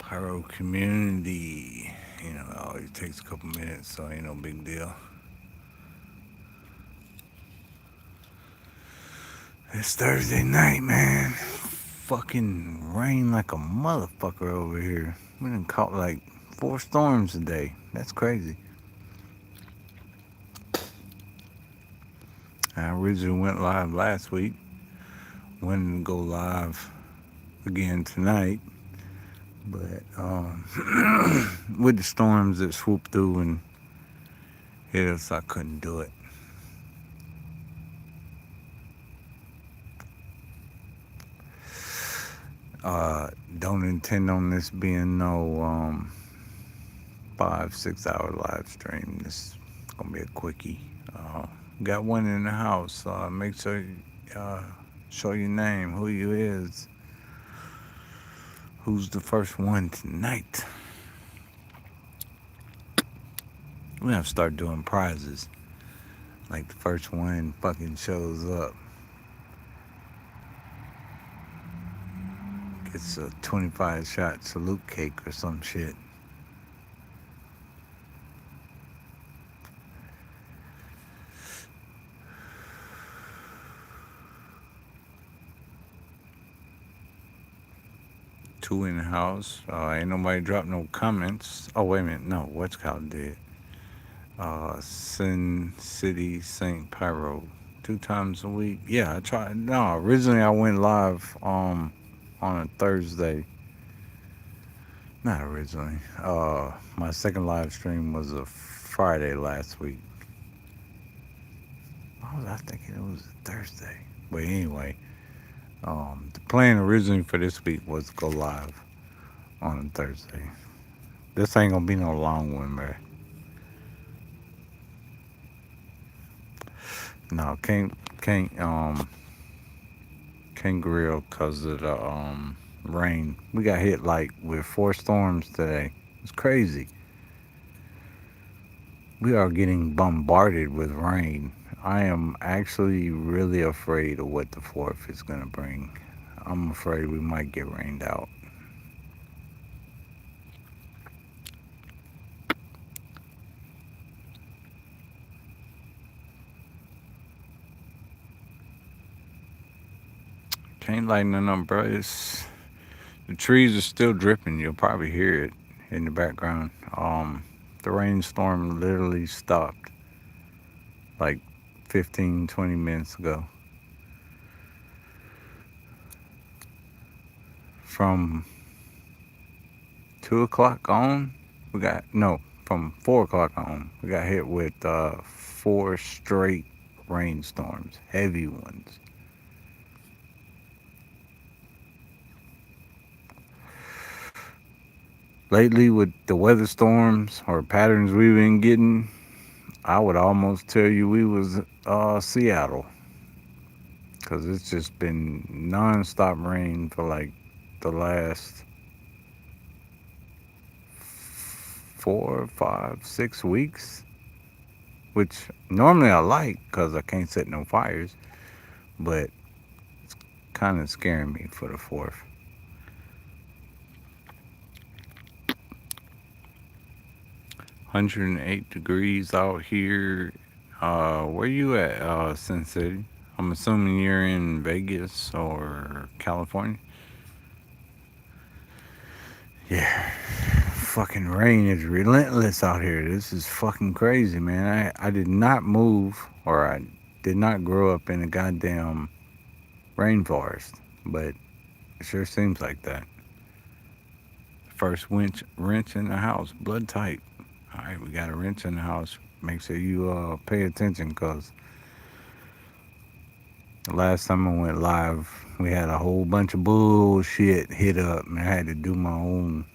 Pyro community. It always takes a couple minutes, so ain't no big deal. It's Thursday night, man. Fucking rain like a motherfucker over here. We done caught like 4 storms a day. That's crazy. I originally went live last week. Went to go live again tonight. But with the storms that swooped through and hit us, I couldn't do it. Don't intend on this being no 5, 6 hour live stream. This is gonna be a quickie. Uh, got one in the house. Make sure you show your name, who you is, who's the first one tonight. We have to start doing prizes. Like the first one fucking shows up gets a 25 shot salute cake or some shit. Two in the house. Ain't nobody dropped no comments. Oh wait a minute, no, what's called dead. Sin City Saint Pyro. 2 times a week. Yeah, I tried. No, originally I went live on a Thursday. Not originally. My second live stream was a Friday last week. Why was I thinking it was a Thursday? But anyway, the plan originally for this week was to go live on a Thursday. This ain't gonna be no long one, man. No, can't grill because of the rain. We got hit like with 4 storms today. It's crazy. We are getting bombarded with rain. I am actually really afraid of what the fourth is gonna bring. I'm afraid we might get rained out. Can't lighten it up, bro. The trees are still dripping. You'll probably hear it in the background. The rainstorm literally stopped like 15, 20 minutes ago. From 2 o'clock on, we got no. From 4 o'clock on, we got hit with 4 straight rainstorms, heavy ones. Lately, with the weather storms or patterns we've been getting, I would almost tell you we was Seattle, because it's just been nonstop rain for like the last 4, 5, 6 weeks, which normally I like because I can't set no fires, but kind of scaring me for the fourth. 108 degrees out here. Where you at, Sin City? I'm assuming you're in Vegas or California. Yeah, fucking rain is relentless out here. This is fucking crazy, man. I did not move, or I did not grow up in a goddamn rainforest, but it sure seems like that. First wrench in the house, blood tight. All right, we got a wrench in the house. Make sure you pay attention, cause the last time I went live, we had a whole bunch of bullshit hit up, and I had to do my own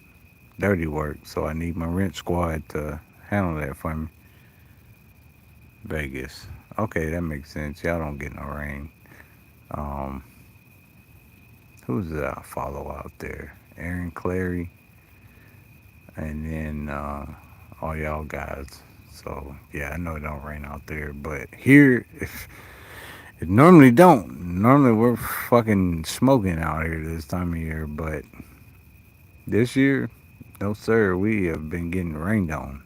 dirty work. So I need my wrench squad to handle that for me. Vegas. Okay, that makes sense. Y'all don't get no rain. Um, who's that I follow out there? Aaron Clary, and then all y'all guys. So yeah, I know it don't rain out there, but here it normally don't. Normally we're fucking smoking out here this time of year, but this year No, sir, we have been getting rained on.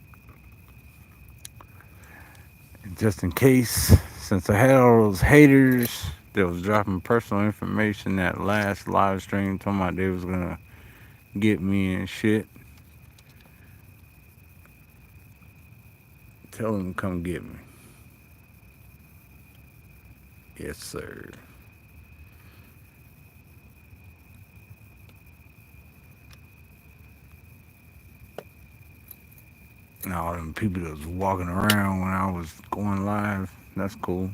And just in case, since I had all those haters that was dropping personal information that last live stream, talking about they was gonna get me and shit, tell them to come get me. Yes, sir. And all them people that was walking around when I was going live, that's cool.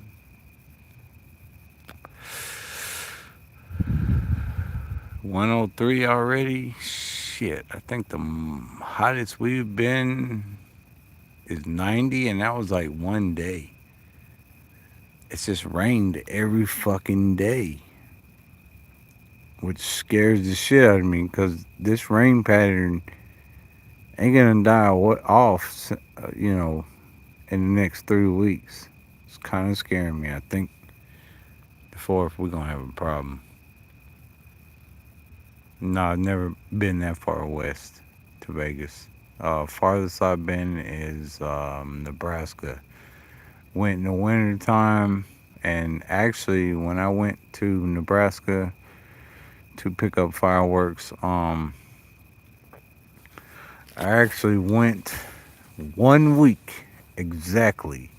103 already? Shit, I think the hottest we've been is 90, and that was like one day. It's just rained every fucking day, which scares the shit out of me because this rain pattern ain't gonna die off, in the next 3 weeks. It's kind of scaring me. I think the fourth we're gonna have a problem. No, I've never been that far west to Vegas. Farthest I've been is Nebraska. Went in the winter time, and actually, when I went to Nebraska to pick up fireworks, I actually went 1 week exactly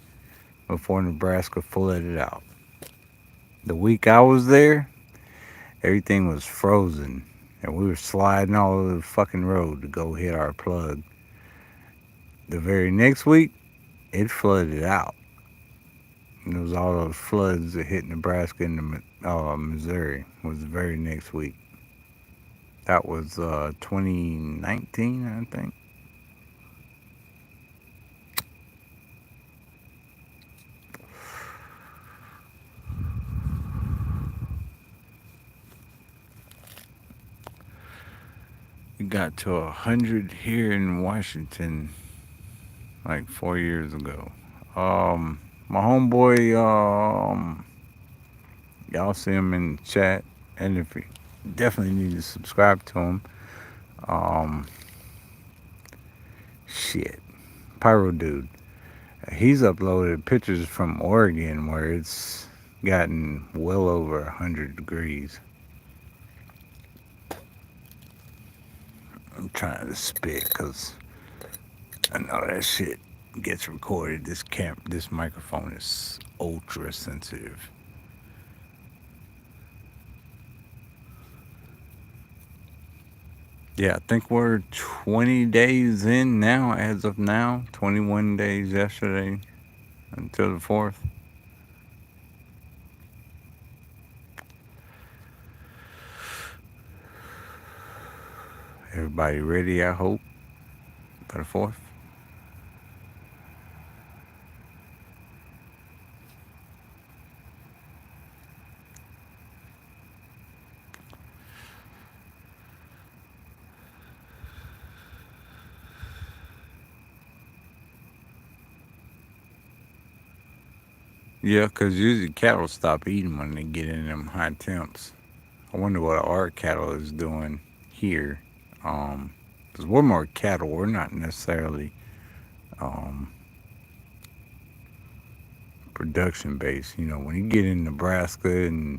before Nebraska flooded out. The week I was there, everything was frozen, and we were sliding all over the fucking road to go hit our plug. The very next week, it flooded out. And it was all those floods that hit Nebraska and Missouri. Was the very next week. That was 2019, I think. It got to 100 here in Washington like 4 years ago. My homeboy, y'all see him in the chat, and if you definitely need to subscribe to him, um, shit, Pyro dude. He's uploaded pictures from Oregon where it's gotten well over 100 degrees. I'm trying to spit because I know that shit gets recorded. This microphone is ultra sensitive. Yeah, I think we're 20 days in now, as of now. 21 days yesterday until the 4th. Everybody ready, I hope, for the 4th? Yeah, 'cause usually cattle stop eating when they get in them high temps. I wonder what our cattle is doing here. Um, 'Cause we're more cattle. We're not necessarily um, production based. When you get in Nebraska and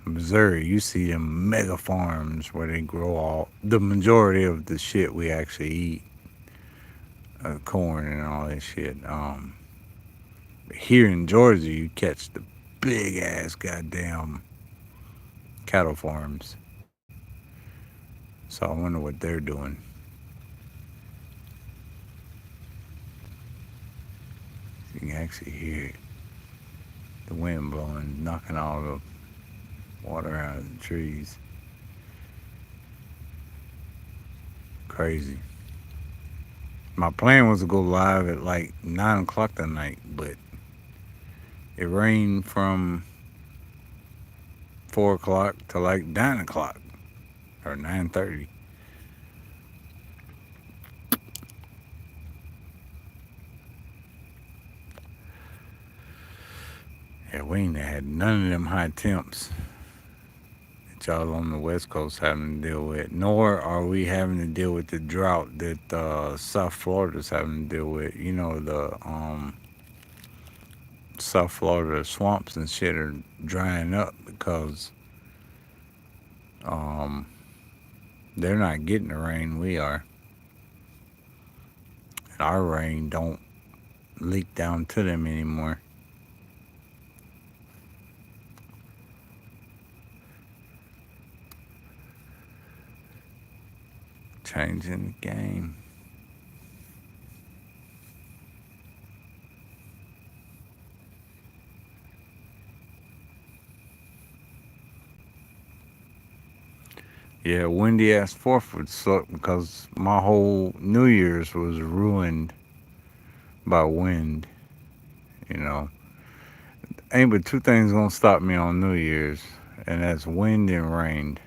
Missouri, you see them mega farms where they grow all the majority of the shit we actually eat, corn and all that shit. Here in Georgia, you catch the big ass goddamn cattle farms. So I wonder what they're doing. You can actually hear it. The wind blowing, knocking all the water out of the trees. Crazy. My plan was to go live at like 9 o'clock tonight, but it rained from 4 o'clock to like 9 o'clock or 9:30. Yeah, we ain't had none of them high temps that what y'all on the West Coast having to deal with, nor are we having to deal with the drought that South Florida's having to deal with. You know, the South Florida swamps and shit are drying up because um, they're not getting the rain we are. And our rain don't leak down to them anymore. Changing the game. Yeah, windy ass fourth would suck because my whole New Year's was ruined by wind. You know, ain't but two things gonna stop me on New Year's, and that's wind and rain.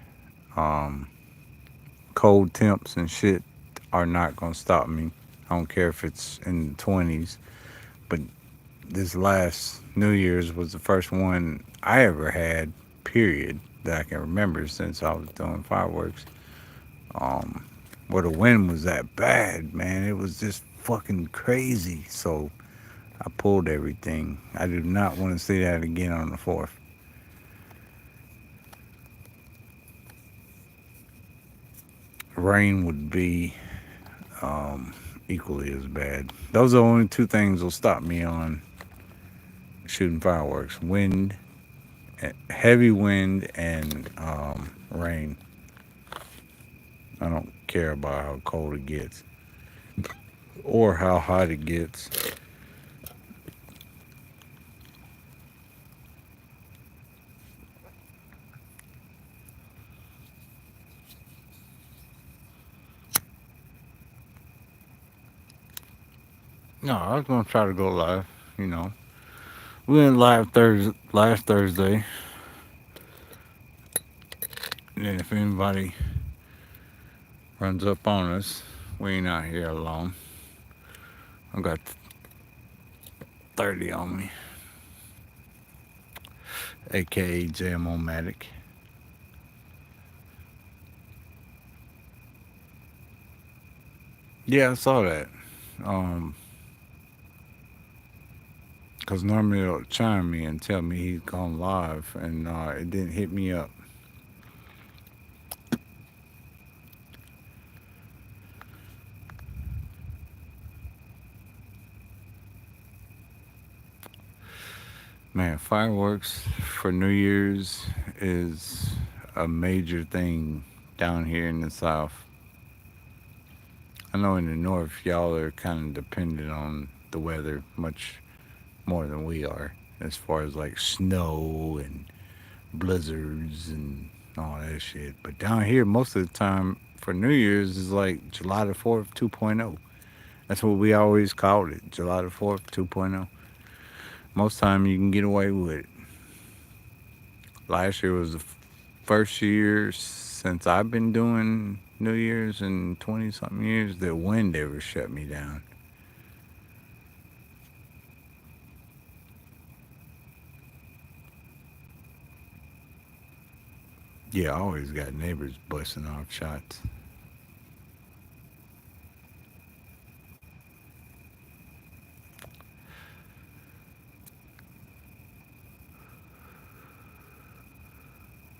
Um, Cold temps and shit are not gonna stop me. I don't care if it's in the 20s. But this last New Year's was the first one I ever had, period, that I can remember since I was doing fireworks. Um, where the wind was that bad, man. It was just fucking crazy. So I pulled everything. I do not want to see that again on the 4th. Rain would be um, equally as bad. Those are the only two things will stop me on shooting fireworks: wind, heavy wind, and rain. I don't care about how cold it gets or how hot it gets. No, I was gonna try to go live. You know, we went live Thursday last Thursday, and then if anybody runs up on us, we ain't out here alone. I got 30 on me, aka JMOmatic. Yeah, I saw that. Um, Cause normally it'll chime me and tell me he's gone live, and it didn't hit me up. Man, fireworks for New Year's is a major thing down here in the South. I know in the North, y'all are kind of dependent on the weather much more than we are, as far as like snow and blizzards and all that shit. But down here, most of the time for New Year's is like July the 4th 2.0. That's what we always called it, July the 4th 2.0. Most time you can get away with it. Last year was the first year since I've been doing New Year's in 20 something years that wind ever shut me down. Yeah, I always got neighbors busting off shots.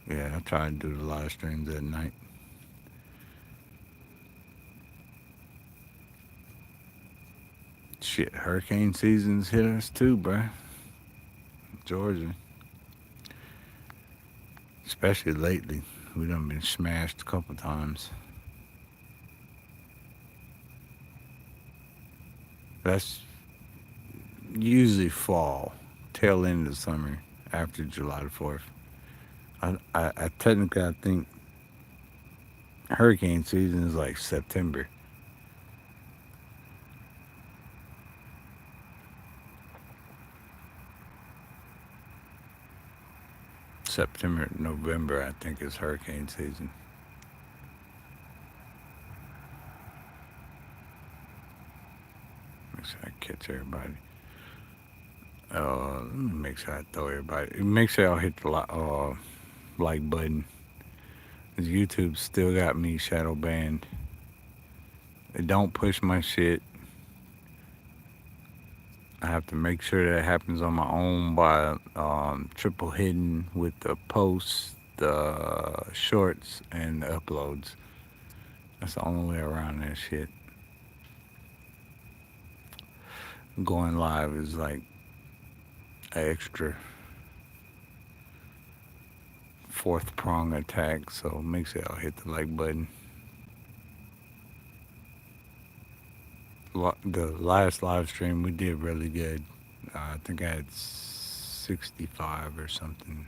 Yeah, I try to do the live streams at night. Shit, hurricane season's hit us too, bruh. Georgia, especially lately. We done been smashed a couple times. That's usually fall, tail end of summer, after July the 4th. I technically I think hurricane season is like September. September, November, I think is hurricane season. Make sure I catch everybody. Let me make sure I throw everybody. Make sure y'all hit the like button. YouTube still got me shadow banned. It don't push my shit. I have to make sure that happens on my own by triple hitting with the posts, the shorts, and the uploads. That's the only way around that shit. Going live is like an extra fourth prong attack, so make sure y'all hit the like button. The last live stream we did really good. I think I had 65 or something.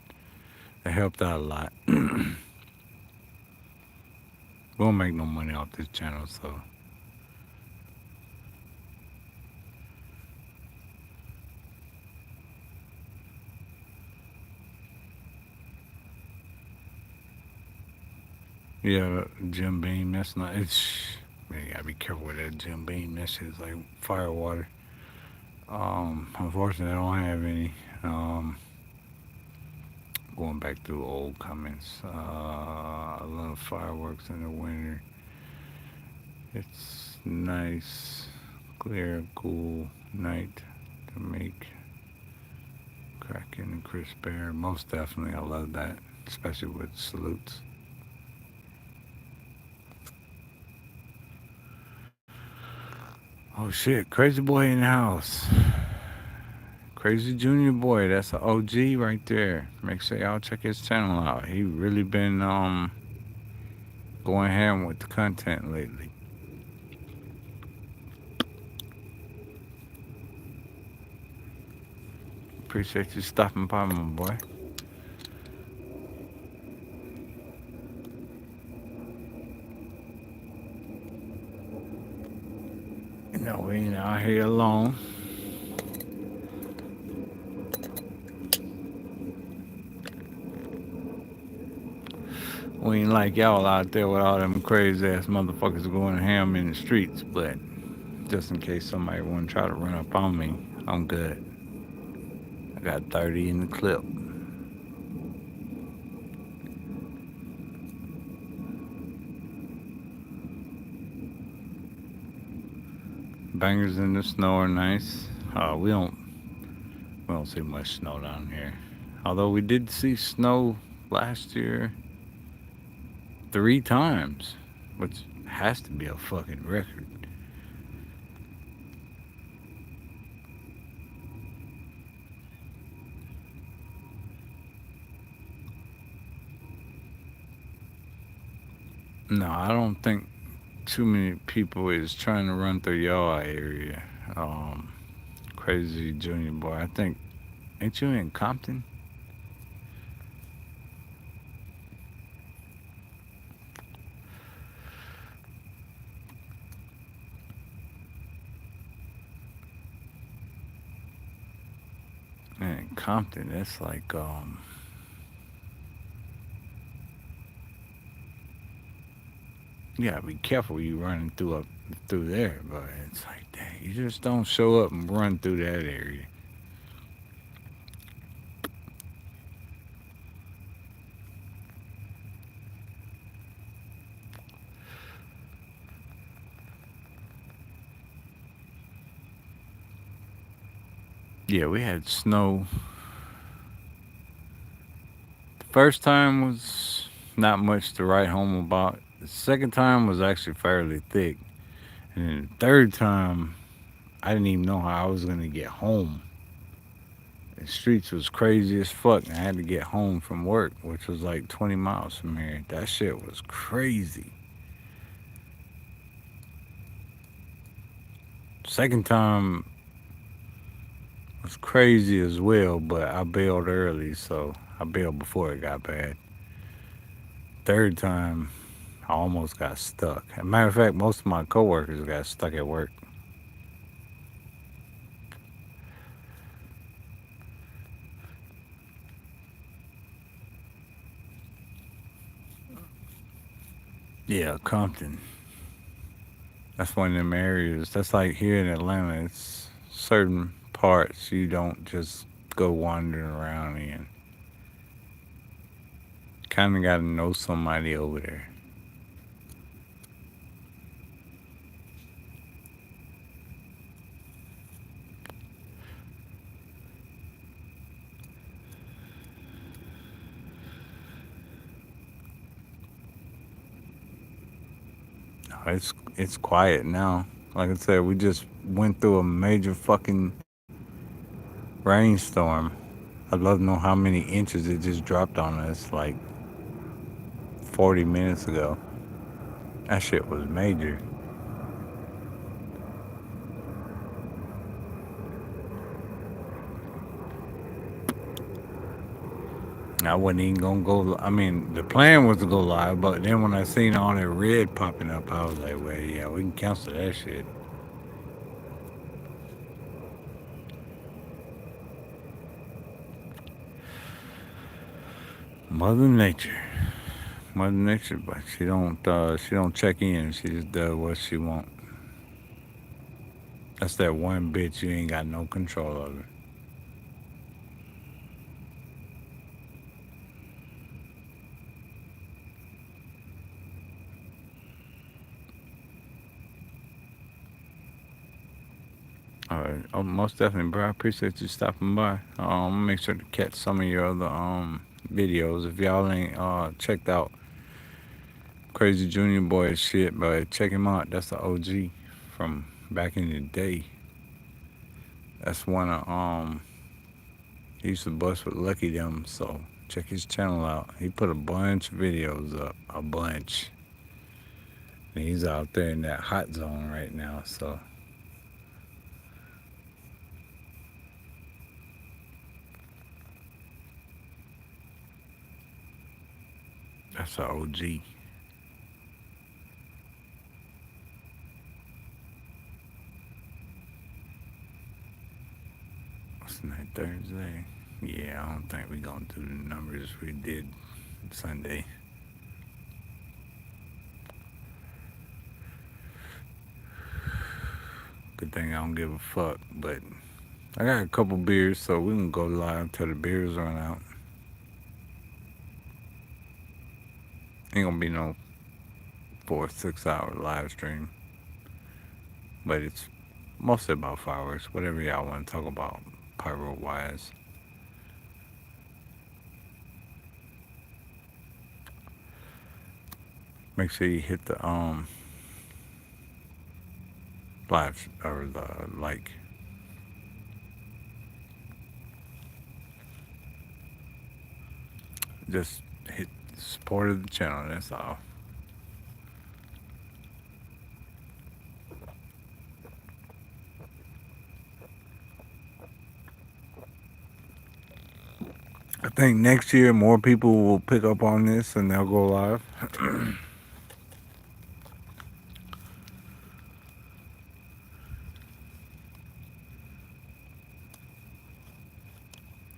It helped out a lot. We won't make no money off this channel, so yeah, Jim Beam. That's not. It's man, you gotta be careful with that Jim Beam. That shit's like fire water. Unfortunately, I don't have any. Going back through old comments. I love fireworks in the winter. It's nice, clear, cool night to make cracking and crisp air. Most definitely, I love that, especially with salutes. Oh shit, crazy boy in the house. Crazy Junior Boy, that's an OG right there. Make sure y'all check his channel out. He really been going ham with the content lately. Appreciate you stopping by, my boy. You know, we ain't out here alone. We ain't like y'all out there with all them crazy ass motherfuckers going ham in the streets, but just in case somebody want to try to run up on me, I'm good. I got 30 in the clip. Bangers in the snow are nice. We don't see much snow down here. Although we did see snow last year 3 times, which has to be a fucking record. No, I don't think too many people is trying to run through your area. Um, Crazy Junior Boy. I think, ain't you in Compton? Man, Compton, that's like you gotta be careful you running through there, but it's like dang, you just don't show up and run through that area. Yeah, we had snow. The first time was not much to write home about. The second time was actually fairly thick. And then the third time, I didn't even know how I was gonna get home. The streets was crazy as fuck, and I had to get home from work, which was like 20 miles from here. That shit was crazy. Second time was crazy as well, but I bailed early, so I bailed before it got bad. Third time, I almost got stuck. As a matter of fact, most of my coworkers got stuck at work. Yeah, Compton. That's one of them areas. That's like here in Atlanta. It's certain parts you don't just go wandering around in. kind of got to know somebody over there. It's quiet now. Like I said, we just went through a major fucking rainstorm. I'd love to know how many inches it just dropped on us like 40 minutes ago. That shit was major. I wasn't even gonna go. I mean, the plan was to go live, but then when I seen all that red popping up, I was like, well, yeah, we can cancel that shit. Mother Nature. Mother Nature, but she don't check in. She just does what she want. That's that one bitch you ain't got no control over. All right. Oh, most definitely, bro. I appreciate you stopping by. Make sure to catch some of your other videos. If y'all ain't checked out Crazy Junior Boy shit, but check him out. That's the OG from back in the day. That's one of he used to bust with Lucky them. So check his channel out. He put a bunch of videos up, a bunch. And he's out there in that hot zone right now. So that's the OG. What's that Thursday? Yeah, I don't think we're gonna do the numbers we did Sunday. Good thing I don't give a fuck. But I got a couple beers, so we can go live till the beers run out. Ain't gonna be no 4 or 6 hour live stream, but it's mostly about fireworks. Whatever y'all want to talk about, pyro wise. Make sure you hit the live or the like. Just hit support of the channel. That's all. I think next year more people will pick up on this and they'll go live.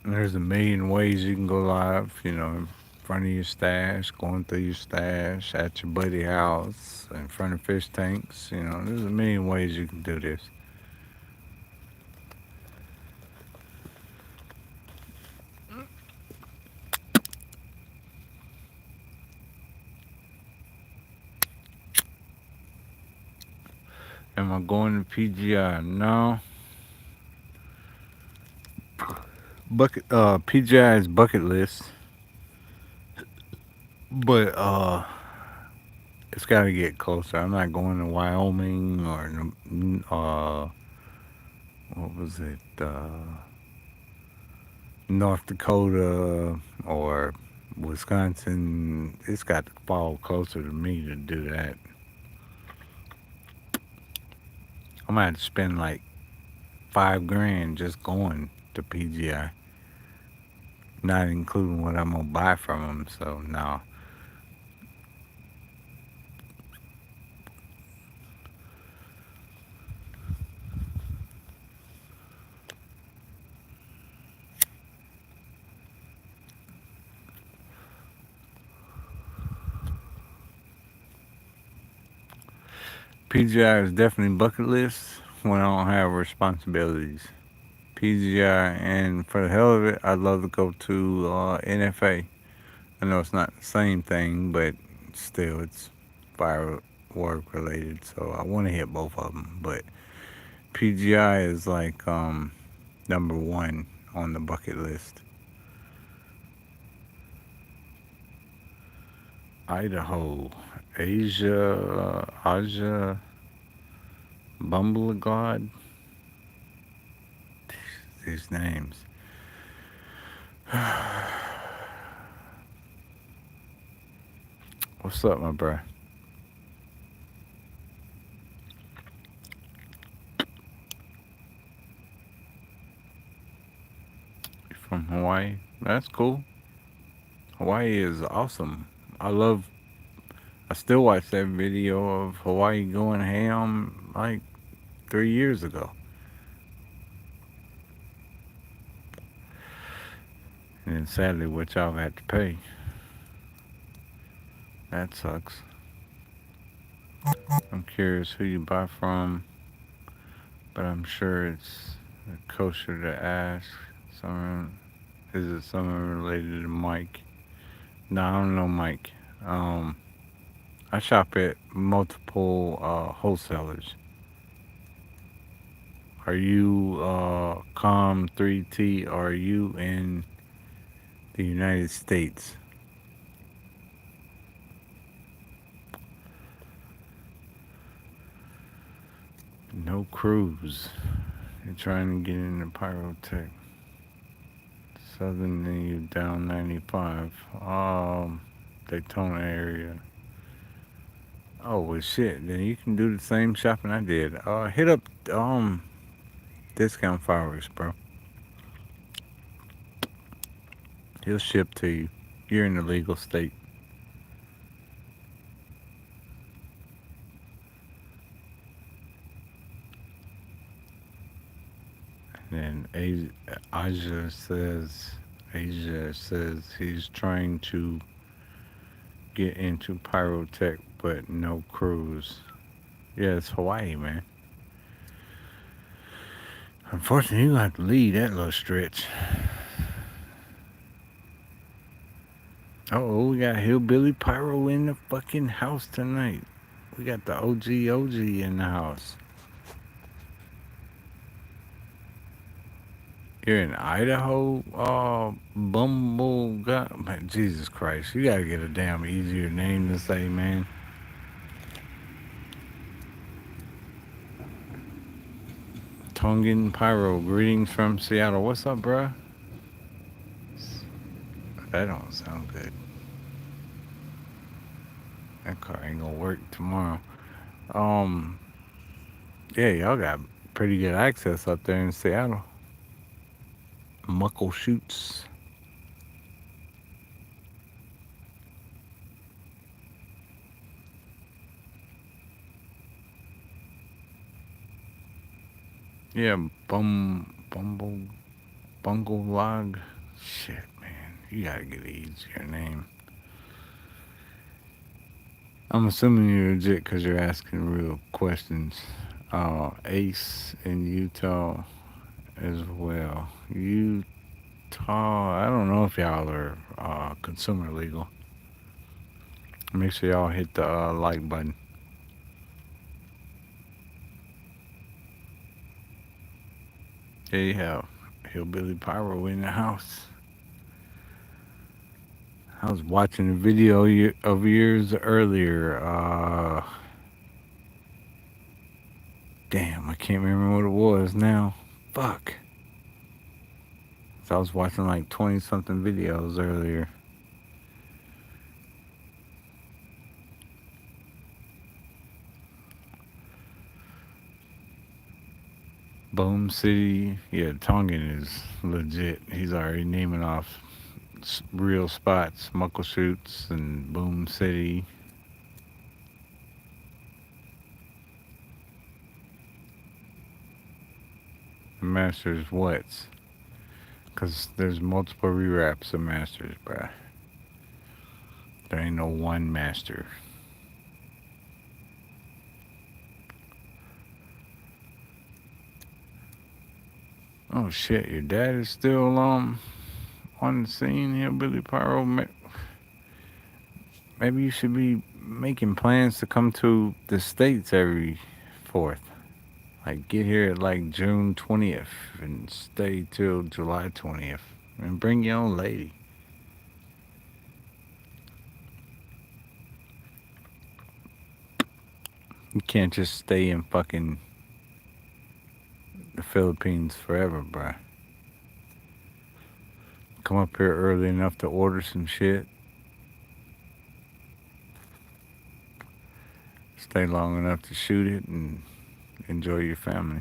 There's a million ways you can go live, in front of your stash, going through your stash, at your buddy house, in front of fish tanks. There's a million ways you can do this. Am I going to PGI? No. PGI is bucket list, but it's got to get closer. I'm not going to Wyoming or what was it? North Dakota or Wisconsin. It's got to fall closer to me to do that. I might have to spend like 5 grand just going to PGI, not including what I'm gonna buy from them. So no. PGI is definitely bucket list when I don't have responsibilities. PGI, and for the hell of it, I'd love to go to NFA. I know it's not the same thing, but still, it's firework related. So I want to hit both of them. But PGI is like number one on the bucket list. Idaho, Asia, Bumble God. These names. What's up, my bro? You from Hawaii? That's cool. Hawaii is awesome. I love. I still watch that video of Hawaii going ham like 3 years ago. And then sadly, what y'all had to pay. That sucks. I'm curious who you buy from, but I'm sure it's kosher to ask. Someone, is it someone related to Mike? No, I don't know Mike. Um, I shop at multiple wholesalers. Are you Com 3T? Are you in the United States? No cruise. You're trying to get into Pyrotech. Southern and you down 95. Daytona area. Oh well shit. Then you can do the same shopping I did. Hit up discount fireworks, bro. He'll ship to you. You're in the legal state. And Asia says he's trying to get into pyrotech, but no cruise. Yeah, it's Hawaii, man. Unfortunately, you have to leave that little stretch. Oh, we got Hillbilly Pyro in the fucking house tonight. We got the OG in the house. You're in Idaho? Oh, Bumble God. Man, Jesus Christ. You gotta get a damn easier name to say, man. Tongan Pyro. Greetings from Seattle. What's up, bruh? That don't sound good. That car ain't gonna work tomorrow. Um, yeah, y'all got pretty good access up there in Seattle. Muckle shoots. Yeah, bungle log. Shit, man, you gotta get an easier name. I'm assuming you're legit because you're asking real questions. Ace in Utah as well. Utah, I don't know if y'all are consumer legal. Make sure y'all hit the like button. There you have Hillbilly Pyro in the house. I was watching a video of yours earlier. Damn, I can't remember what it was now. Fuck. So I was watching like 20 something videos earlier. Boom City. Yeah, Tongan is legit. He's already naming off real spots. Muckleshoots and Boom City. Masters what's? Because there's multiple rewraps of Masters, bruh. There ain't no one Master. Oh shit, your dad is still on the scene here, Billy Pyro. Maybe you should be making plans to come to the States every 4th. Like, get here at like June 20th and stay till July 20th. And bring your own lady. You can't just stay in fucking the Philippines forever, bruh. Come up here early enough to order some shit. Stay long enough to shoot it and enjoy your family.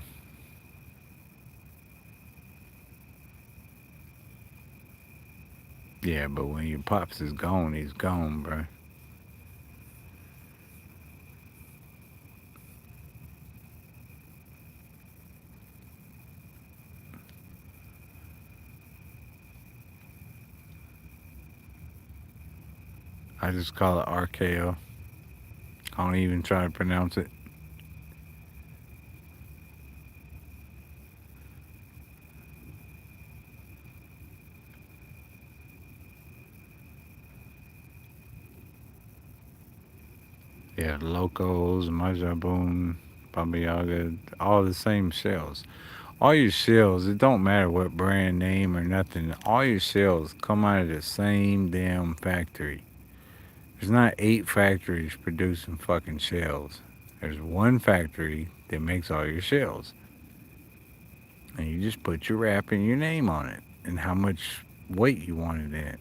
Yeah, but when your pops is gone, he's gone, bruh. I just call it RKO. I don't even try to pronounce it. Yeah, Locos, Majaboon, Baba Yaga, all the same shells. All your shells, it don't matter what brand name or nothing, all your shells come out of the same damn factory. There's not 8 factories producing fucking shells. There's one factory that makes all your shells. And you just put your wrap and your name on it and how much weight you want it in.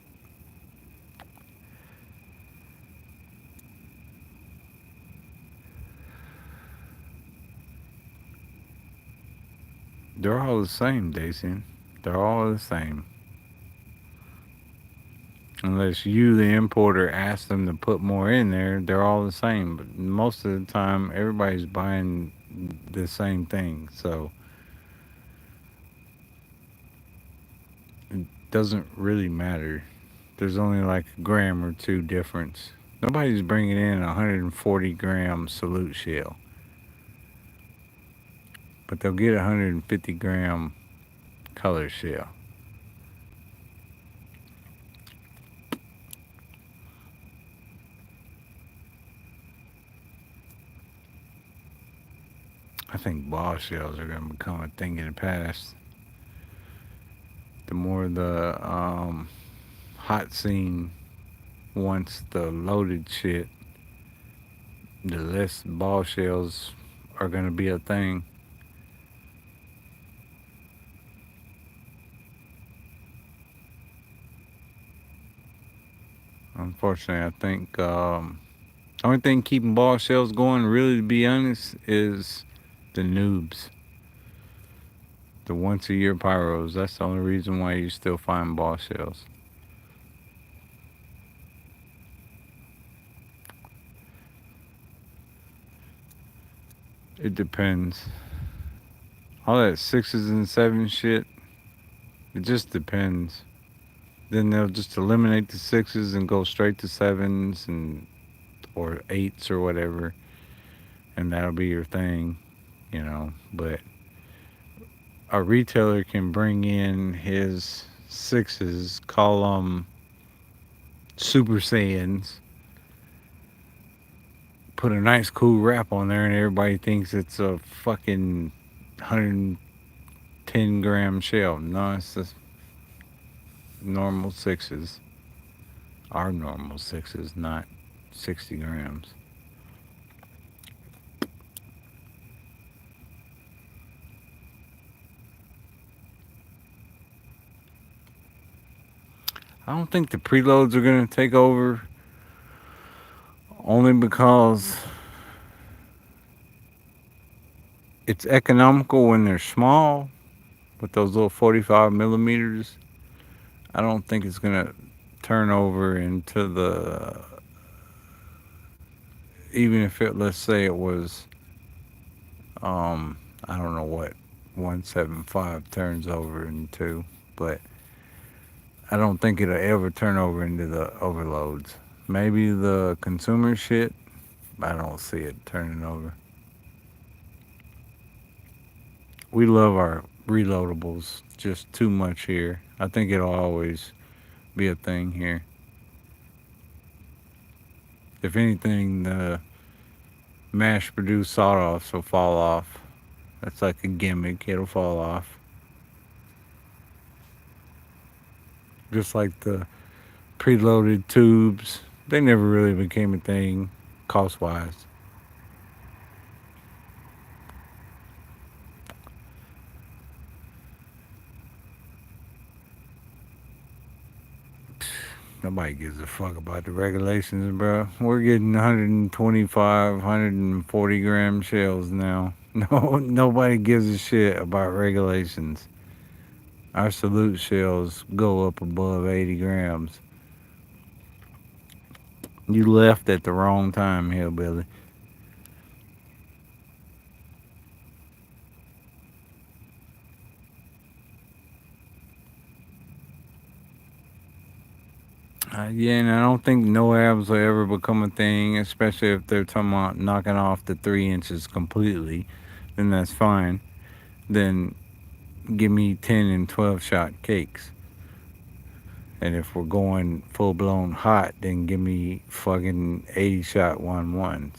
They're all the same, Dacian. They're all the same. Unless you, the importer, ask them to put more in there, they're all the same. But most of the time, everybody's buying the same thing. So it doesn't really matter. There's only like a gram or two difference. Nobody's bringing in a 140-gram salute shell, but they'll get a 150-gram color shell. I think ball shells are going to become a thing in the past. The more the hot scene wants the loaded shit, the less ball shells are going to be a thing. Unfortunately, I think the only thing keeping ball shells going, really, to be honest, is the noobs. The once a year pyros. That's the only reason why you still find ball shells. It depends. All that sixes and sevens shit, it just depends. Then they'll just eliminate the sixes and go straight to sevens and or eights or whatever, and that'll be your thing, you know. But a retailer can bring in his sixes, call them Super Saiyans, put a nice cool wrap on there, and everybody thinks it's a fucking 110-gram shell. No, it's just normal sixes. Our normal sixes, not 60 grams. I don't think the preloads are going to take over only because it's economical when they're small with those little 45 millimeters. I don't think it's going to turn over into the, even if it, let's say it was, I don't know what 175 turns over into, but I don't think it'll ever turn over into the overloads. Maybe the consumer shit, I don't see it turning over. We love our reloadables just too much here. I think it'll always be a thing here. If anything, the mass produced sawed-offs will fall off. That's like a gimmick. It'll fall off. Just like the preloaded tubes. They never really became a thing cost wise. Nobody gives a fuck about the regulations, bro. We're getting 125, 140 gram shells now. No, nobody gives a shit about regulations. Our salute shells go up above 80 grams. You left at the wrong time, hillbilly. Yeah, and I don't think no abs will ever become a thing, especially if they're talking about knocking off the 3 inches completely. Then that's fine. Then give me 10 and 12 shot cakes. And if we're going full blown hot, then give me fucking 80 shot 1-1s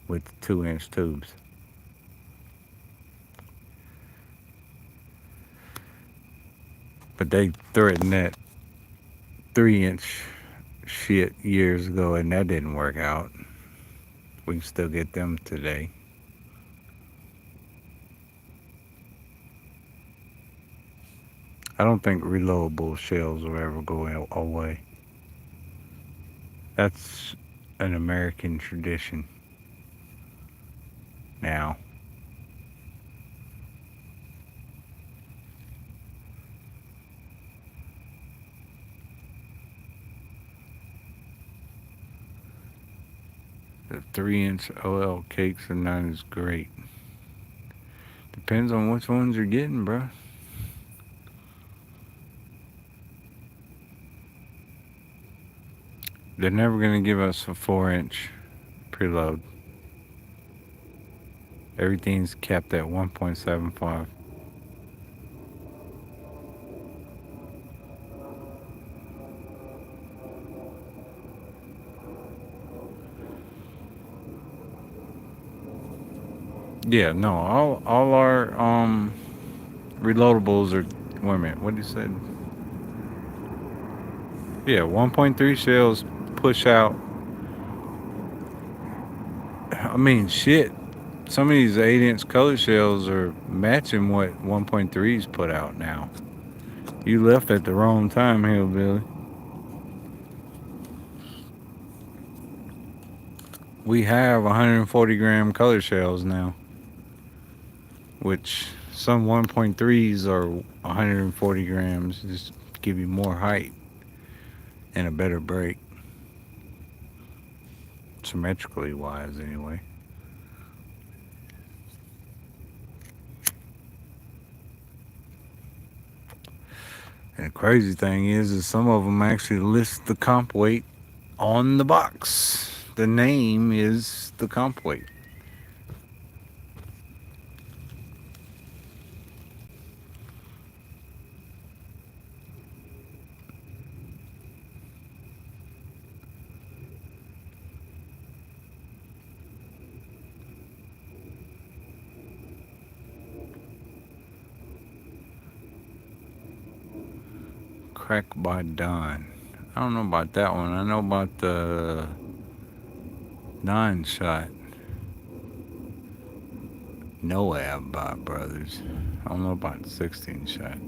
with 2 inch tubes. But they threatened that 3 inch shit years ago, and that didn't work out. We can still get them today. I don't think reloadable shells will ever go away. That's an American tradition now. The 3 inch OL cakes are not as great. Depends on which ones you're getting, bro. They're never gonna give us a 4 inch preload. Everything's kept at 1.75. Yeah, no, all our reloadables are. Wait a minute, what did you say? Yeah, 1.3 shells push out. I mean, shit. Some of these 8 inch color shells are matching what 1.3s put out now. You left at the wrong time, hillbilly. We have 140 gram color shells now, which some 1.3s are 140 grams, just give you more height and a better break, symmetrically wise, anyway. And the crazy thing is some of them actually list the comp weight on the box. The name is the comp weight. Crack by Dawn. I don't know about that one. I know about the 9 shot. No ab by Brothers. I don't know about 16 shot.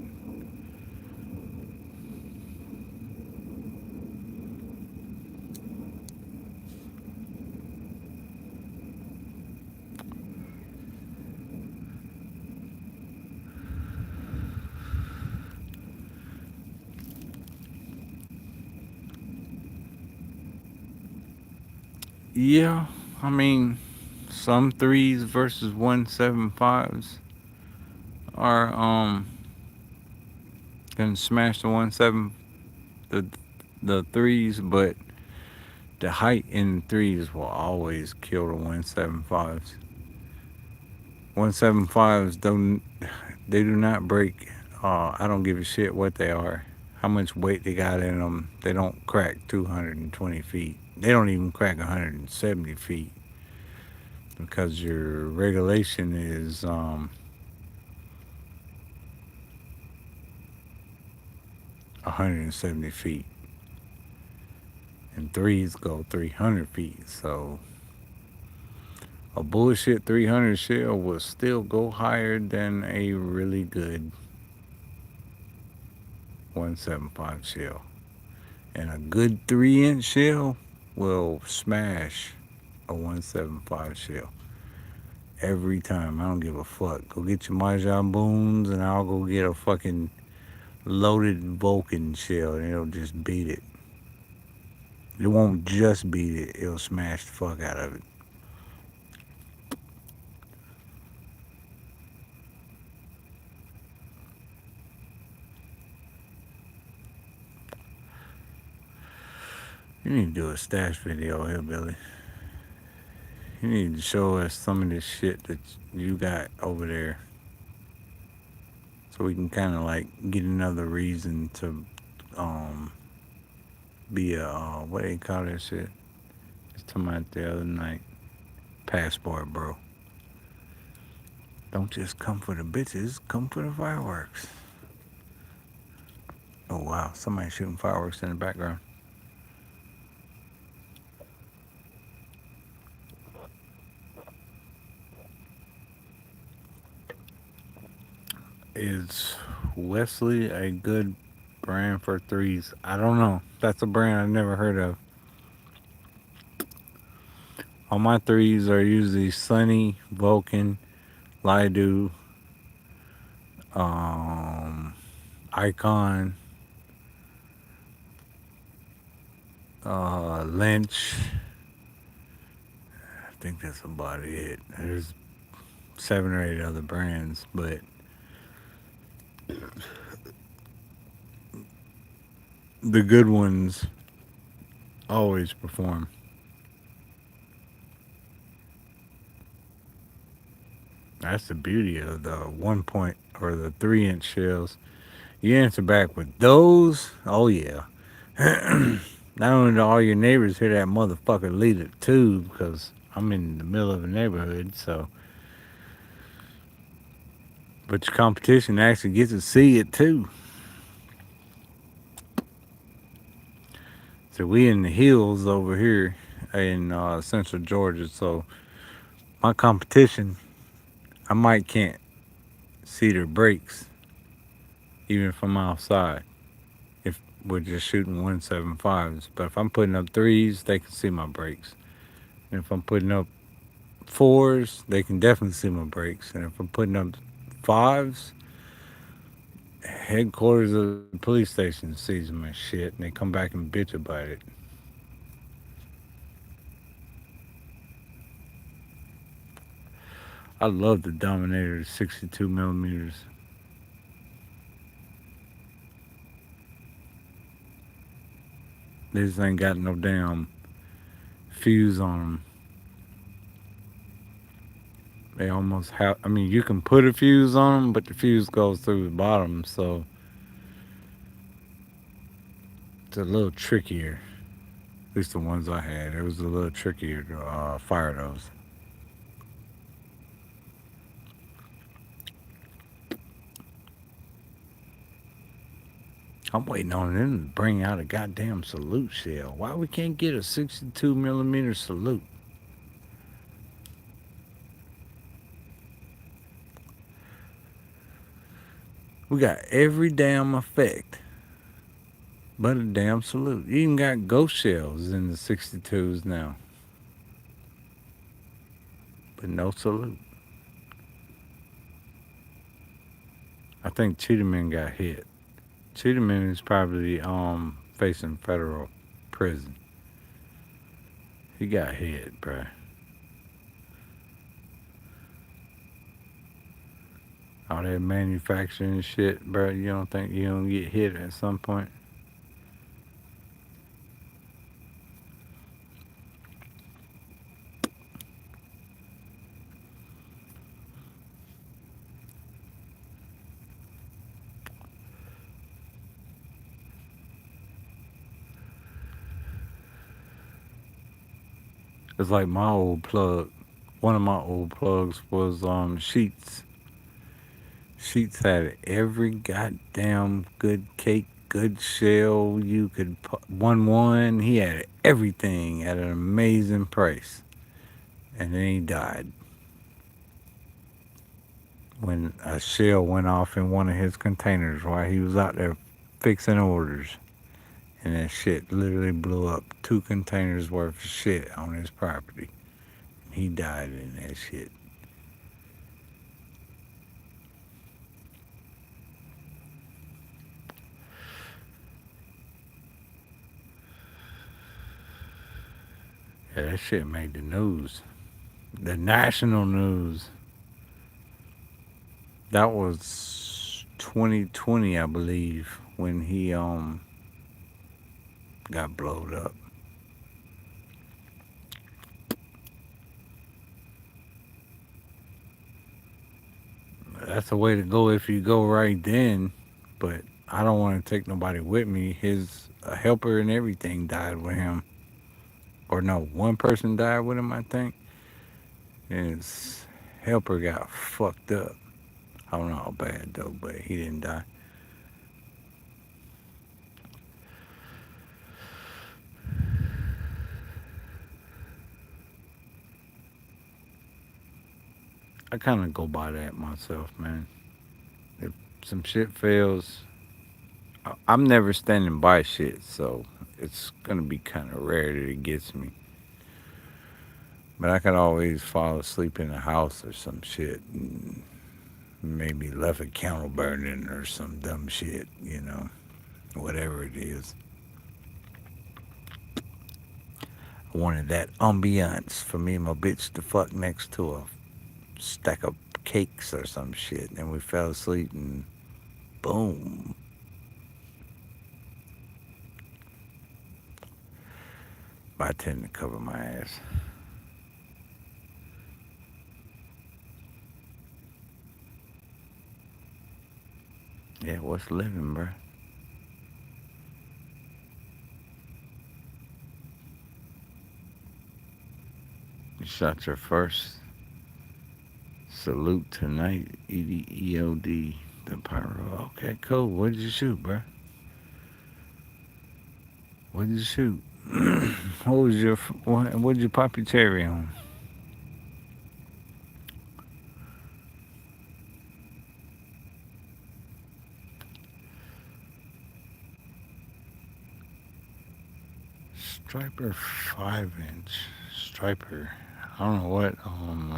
Yeah, I mean, some threes versus 175s are gonna smash the the threes, but the height in threes will always kill the 175s. 175s don't they do not break. I don't give a shit what they are, how much weight they got in them. They don't crack 220 feet. They don't even crack 170 feet because your regulation is 170 feet, and threes go 300 feet. So a bullshit 300 shell will still go higher than a really good 175 shell. And a good 3-inch shell will smash a 175 shell every time. I don't give a fuck. Go get your Mahjong boons, and I'll go get a fucking loaded Vulcan shell, and it'll just beat it. It won't just beat it, it'll smash the fuck out of it. You need to do a stash video, Hillbilly. You need to show us some of this shit that you got over there so we can kind of like get another reason to um be a what they call that shit? Just talking about the other night. Passport, bro. Don't just come for the bitches, come for the fireworks. Oh wow, somebody shooting fireworks in the background. Is Wesley a good brand for threes? I don't know. That's a brand I've never heard of. All my threes are usually Sunny, Vulcan, Lido, um, Icon, Lynch. I think that's about it. There's 7 or 8 other brands, but the good ones always perform. That's the beauty of the 1 point or the 3-inch shells. You answer back with those. Oh yeah. Not only do all your neighbors hear that motherfucker lead it too, because I'm in the middle of a neighborhood, so but your competition actually gets to see it too. So we in the hills over here in central Georgia, so my competition, I might can't see their brakes even from outside if we're just shooting 175s. But if I'm putting up threes, they can see my brakes. And if I'm putting up fours, they can definitely see my brakes. And if I'm putting up fives, headquarters of the police station sees my shit, and they come back and bitch about it. I love the Dominator 62 millimeters. They just ain't got no damn fuse on them. They almost have. I mean, you can put a fuse on them, but the fuse goes through the bottom, so it's a little trickier. At least the ones I had, it was a little trickier to fire those. I'm waiting on them to bring out a goddamn salute shell. Why we can't get a 62 millimeter salute? We got every damn effect but a damn salute. You even got ghost shells in the 62s now, but no salute. I think Cheetahman got hit. Cheetahman is probably facing federal prison. He got hit, bruh. All that manufacturing shit, bruh. You don't think you don't get hit at some point? It's like my old plug. One of my old plugs was Sheets. Sheets had every goddamn good cake, good shell you could. 1-1. He had everything at an amazing price, and then he died when a shell went off in one of his containers while he was out there fixing orders, and that shit literally blew up 2 containers worth of shit on his property. He died in that shit. Yeah, that shit made the news. The national news. That was 2020, I believe, when he got blowed up. That's the way to go if you go right then. But I don't want to take nobody with me. His helper and everything died with him. Or no, one person died with him, I think. And his helper got fucked up. I don't know how bad though, but he didn't die. I kind of go by that myself, man. If some shit fails, I'm never standing by shit, so it's gonna be kind of rare that it gets me. But I could always fall asleep in the house or some shit, and maybe left a candle burning or some dumb shit, whatever it is. I wanted that ambiance for me and my bitch to fuck next to a stack of cakes or some shit, and we fell asleep and boom. But I tend to cover my ass. Yeah, what's living, bro? You shot your first salute tonight, EDEOD, the Pyro. Okay, cool. What did you shoot, bro? What did you shoot? What was your what did you pop your cherry on? Striper 5-inch. Striper. I don't know what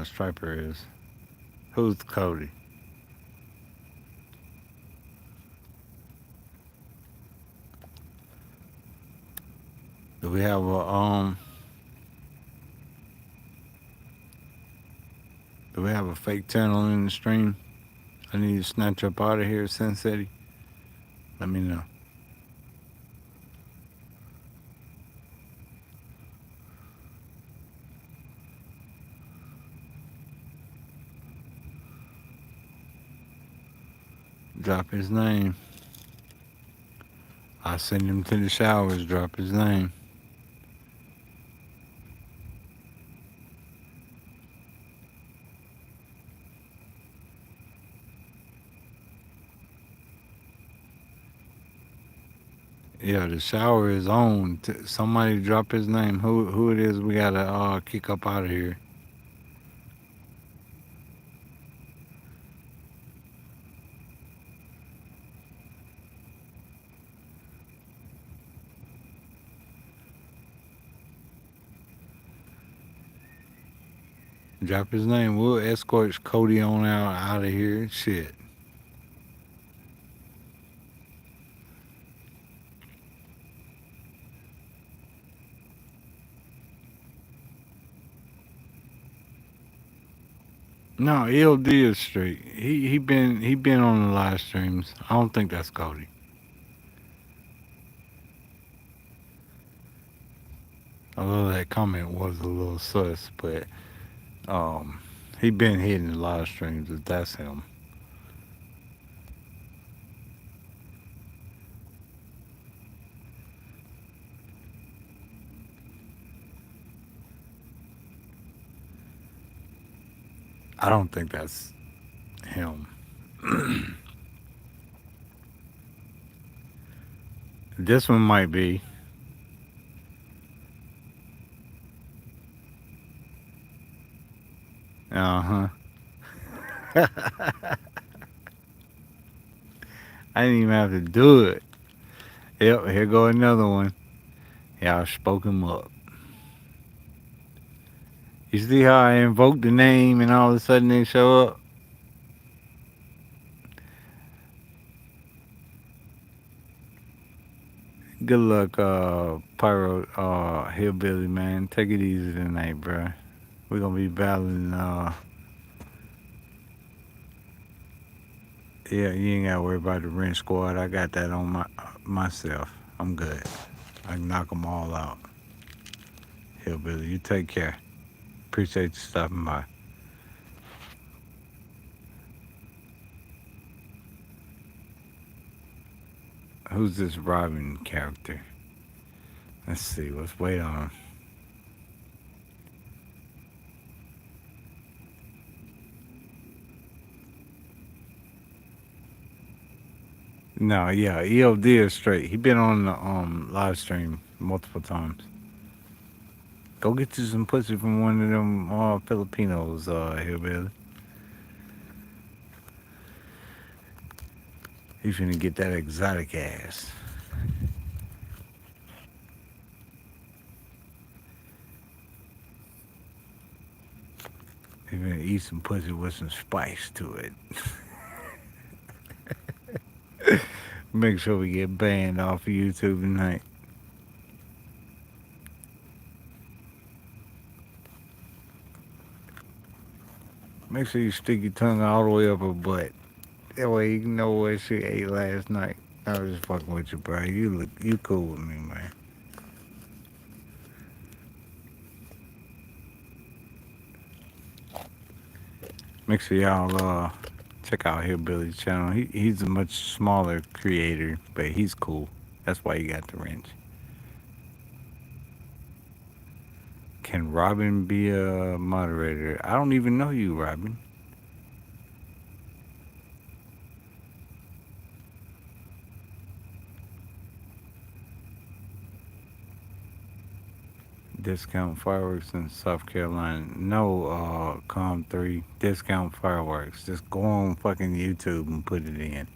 a striper is. Who's Cody? Do we have a do we have a fake channel in the stream? I need to snatch up out of here, Sensei. Let me know. Drop his name. I send him to the showers. Drop his name. Yeah, the shower is on. Somebody drop his name. Who it is? We gotta kick up out of here. Drop his name. We'll escort Cody on out of here. Shit. No, ELD is straight. He been on the live streams. I don't think that's Cody. Although that comment was a little sus, but um, he been hitting the live streams. If that's him. I don't think that's him. This one might be. Uh huh. I didn't even have to do it. Yep, here go another one. Y'all spoke him up. You see how I invoke the name and all of a sudden they show up? Good luck, Pyro, Hillbilly, man. Take it easy tonight, bruh. We're gonna be battling, yeah, you ain't gotta worry about the rent squad. I got that on myself. I'm good. I can knock them all out. Hillbilly, you take care. Appreciate you stopping by. Who's this Robin character? Let's see. Let's wait on him. No, yeah, EOD is straight. He been on the live stream multiple times. Go get you some pussy from one of them Filipinos, Hillbilly. He finna get that exotic ass. He finna eat some pussy with some spice to it. Make sure we get banned off of YouTube tonight. Make sure you stick your tongue all the way up her butt. That way you know what she ate last night. I was just fucking with you, bro. You cool with me, man. Make sure y'all check out Hillbilly's channel. He's a much smaller creator, but he's cool. That's why he got the wrench. Can Robin be a moderator? I don't even know you, Robin. Discount fireworks in South Carolina. No, Com 3. Discount fireworks. Just go on fucking YouTube and put it in.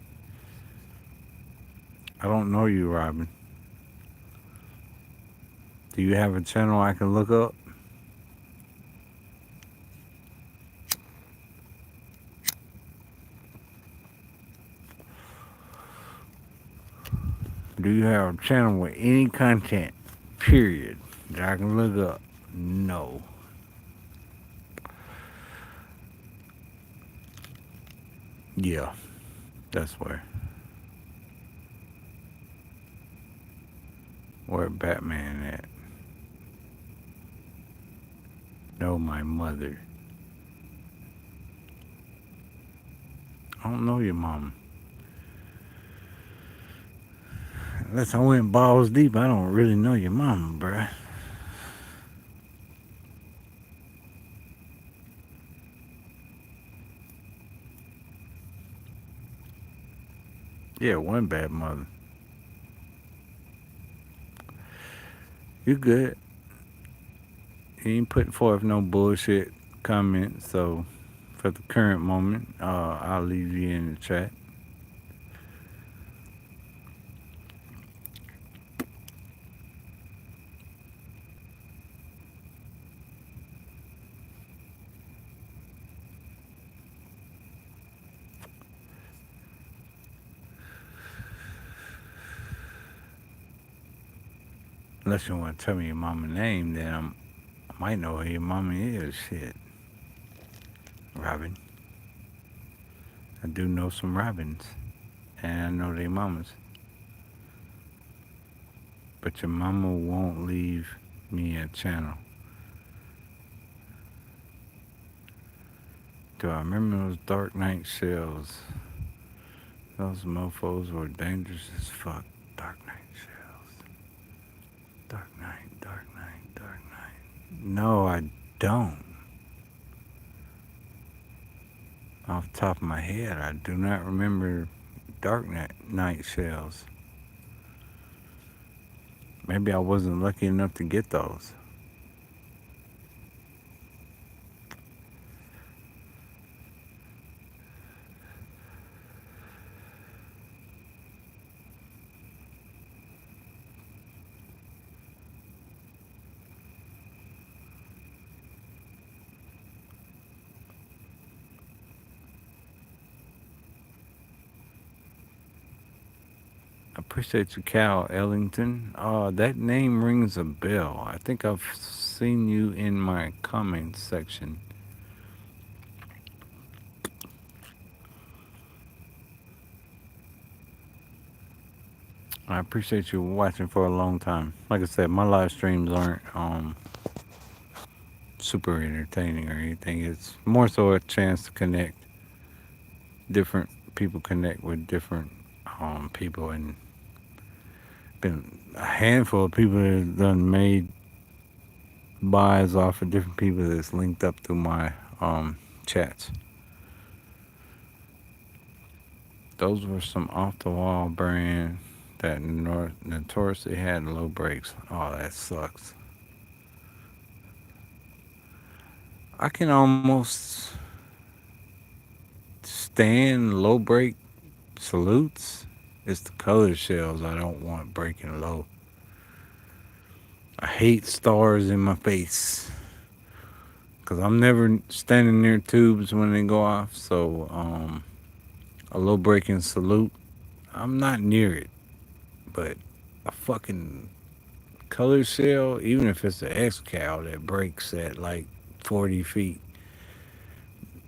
I don't know you, Robin. Do you have a channel I can look up? Do you have a channel with any content, period, that I can look up? No. Yeah, that's where. Where Batman at? Know my mother. I don't know your mom. Unless I went balls deep, I don't really know your mama, bruh. Yeah, one bad mother. You good. You ain't putting forth no bullshit comments, so for the current moment, I'll leave you in the chat. Unless you want to tell me your mama's name, then I might know who your mama is. Shit. Robin. I do know some Robins. And I know their mamas. But your mama won't leave me a channel. Do I remember those Dark Knight shells? Those mofos were dangerous as fuck. Dark Knight shells. Dark Knight, Dark Knight, Dark Knight. No, I don't. Off the top of my head, I do not remember night shells. Maybe I wasn't lucky enough to get those. Appreciate you, Cal Ellington. That name rings a bell. I think I've seen you in my comments section. I appreciate you watching for a long time. Like I said, my live streams aren't super entertaining or anything. It's more so a chance to connect. Different people connect with different people, and been a handful of people that have done made buys off of different people that's linked up through my chats. Those were some off the wall brand that notoriously had low brakes. Oh, that sucks. I can almost stand low brake salutes. It's the color shells I don't want breaking low. I hate stars in my face because I'm never standing near tubes when they go off. So a low braking salute, I'm not near it. But a fucking color shell, even if it's an X cow that breaks at like 40 feet,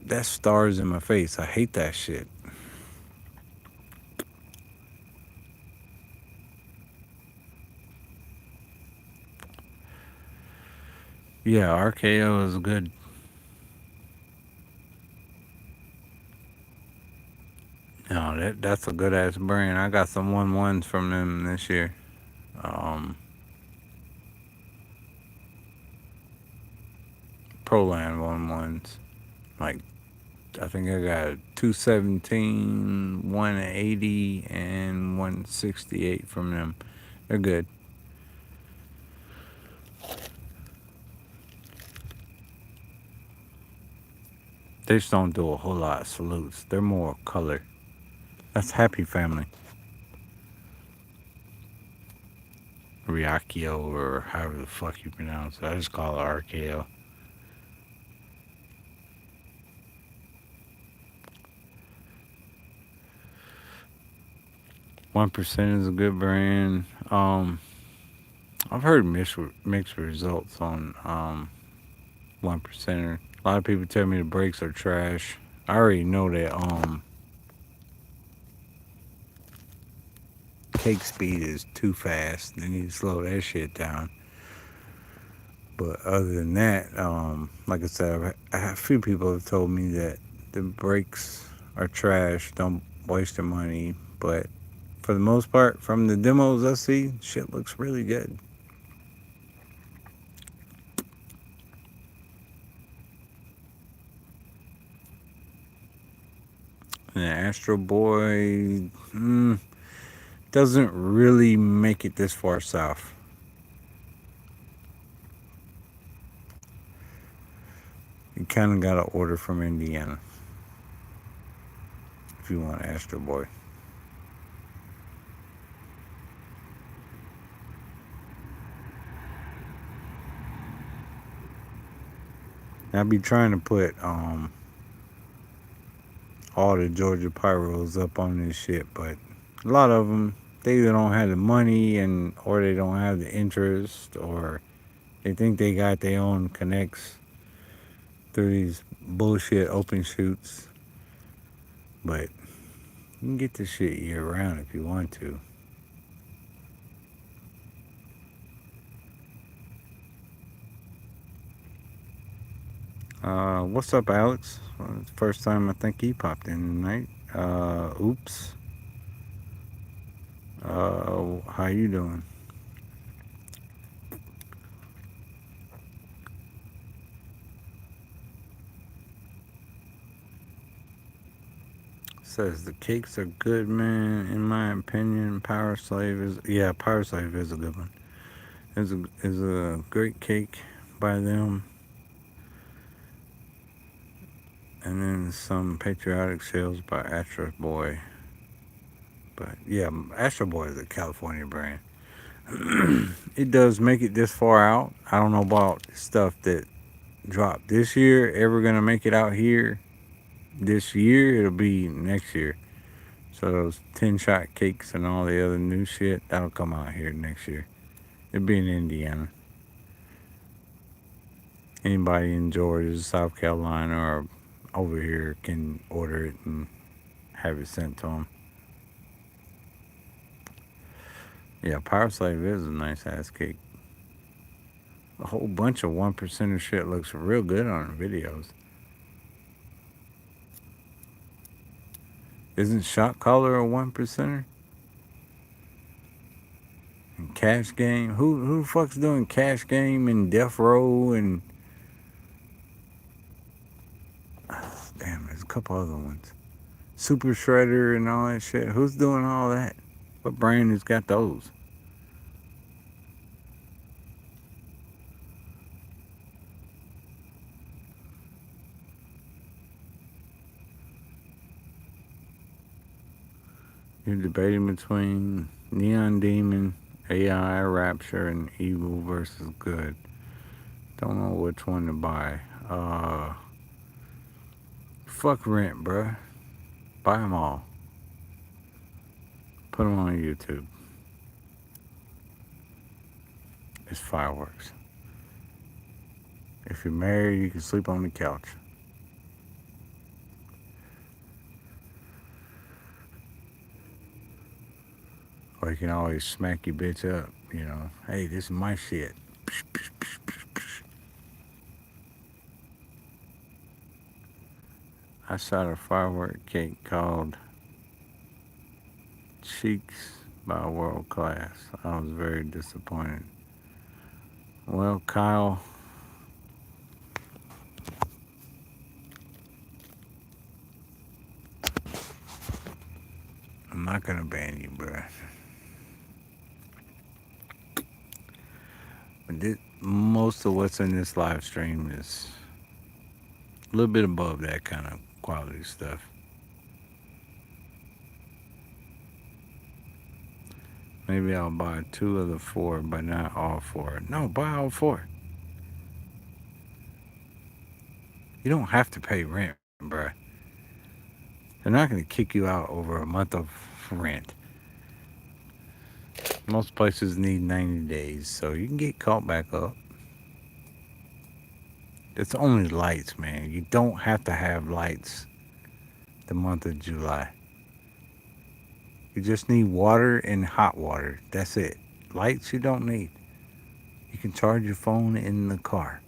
that stars in my face. I hate that shit. Yeah, RKO is good. No, that's a good ass brand. I got some 1-1s from them this year. Um, Proland 1-1s. Like, I think I got 217, 180, and 168 from them. They're good. They just don't do a whole lot of salutes. They're more color. That's Happy Family. Ryakio, or however the fuck you pronounce it. I just call it RKO. 1% is a good brand. I've heard mixed results on 1%er. A lot of people tell me the brakes are trash. I already know that cake speed is too fast. They need to slow that shit down. But other than that, like I said, a few people have told me that the brakes are trash. Don't waste your money. But for the most part, from the demos I see, shit looks really good. And Astro Boy doesn't really make it this far south. You kind of got to order from Indiana if you want Astro Boy. I be trying to put all the Georgia Pyros up on this shit, but a lot of them, they either don't have the money or they don't have the interest, or they think they got their own connects through these bullshit open shoots. But you can get this shit year round if you want to. What's up, Alex? It's the first time I think he popped in tonight. Oops. How you doing? Says the cakes are good, man. In my opinion, Power Slave is a good one. Is a great cake by them, and then some patriotic sales by Astro Boy. But yeah, Astro Boy is a California brand. It does make it this far out. I don't know about stuff that dropped this year ever gonna make it out here this year. It'll be next year. So those 10 shot cakes and all the other new shit that'll come out here next year. It'll be in Indiana. Anybody in Georgia, South Carolina, or over here can order it and have it sent to them. Yeah, Power Slave is a nice ass cake. A whole bunch of 1% shit looks real good on videos. Isn't Shot Caller a 1%? And Cash Game? Who the fuck's doing Cash Game and Death Row and damn, there's a couple other ones. Super Shredder and all that shit. Who's doing all that? What brand has got those? You're debating between Neon Demon, AI Rapture, and Evil versus Good. Don't know which one to buy. Fuck Rent, bruh. Buy them all. Put them on YouTube. It's fireworks. If you're married, you can sleep on the couch. Or you can always smack your bitch up. You know, hey, this is my shit. I shot a firework cake called Cheeks by World Class. I was very disappointed. Well, Kyle, I'm not gonna ban you, bruh. But most of what's in this live stream is a little bit above that kind of quality stuff. Maybe I'll buy 2 of the 4, but not all 4. No, buy all 4. You don't have to pay rent, bruh. They're not gonna kick you out over a month of rent. Most places need 90 days, so you can get caught back up. It's only lights, man. You don't have to have lights the month of July. You just need water and hot water. That's it. Lights you don't need. You can charge your phone in the car.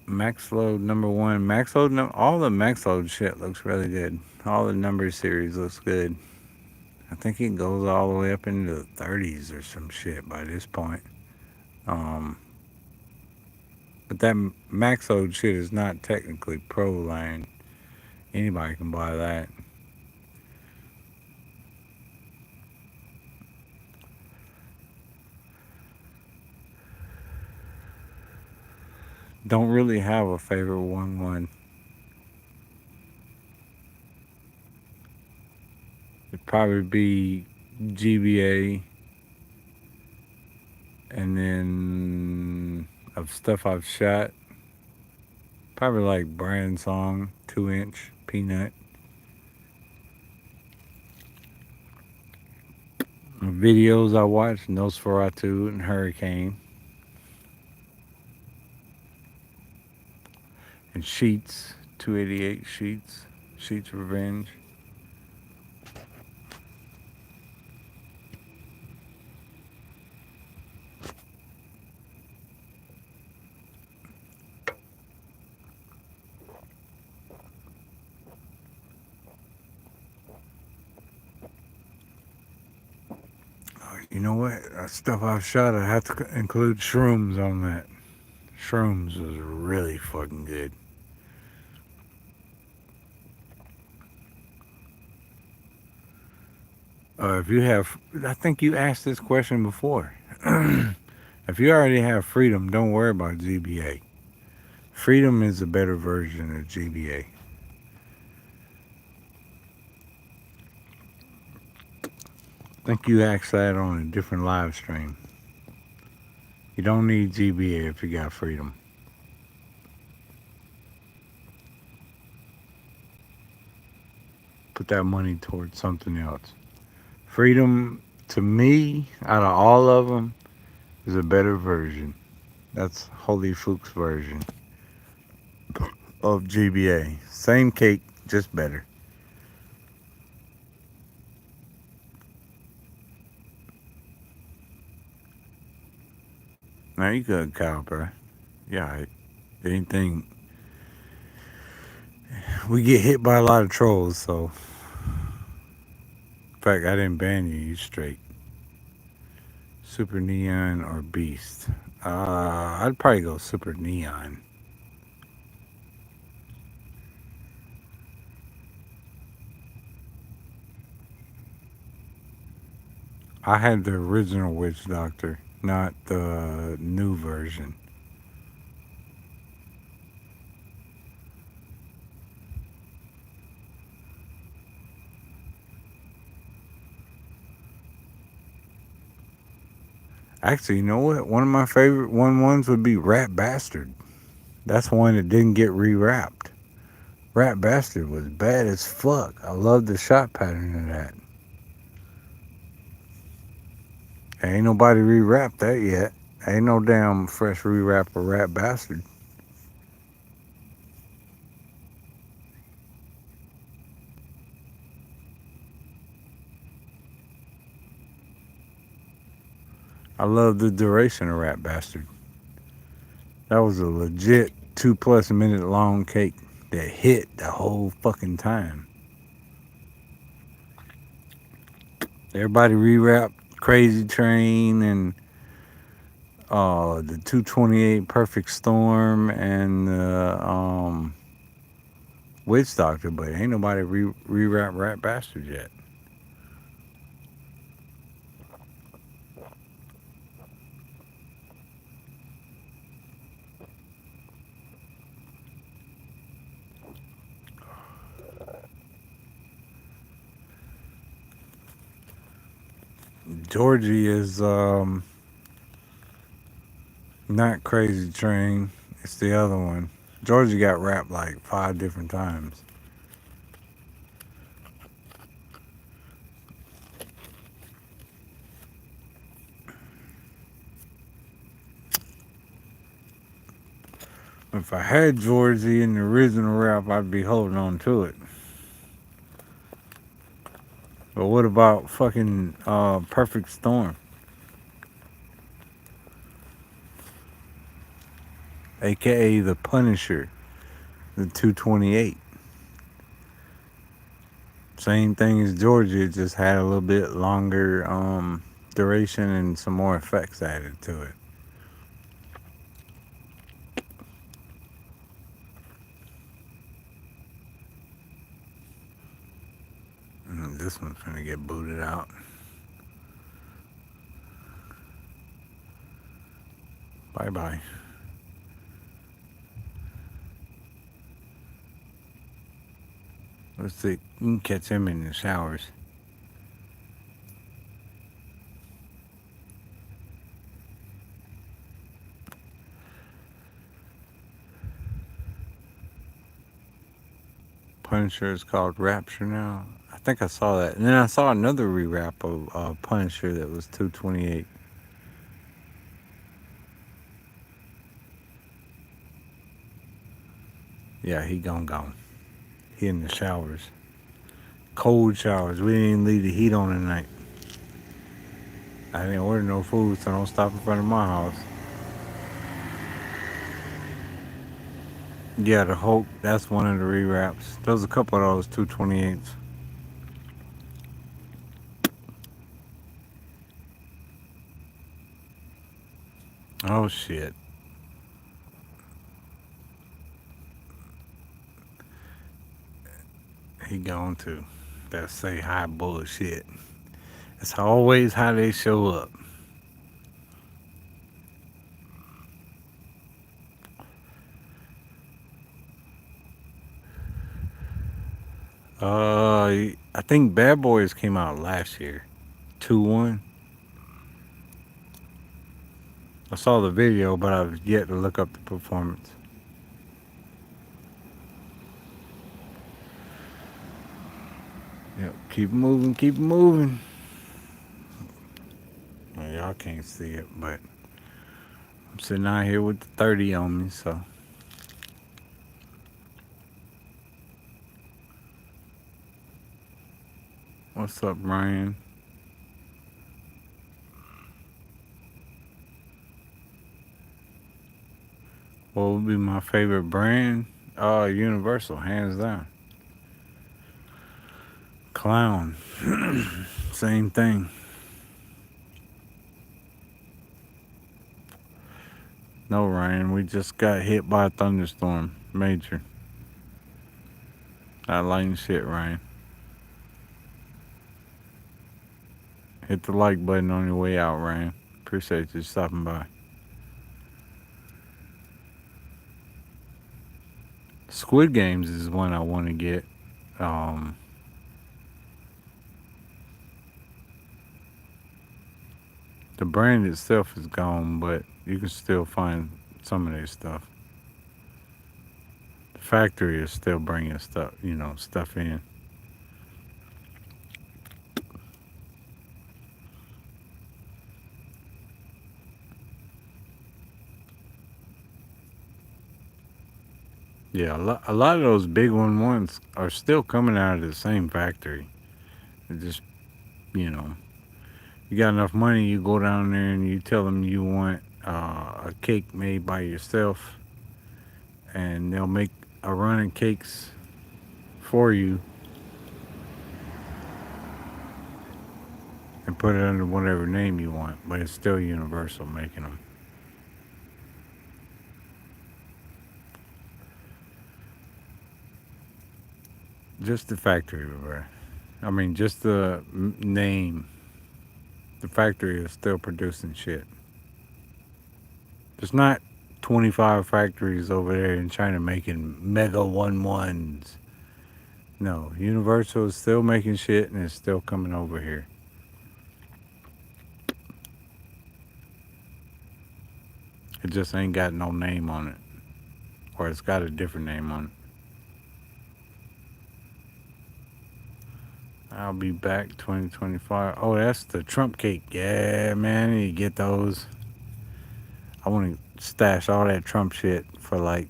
Max Load #1. Max Load, all the Max Load shit looks really good. All the number series looks good. I think it goes all the way up into the 30s or some shit by this point. Um, but that Max Load shit is not technically pro line. Anybody can buy that. Don't really have a favorite one. It'd probably be GBA, and then of stuff I've shot, probably like Brian's song, 2-inch, Peanut. Videos I watched, Nosferatu and Hurricane. And Sheets, 288 Sheets, Sheets Revenge. Oh You know what? Stuff I've shot, I have to include shrooms on that. Shrooms was really fucking good. If you have, I think you asked this question before. If you already have freedom, don't worry about GBA. Freedom is a better version of GBA. Think you asked that on a different live stream. You don't need GBA if you got freedom. Put that money towards something else. Freedom, to me, out of all of them, is a better version. That's Holy Fuchs' version of GBA. Same cake, just better. Now you good, Kyle, bro. Yeah, anything. We get hit by a lot of trolls, so. In fact, I didn't ban you. You straight. Super Neon or Beast? I'd probably go Super Neon. I had the original Witch Doctor, not the new version. Actually, you know what? One of my favorite ones would be Rat Bastard. That's one that didn't get rewrapped. Rat Bastard was bad as fuck. I love the shot pattern of that. Ain't nobody rewrapped that yet. Ain't no damn fresh rewrap of Rat Bastard. I love the duration of Rat Bastard. That was a legit 2+ minute long cake that hit the whole fucking time. Everybody rewrapped Crazy Train and the 228 Perfect Storm and Witch Doctor, but ain't nobody rewrapped Rat Bastard yet. Georgie is not Crazy Train. It's the other one. Georgie got wrapped like 5 different times. If I had Georgie in the original wrap, I'd be holding on to it. But what about fucking Perfect Storm? AKA the Punisher, the 228. Same thing as Georgia, it just had a little bit longer duration and some more effects added to it. This one's gonna get booted out. Bye bye. Let's see. You can catch him in the showers. Punisher is called Rapture now. I think I saw that. And then I saw another rewrap of Punisher that was 228. Yeah, he gone. He in the showers. Cold showers. We didn't even leave the heat on tonight. I didn't order no food, so don't stop in front of my house. Yeah, the Hulk, that's one of the rewraps. There's a couple of those 228s. Oh shit. He gone too. That say hi bullshit. It's always how they show up. I think Bad Boys came out last year. 2-1. I saw the video, but I've yet to look up the performance. Yep, keep moving, keep moving. Well, y'all can't see it, but I'm sitting out here with the 30 on me, so what's up, Ryan? What would be my favorite brand? Universal, hands down. Clown, same thing. No, Ryan, we just got hit by a thunderstorm. Major. Not lighting shit, Ryan. Hit the like button on your way out, Ryan. Appreciate you stopping by. Squid Games is one I want to get. Um, the brand itself is gone, but you can still find some of their stuff. The factory is still bringing stuff, stuff in. Yeah, a lot of those big ones are still coming out of the same factory. It just, you know, you got enough money, you go down there and you tell them you want a cake made by yourself, and they'll make a run of cakes for you and put it under whatever name you want, but it's still Universal making them. Just the factory, bro. I mean, just the name. The factory is still producing shit. There's not 25 factories over there in China making mega ones. No, Universal is still making shit and it's still coming over here. It just ain't got no name on it, or it's got a different name on it. I'll be back 2025. Oh, that's the Trump cake. Yeah, man, I need to get those. I want to stash all that Trump shit for like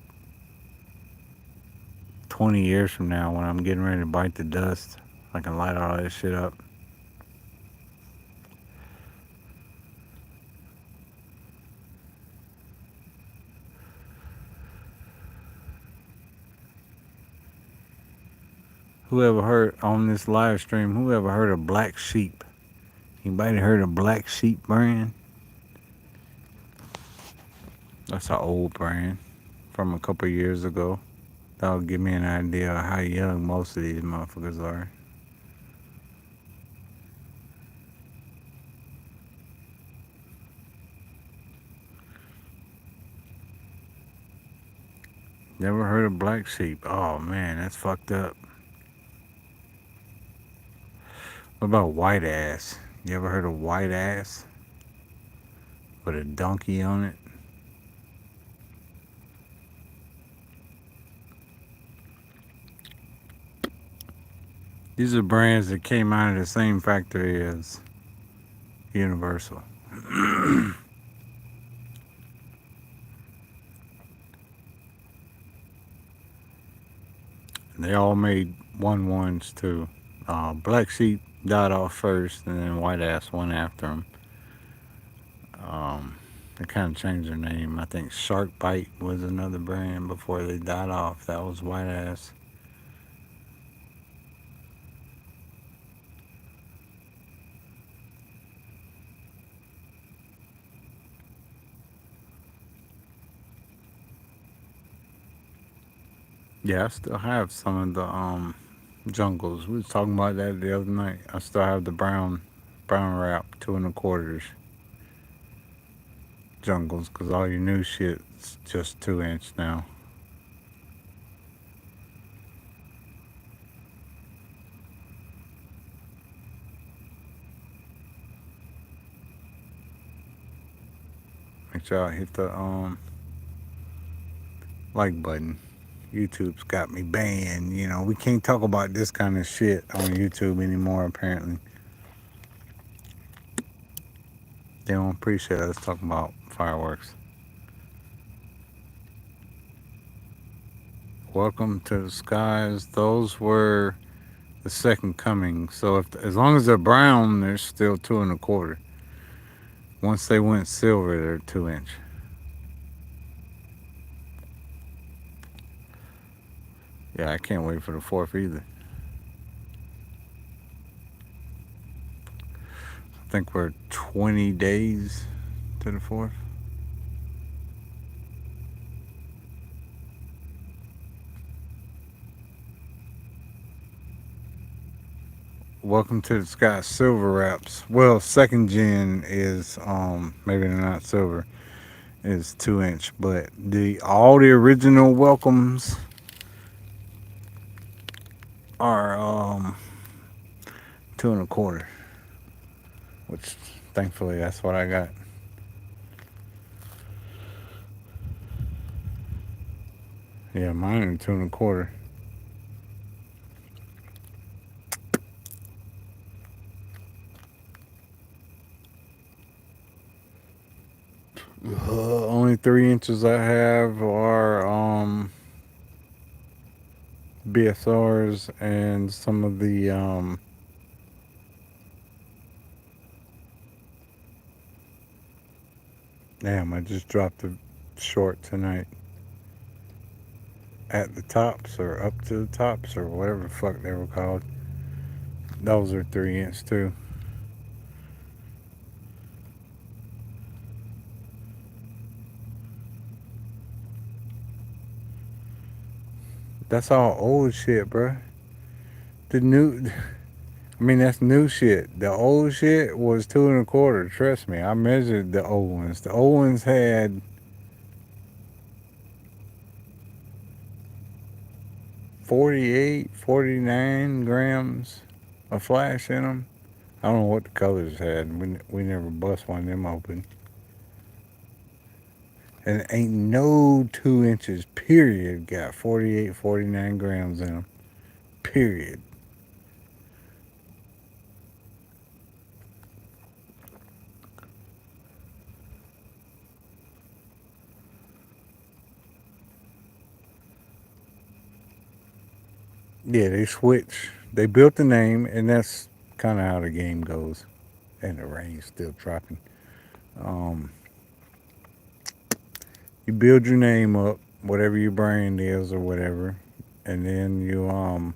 20 years from now when I'm getting ready to bite the dust. I can light all that shit up. Whoever heard on this live stream, whoever heard of Black Sheep? Anybody heard of Black Sheep brand? That's an old brand from a couple years ago. That'll give me an idea of how young most of these motherfuckers are. Never heard of Black Sheep? Oh man, that's fucked up. What about White Ass? You ever heard of White Ass? With a donkey on it? These are brands that came out of the same factory as Universal. They all made ones too. Black Sheep died off first, and then White Ass went after them. They kind of changed their name. I think Shark Bite was another brand before they died off. That was White Ass. Yeah, I still have some of the jungles. We was talking about that the other night. I still have the brown wrap 2 1/4 jungles because all your new shit's just 2 inch now. Make sure I hit the like button. YouTube's got me banned. You know, we can't talk about this kind of shit on YouTube anymore. Apparently, they don't appreciate us talking about fireworks. Welcome to the skies. Those were the second coming. So if as long as they're brown, they're still 2 1/4. Once they went silver, they're 2 inch. Yeah, I can't wait for the fourth either. I think we're 20 days to the fourth. Welcome to the sky, silver wraps. Well, second gen is maybe they're not silver, is 2 inch, but the all the original welcomes are 2 1/4, which thankfully that's what I got. Yeah, mine are 2 1/4. Only 3 inches I have are BSRs and some of the damn, I just dropped a short tonight at the tops or up to the tops or whatever the fuck they were called. Those are 3 inch too. That's all old shit, bruh. The new, I mean, that's new shit. The old shit was 2 1/4. Trust me, I measured the old ones. The old ones had 48, 49 grams of flash in them. I don't know what the colors had. We never bust one of them open. And ain't no 2 inches, period, got 48, 49 grams in them. Period. Yeah, they switch. They built the name, and that's kind of how the game goes. And the rain's still dropping. Um, you build your name up, whatever your brand is or whatever, and then you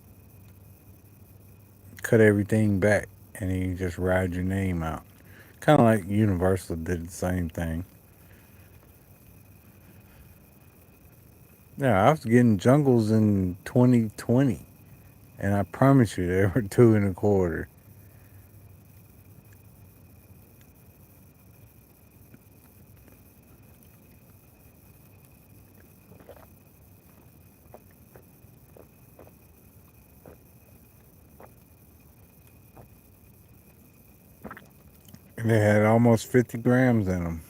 cut everything back, and then you just ride your name out. Kind of like Universal did the same thing. Yeah, I was getting jungles in 2020, and I promise you they were 2 1/4. And they had almost 50 grams in them.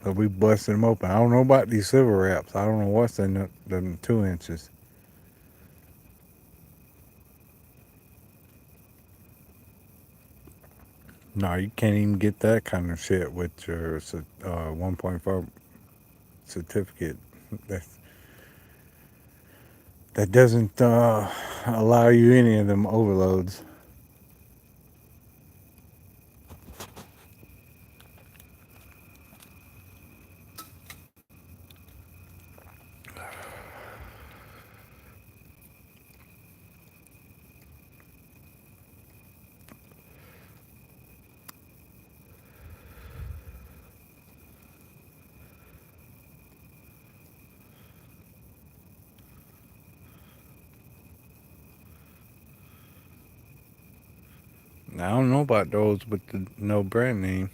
But we busted them open. I don't know about these silver wraps. I don't know what's in them 2 inches. No, you can't even get that kind of shit with your 1.4 certificate. That that doesn't allow you any of them overloads. I don't know about those with the no brand name.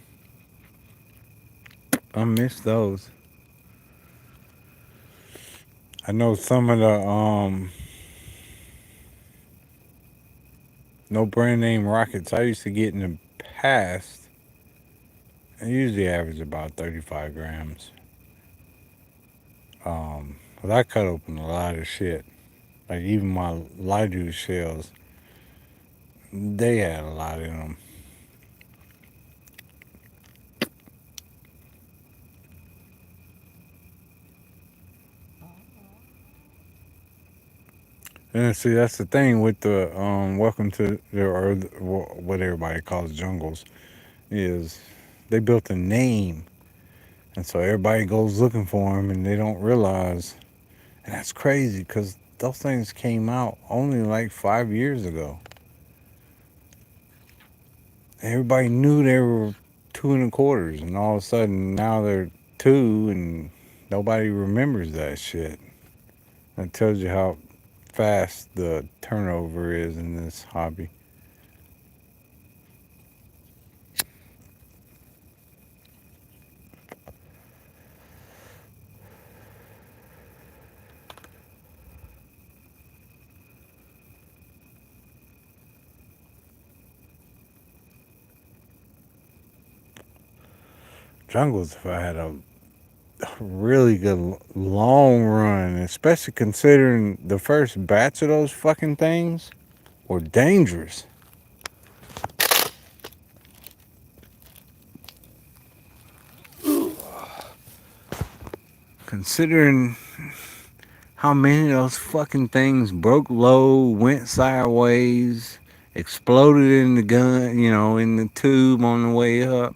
I miss those. I know some of the no brand name rockets I used to get in the past. I usually average about 35 grams. But I cut open a lot of shit. Like even my lighter shells, they had a lot in them. And see, that's the thing with the welcome to the or what everybody calls jungles is they built a name, and so everybody goes looking for them, and they don't realize, and that's crazy because those things came out only like 5 years ago. Everybody knew they were two and a quarters, and all of a sudden now they're two, and nobody remembers that shit. That tells you how fast the turnover is in this hobby. Jungles, if I had a really good long run, especially considering the first batch of those fucking things were dangerous. Considering how many of those fucking things broke low, went sideways, exploded in the gun, in the tube on the way up.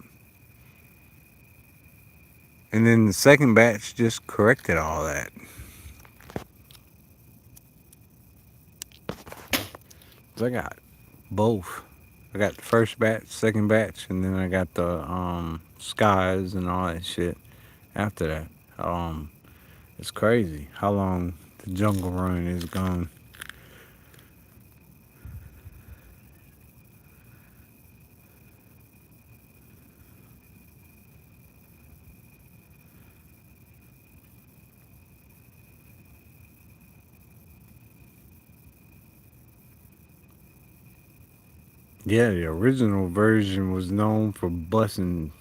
And then the second batch just corrected all that. So I got both. I got the first batch, second batch, and then I got the skies and all that shit after that. It's crazy how long the jungle run is gone. Yeah, the original version was known for busting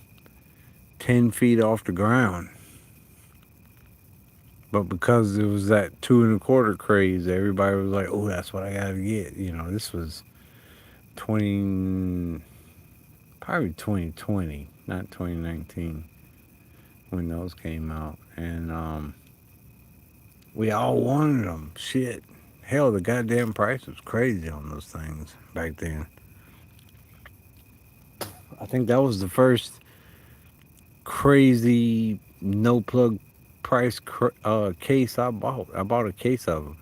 10 feet off the ground. But because it was that two and a quarter craze, everybody was like, oh, that's what I gotta get. This was 20, probably 2020, not 2019, when those came out. And we all wanted them. Shit. Hell, the goddamn price was crazy on those things back then. I think that was the first crazy no plug price case I bought. I bought a case of them.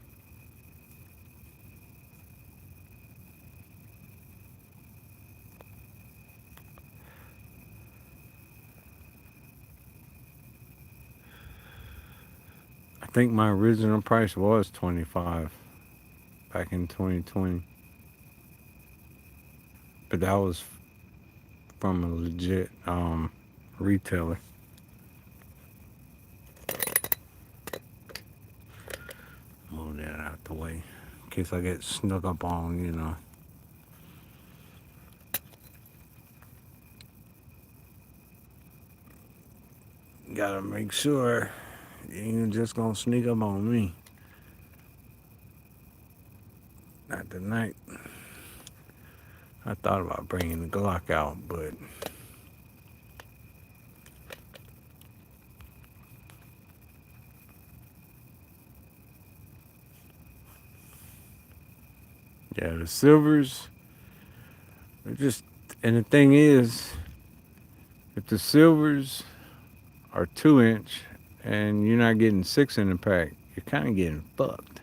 I think my original price was 25 back in 2020, but that was from a legit retailer. Move that out the way in case I get snuck up on. Gotta make sure you ain't just gonna sneak up on me. Not tonight. I thought about bringing the Glock out, but yeah, the silvers are just. And the thing is, if the silvers are 2 inch and you're not getting six in the pack, you're kind of getting fucked.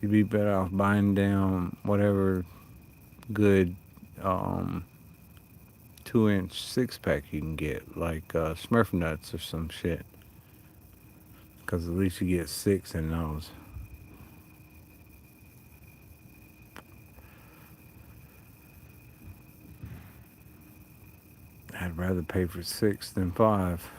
You'd be better off buying down whatever good um, 2 inch six pack you can get, like Smurf nuts or some shit. Because at least you get six in those. I'd rather pay for 6 than 5.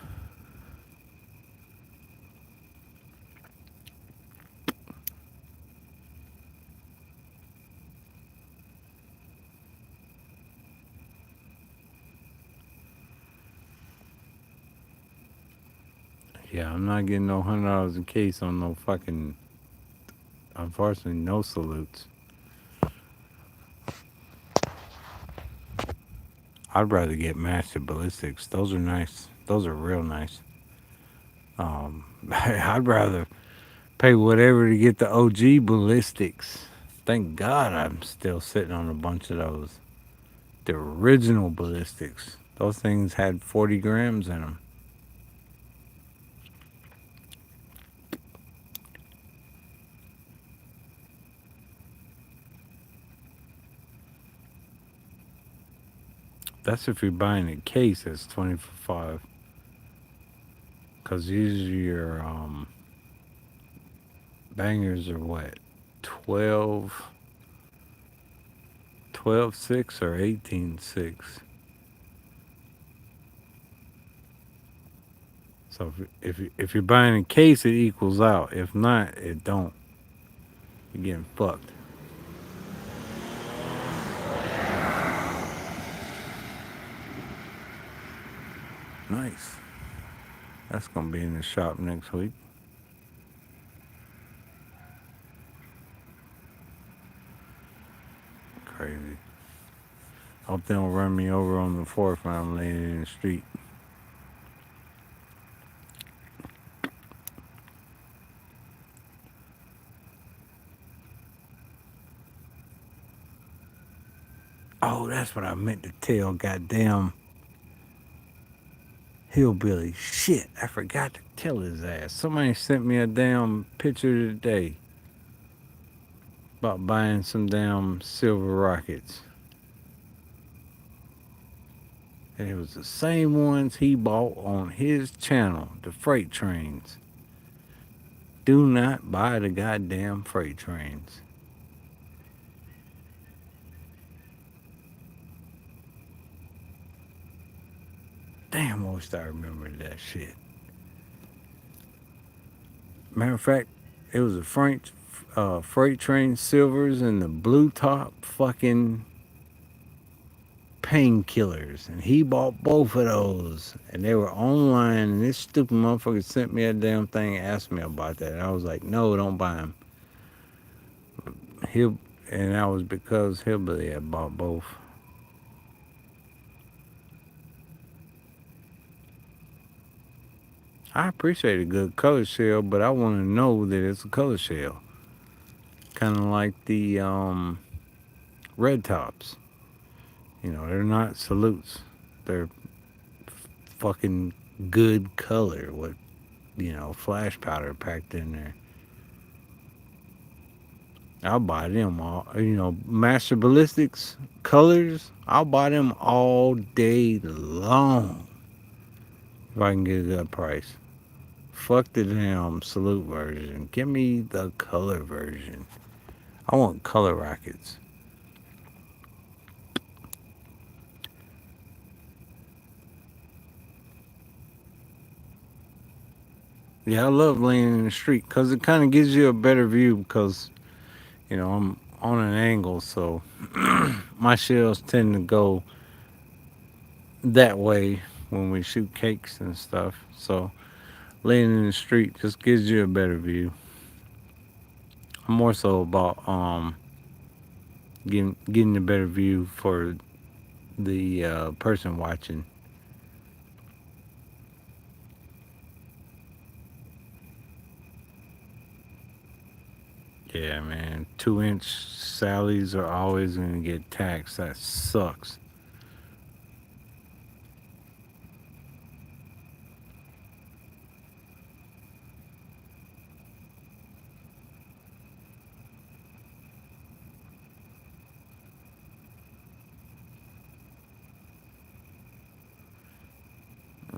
Yeah, I'm not getting no $100 a case on no fucking. Unfortunately, no salutes. I'd rather get master ballistics. Those are nice. Those are real nice. I'd rather pay whatever to get the OG ballistics. Thank God I'm still sitting on a bunch of those. The original ballistics. Those things had 40 grams in them. That's if you're buying a case that's 20 for 5. Because usually your bangers are what? 12, 12.6 or 18.6. So if you're buying a case, it equals out. If not, it don't. You're getting fucked. Nice. That's gonna be in the shop next week. Crazy. Hope they don't run me over on the fourth when I'm laying in the street. Oh, that's what I meant to tell. Goddamn hillbilly. Shit, I forgot to tell his ass. Somebody sent me a damn picture today about buying some damn silver rockets. And it was the same ones he bought on his channel, the freight trains. Do not buy the goddamn freight trains. Damn, I wish I remembered that shit. Matter of fact, it was a freight train silvers and the blue top fucking painkillers. And he bought both of those. And they were online. And this stupid motherfucker sent me a damn thing and asked me about that. And I was like, no, don't buy them. And that was because Hillbilly had bought both. I appreciate a good color shell, but I want to know that it's a color shell. Kind of like the red tops. You know, they're not salutes. They're fucking good color with, flash powder packed in there. I'll buy them all. Master ballistics colors, I'll buy them all day long if I can get a good price. Fuck the damn salute version. Give me the color version. I want color rockets. Yeah, I love laying in the street because it kind of gives you a better view because, I'm on an angle, so my shells tend to go that way when we shoot cakes and stuff. So laying in the street just gives you a better view. I'm more so about getting a better view for the person watching. Yeah, man. 2-inch Sallies are always gonna get taxed. That sucks.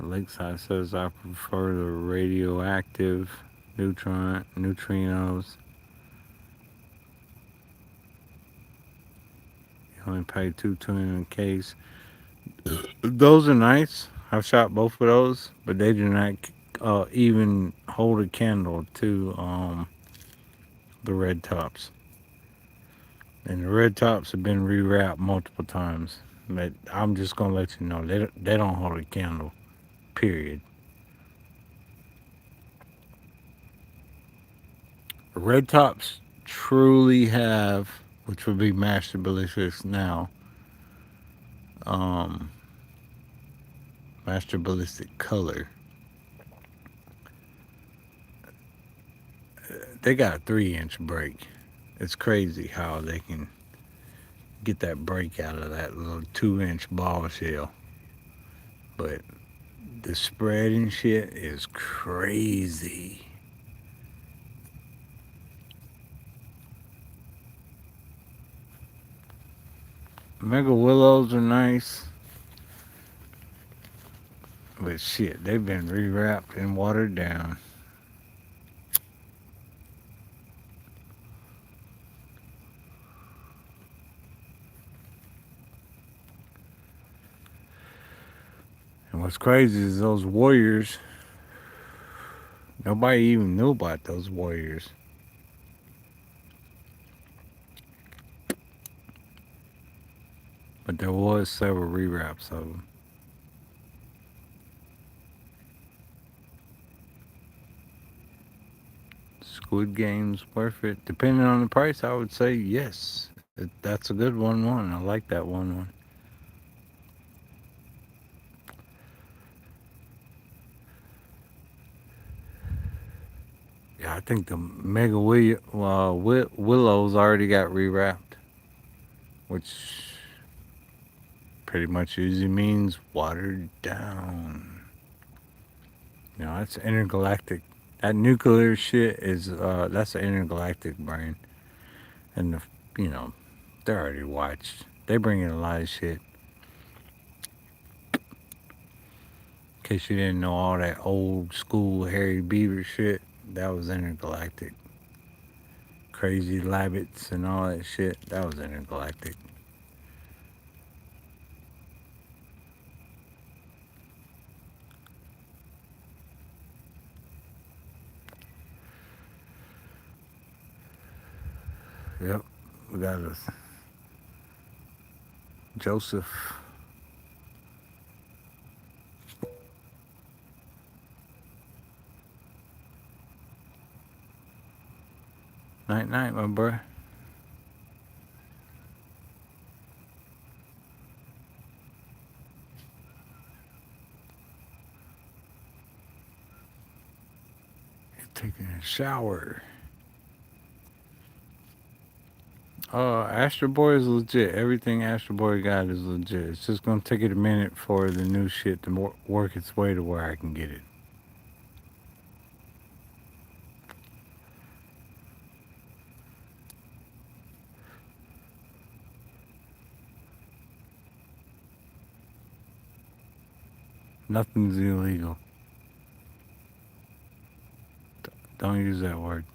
Lakeside says I prefer the radioactive neutrinos. You only pay $220 in a case. Those are nice. I've shot both of those, but they do not even hold a candle to the red tops. And the red tops have been rewrapped multiple times. But I'm just gonna let you know they don't hold a candle. Period. Red tops truly have, which would be Master Ballistics now, um, Master Ballistic Color. They got a 3-inch break. It's crazy how they can get that break out of that little 2-inch ball shell. But the spread and shit is crazy. Mega Willows are nice, but shit, they've been rewrapped and watered down. And what's crazy is those warriors. Nobody even knew about those warriors, but there was several rewraps of them. Squid Game's worth it, depending on the price. I would say yes. That's a good 1-1. I like that 1-1. Yeah, I think the Mega Willows already got rewrapped, which pretty much usually means watered down. You know, that's intergalactic. That nuclear shit is that's an intergalactic brain, and you know they already watched. They bring in a lot of shit. In case you didn't know, all that old school Harry Beaver shit, that was intergalactic. Crazy labbits and all that shit, that was intergalactic. Yep, we got a Joseph. Night night, my boy. You're taking a shower. Astro Boy is legit. Everything Astro Boy got is legit. It's just gonna take it a minute for the new shit to work its way to where I can get it. Nothing's illegal. Don't use that word.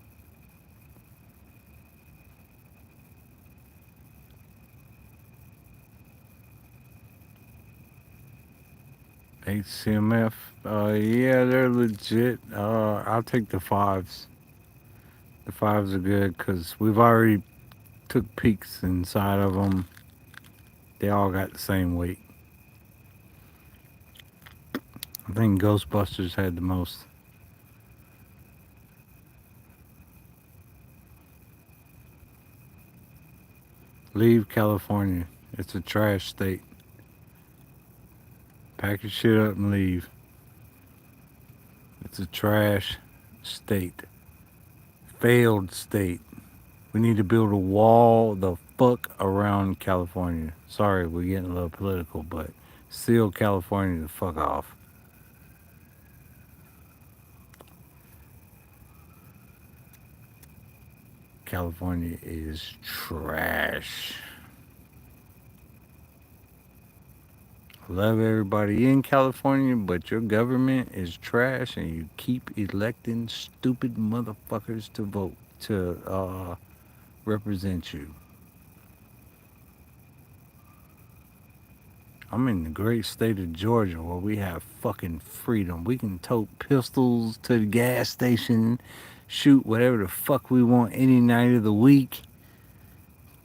HCMF. Yeah, they're legit. I'll take the fives. The fives are good because we've already took peeks inside of them. They all got the same weight. I think Ghostbusters had the most. Leave California. It's a trash state. Pack your shit up and leave. It's a trash state. Failed state. We need to build a wall the fuck around California. Sorry, we're getting a little political, but seal California the fuck off. California is trash. Love everybody in California, but your government is trash and you keep electing stupid motherfuckers to vote to represent you. I'm in the great state of Georgia where we have fucking freedom. We can tote pistols to the gas station, shoot whatever the fuck we want any night of the week.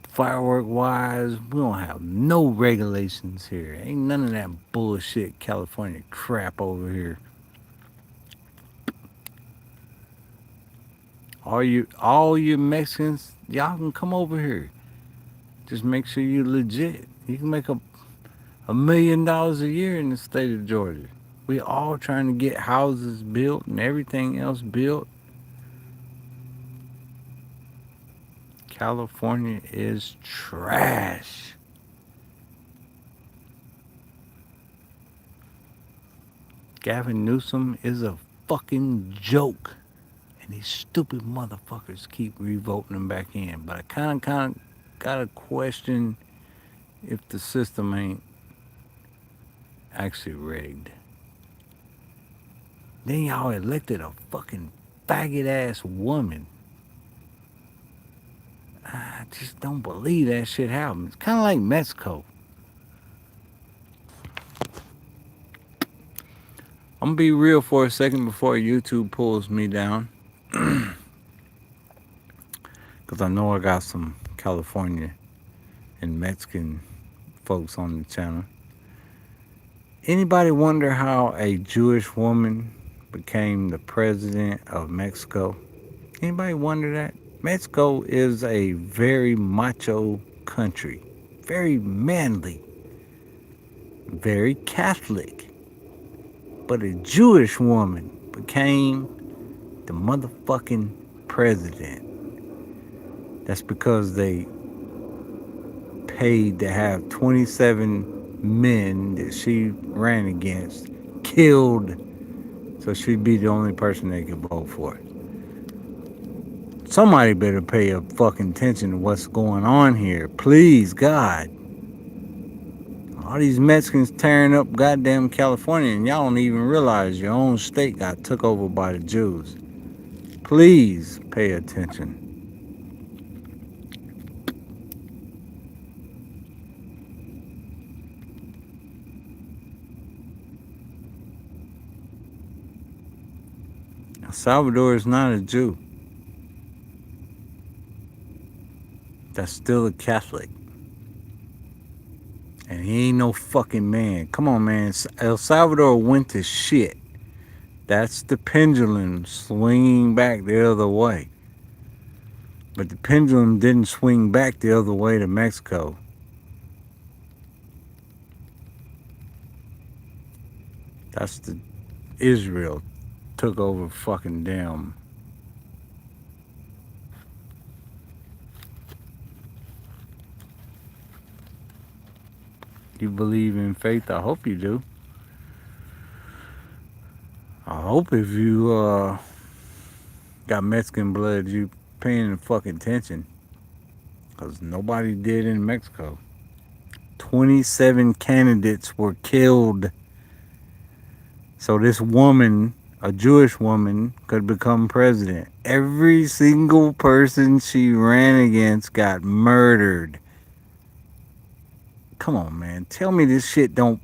Firework wise, we don't have no regulations here. Ain't none of that bullshit California crap over here. All you Mexicans, y'all can come over here. Just make sure you're legit. You can make $1 million a year in the state of Georgia. We all trying to get houses built and everything else built. California is trash. Gavin Newsom is a fucking joke. And these stupid motherfuckers keep revoting him back in. But I kind of got to question if the system ain't actually rigged. Then y'all elected a fucking faggot ass woman. I just don't believe that shit happened. It's kind of like Mexico. I'm gonna be real for a second before YouTube pulls me down, because I know I got some California and Mexican folks on the channel. Anybody wonder how a Jewish woman became the president of Mexico? Anybody wonder that? Mexico is a very macho country, very manly, very Catholic. But a Jewish woman became the motherfucking president. That's because they paid to have 27 men that she ran against killed, so she'd be the only person they could vote for. Somebody better pay a fucking attention to what's going on here. Please, God. All these Mexicans tearing up goddamn California, and y'all don't even realize your own state got took over by the Jews. Please pay attention. El Salvador is not a Jew. That's still a Catholic. And he ain't no fucking man. Come on, man. El Salvador went to shit. That's the pendulum swinging back the other way. But the pendulum didn't swing back the other way to Mexico. That's the Israel took over fucking damn. You believe in faith? I hope you do. I hope if you got Mexican blood, you paying fucking attention. Because nobody did in Mexico. 27 candidates were killed. So this woman, a Jewish woman, could become president. Every single person she ran against got murdered. Come on, man. Tell me this shit don't.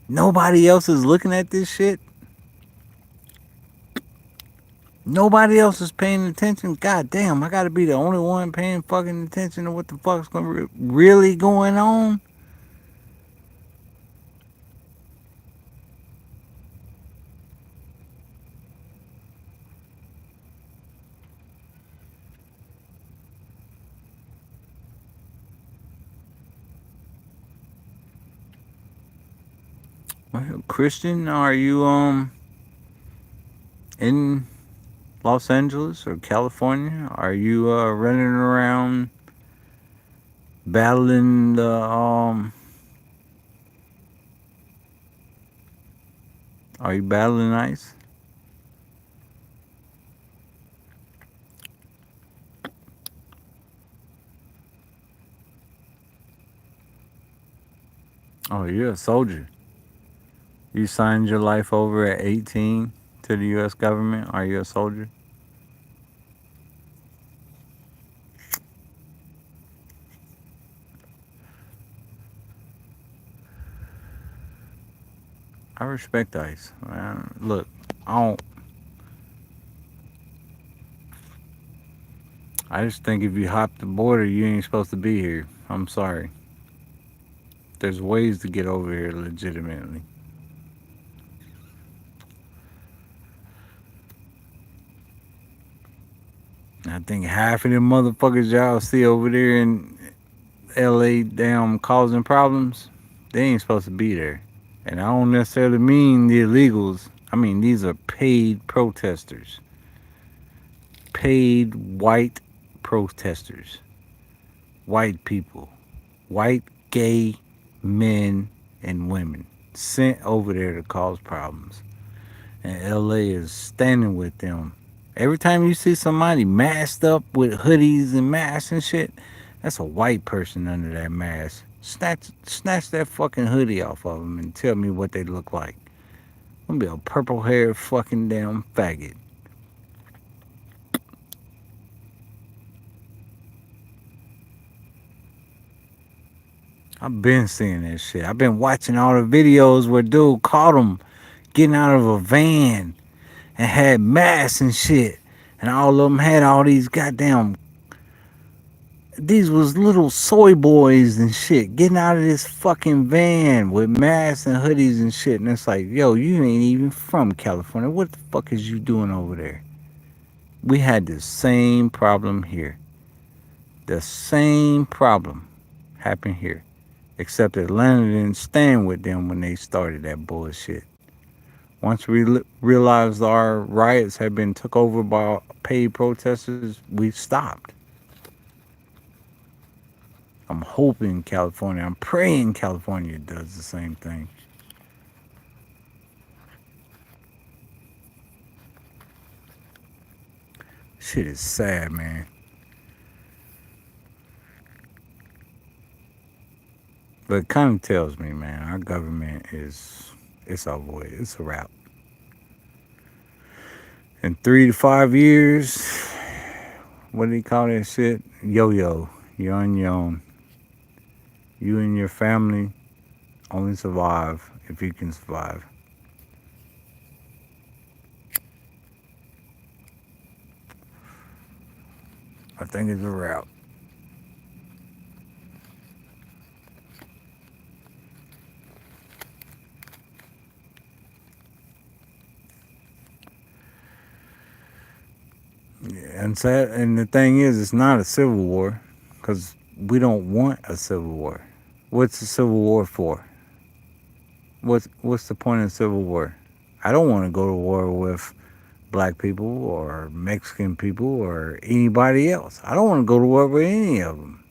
Nobody else is looking at this shit? Nobody else is paying attention? God damn, I gotta be the only one paying fucking attention to what the fuck's really going on? Well, Christian, are you in Los Angeles or California? Are you running around battling the Are you battling ice? Oh, you're a soldier. You signed your life over at 18 to the U.S. government. Are you a soldier? I respect ICE. Look, I don't. I just think if you hop the border, you ain't supposed to be here. I'm sorry. There's ways to get over here legitimately. I think half of them motherfuckers y'all see over there in LA damn causing problems, they ain't supposed to be there. And I don't necessarily mean the illegals. I mean, these are paid protesters. Paid white protesters. White people. White gay men and women sent over there to cause problems. And LA is standing with them. Every time you see somebody masked up with hoodies and masks and shit, that's a white person under that mask. Snatch that fucking hoodie off of them and tell me what they look like. I'm gonna be a purple haired fucking damn faggot. I've been seeing that shit. I've been watching all the videos where dude caught him getting out of a van and had masks and shit. And all of them had all these goddamn. These was little soy boys and shit getting out of this fucking van with masks and hoodies and shit. And it's like, yo, you ain't even from California. What the fuck is you doing over there? We had the same problem here. The same problem happened here. Except Atlanta didn't stand with them when they started that bullshit. Once we realized our riots had been took over by paid protesters, we stopped. I'm hoping California, I'm praying California does the same thing. Shit is sad, man. But it kind of tells me, man, our government it's over with. It's a wrap. In 3 to 5 years, what do you call that shit? Yo-yo. You're on your own. You and your family only survive if you can survive. I think it's a wrap. Yeah, and the thing is, it's not a civil war, because we don't want a civil war. What's a civil war for? What's the point of civil war? I don't want to go to war with black people or Mexican people or anybody else. I don't want to go to war with any of them.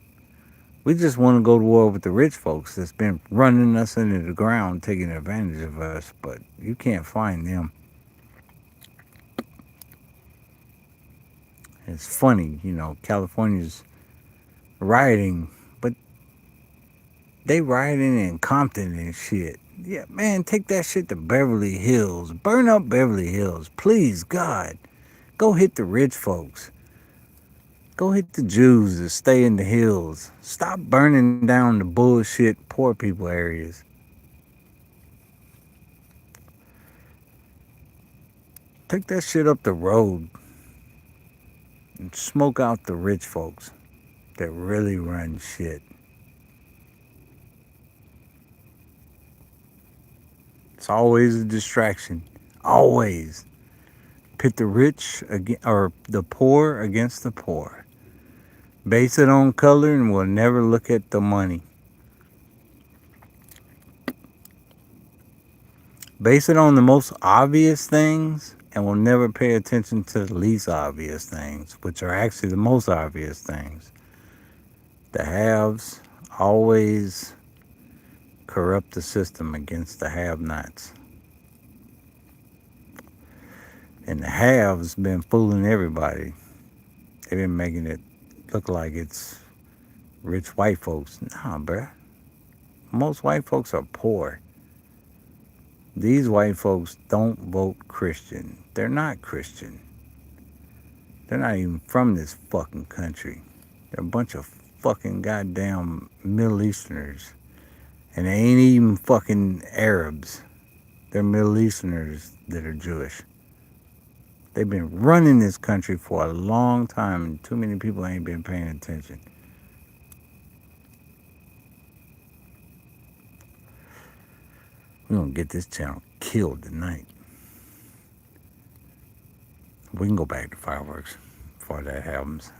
We just want to go to war with the rich folks that's been running us into the ground, taking advantage of us. But you can't find them. It's funny, California's rioting, but they rioting in Compton and shit. Yeah, man, take that shit to Beverly Hills. Burn up Beverly Hills. Please, God. Go hit the rich folks. Go hit the Jews that stay in the hills. Stop burning down the bullshit poor people areas. Take that shit up the road and smoke out the rich folks that really run shit. It's always a distraction. Always. Pit the rich or the poor against the poor. Base it on color and we'll never look at the money. Base it on the most obvious things and we'll never pay attention to the least obvious things, which are actually the most obvious things. The haves always corrupt the system against the have-nots. And the haves been fooling everybody. They've been making it look like it's rich white folks. Nah, bruh. Most white folks are poor. These white folks don't vote Christian. They're not Christian. They're not even from this fucking country. They're a bunch of fucking goddamn Middle Easterners. And they ain't even fucking Arabs. They're Middle Easterners that are Jewish. They've been running this country for a long time, and too many people ain't been paying attention. We're gonna get this channel killed tonight. We can go back to fireworks before that happens.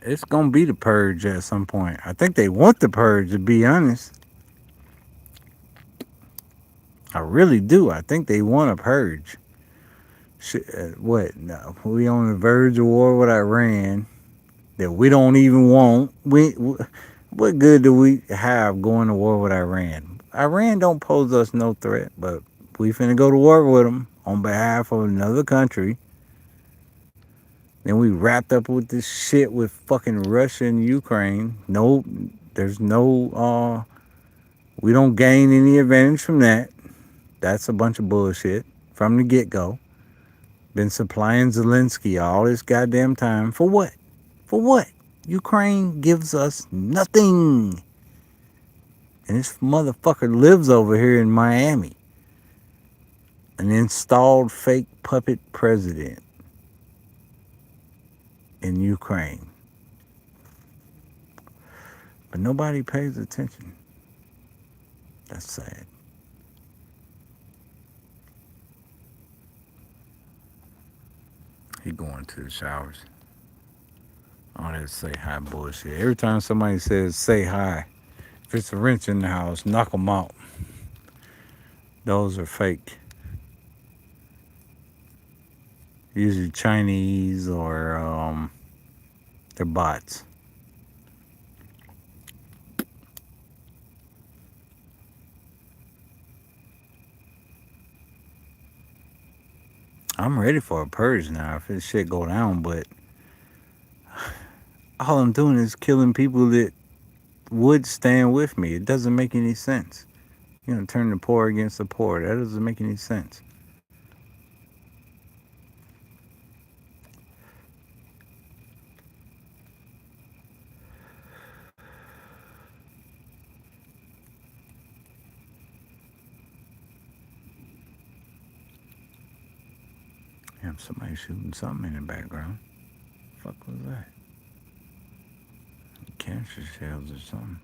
It's gonna be the purge at some point. I think they want the purge, to be honest. I really do. I think they want a purge. What? No, we on the verge of war with Iran that we don't even want. What good do we have going to war with Iran? Iran don't pose us no threat, but we finna go to war with them on behalf of another country. Then we wrapped up with this shit with fucking Russia and Ukraine. No, there's no. We don't gain any advantage from that. That's a bunch of bullshit from the get go. Been supplying Zelensky all this goddamn time. For what? For what? Ukraine gives us nothing. And this motherfucker lives over here in Miami. An installed fake puppet president in Ukraine. But nobody pays attention. That's sad. He going to the showers. All that say hi bullshit. Every time somebody says say hi, if it's a wrench in the house, knock them out. Those are fake. Usually Chinese or they're bots. I'm ready for a purge now if this shit go down, but all I'm doing is killing people that would stand with me. It doesn't make any sense. You know, turn the poor against the poor. That doesn't make any sense. Damn, somebody shooting something in the background. The fuck was that? Cancer cells or something.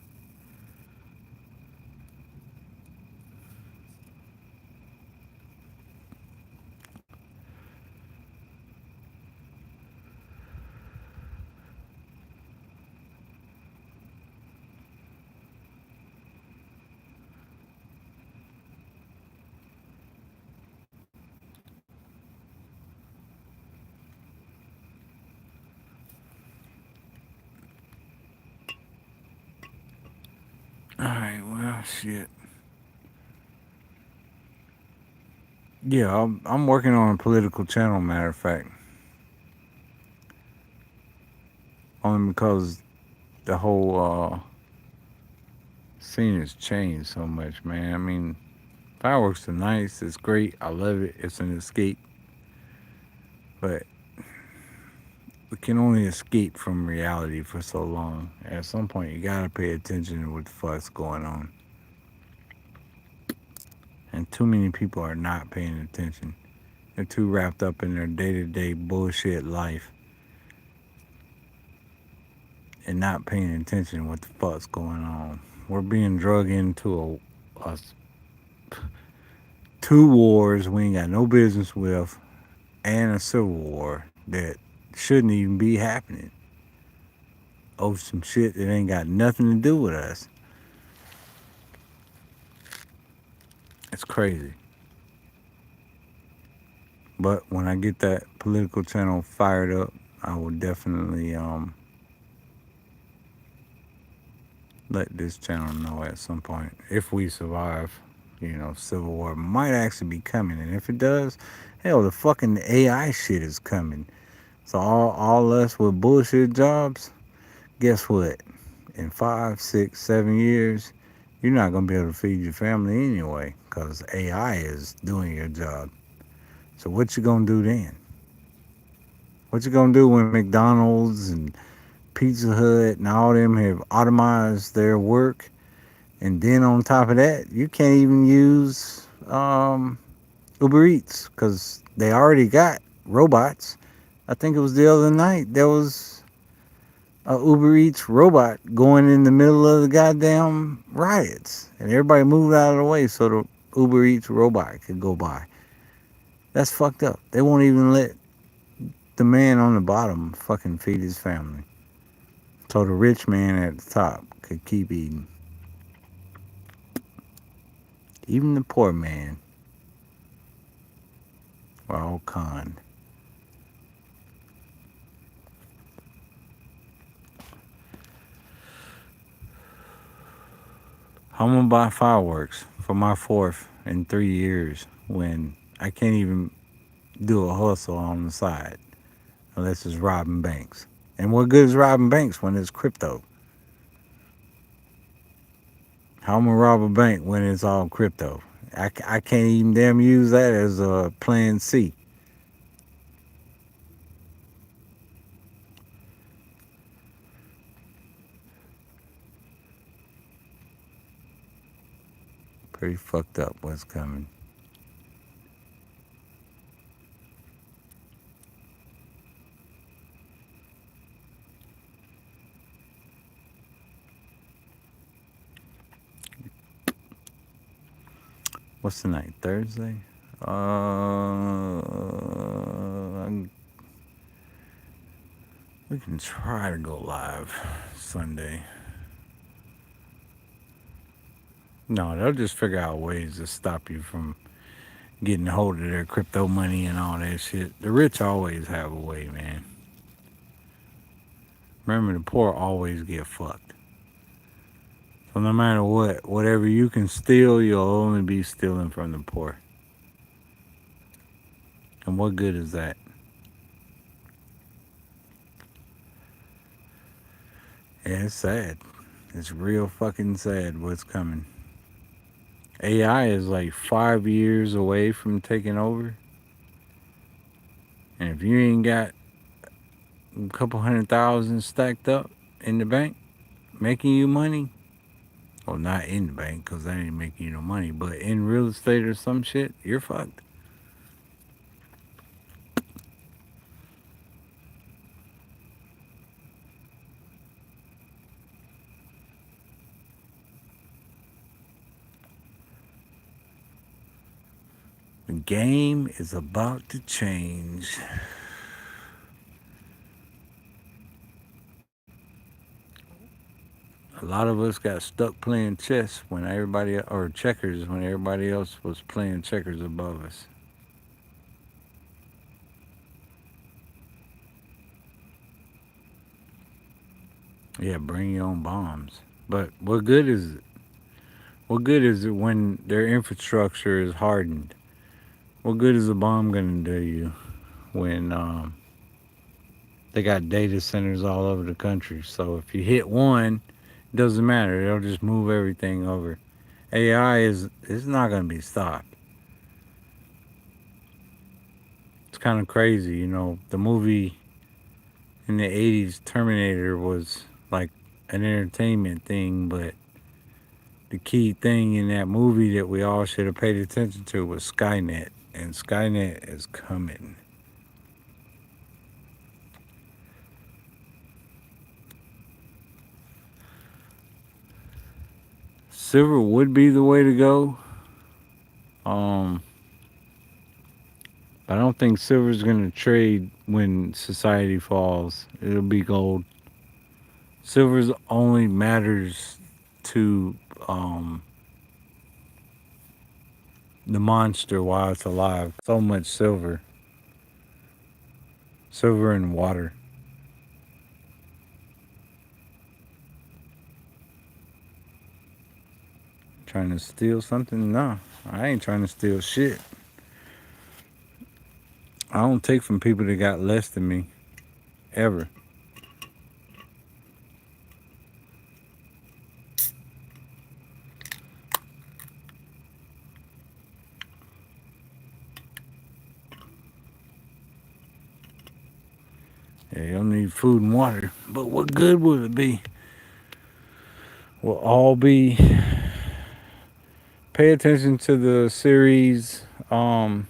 Alright, well, shit. Yeah, I'm working on a political channel, matter of fact. Only because the whole scene has changed so much, man. I mean, fireworks are nice. It's great. I love it. It's an escape. But we can only escape from reality for so long. At some point, you gotta pay attention to what the fuck's going on. And too many people are not paying attention. They're too wrapped up in their day-to-day bullshit life and not paying attention to what the fuck's going on. We're being drug into a two wars we ain't got no business with, and a civil war that shouldn't even be happening over some shit that ain't got nothing to do with us. It's crazy. But when I get that political channel fired up, I will definitely let this channel know at some point if we survive. You know, civil war might actually be coming, and if it does, hell, the fucking AI shit is coming. So all us with bullshit jobs, guess what? In 5, 6, 7 years, you're not gonna be able to feed your family anyway, because AI is doing your job. So what you gonna do then? What you gonna do when McDonald's and Pizza Hut and all them have automized their work. And then on top of that, you can't even use Uber Eats because they already got robots. I think it was the other night there was a Uber Eats robot going in the middle of the goddamn riots, and everybody moved out of the way so the Uber Eats robot could go by. That's fucked up. They won't even let the man on the bottom fucking feed his family, so the rich man at the top could keep eating. Even the poor man were all conned. I'm gonna buy fireworks for my fourth in 3 years when I can't even do a hustle on the side unless it's robbing banks. And what good is robbing banks when it's crypto? How am I gonna rob a bank when it's all crypto? I can't even damn use that as a plan C. Pretty fucked up what's coming. What's the night? Thursday? We can try to go live Sunday. No, they'll just figure out ways to stop you from getting a hold of their crypto money and all that shit. The rich always have a way, man. Remember, the poor always get fucked. So no matter what, whatever you can steal, you'll only be stealing from the poor. And what good is that? Yeah, it's sad. It's real fucking sad what's coming. AI is like 5 years away from taking over. And if you ain't got a couple 100,000 stacked up in the bank, making you money, well, not in the bank because that ain't making you no money, but in real estate or some shit, you're fucked. The game is about to change. A lot of us got stuck playing chess when everybody, or checkers when everybody else was playing checkers above us. Yeah, bring your own bombs. But what good is it? What good is it when their infrastructure is hardened? What good is a bomb gonna do you when they got data centers all over the country? So if you hit one, it doesn't matter. They'll just move everything over. AI is not gonna be stopped. It's kind of crazy, you know. The movie in the '80s, Terminator, was like an entertainment thing, but the key thing in that movie that we all should have paid attention to was Skynet, and Skynet is coming. Silver would be the way to go. Um, but I don't think silver's gonna trade when society falls. It'll be gold. Silver's only matters to the monster while it's alive. So much silver. Silver and water. Trying to steal something? No, I ain't trying to steal shit. I don't take from people that got less than me. Ever. Yeah, you'll need food and water. But what good will it be? We'll all be. Pay attention to the series. Because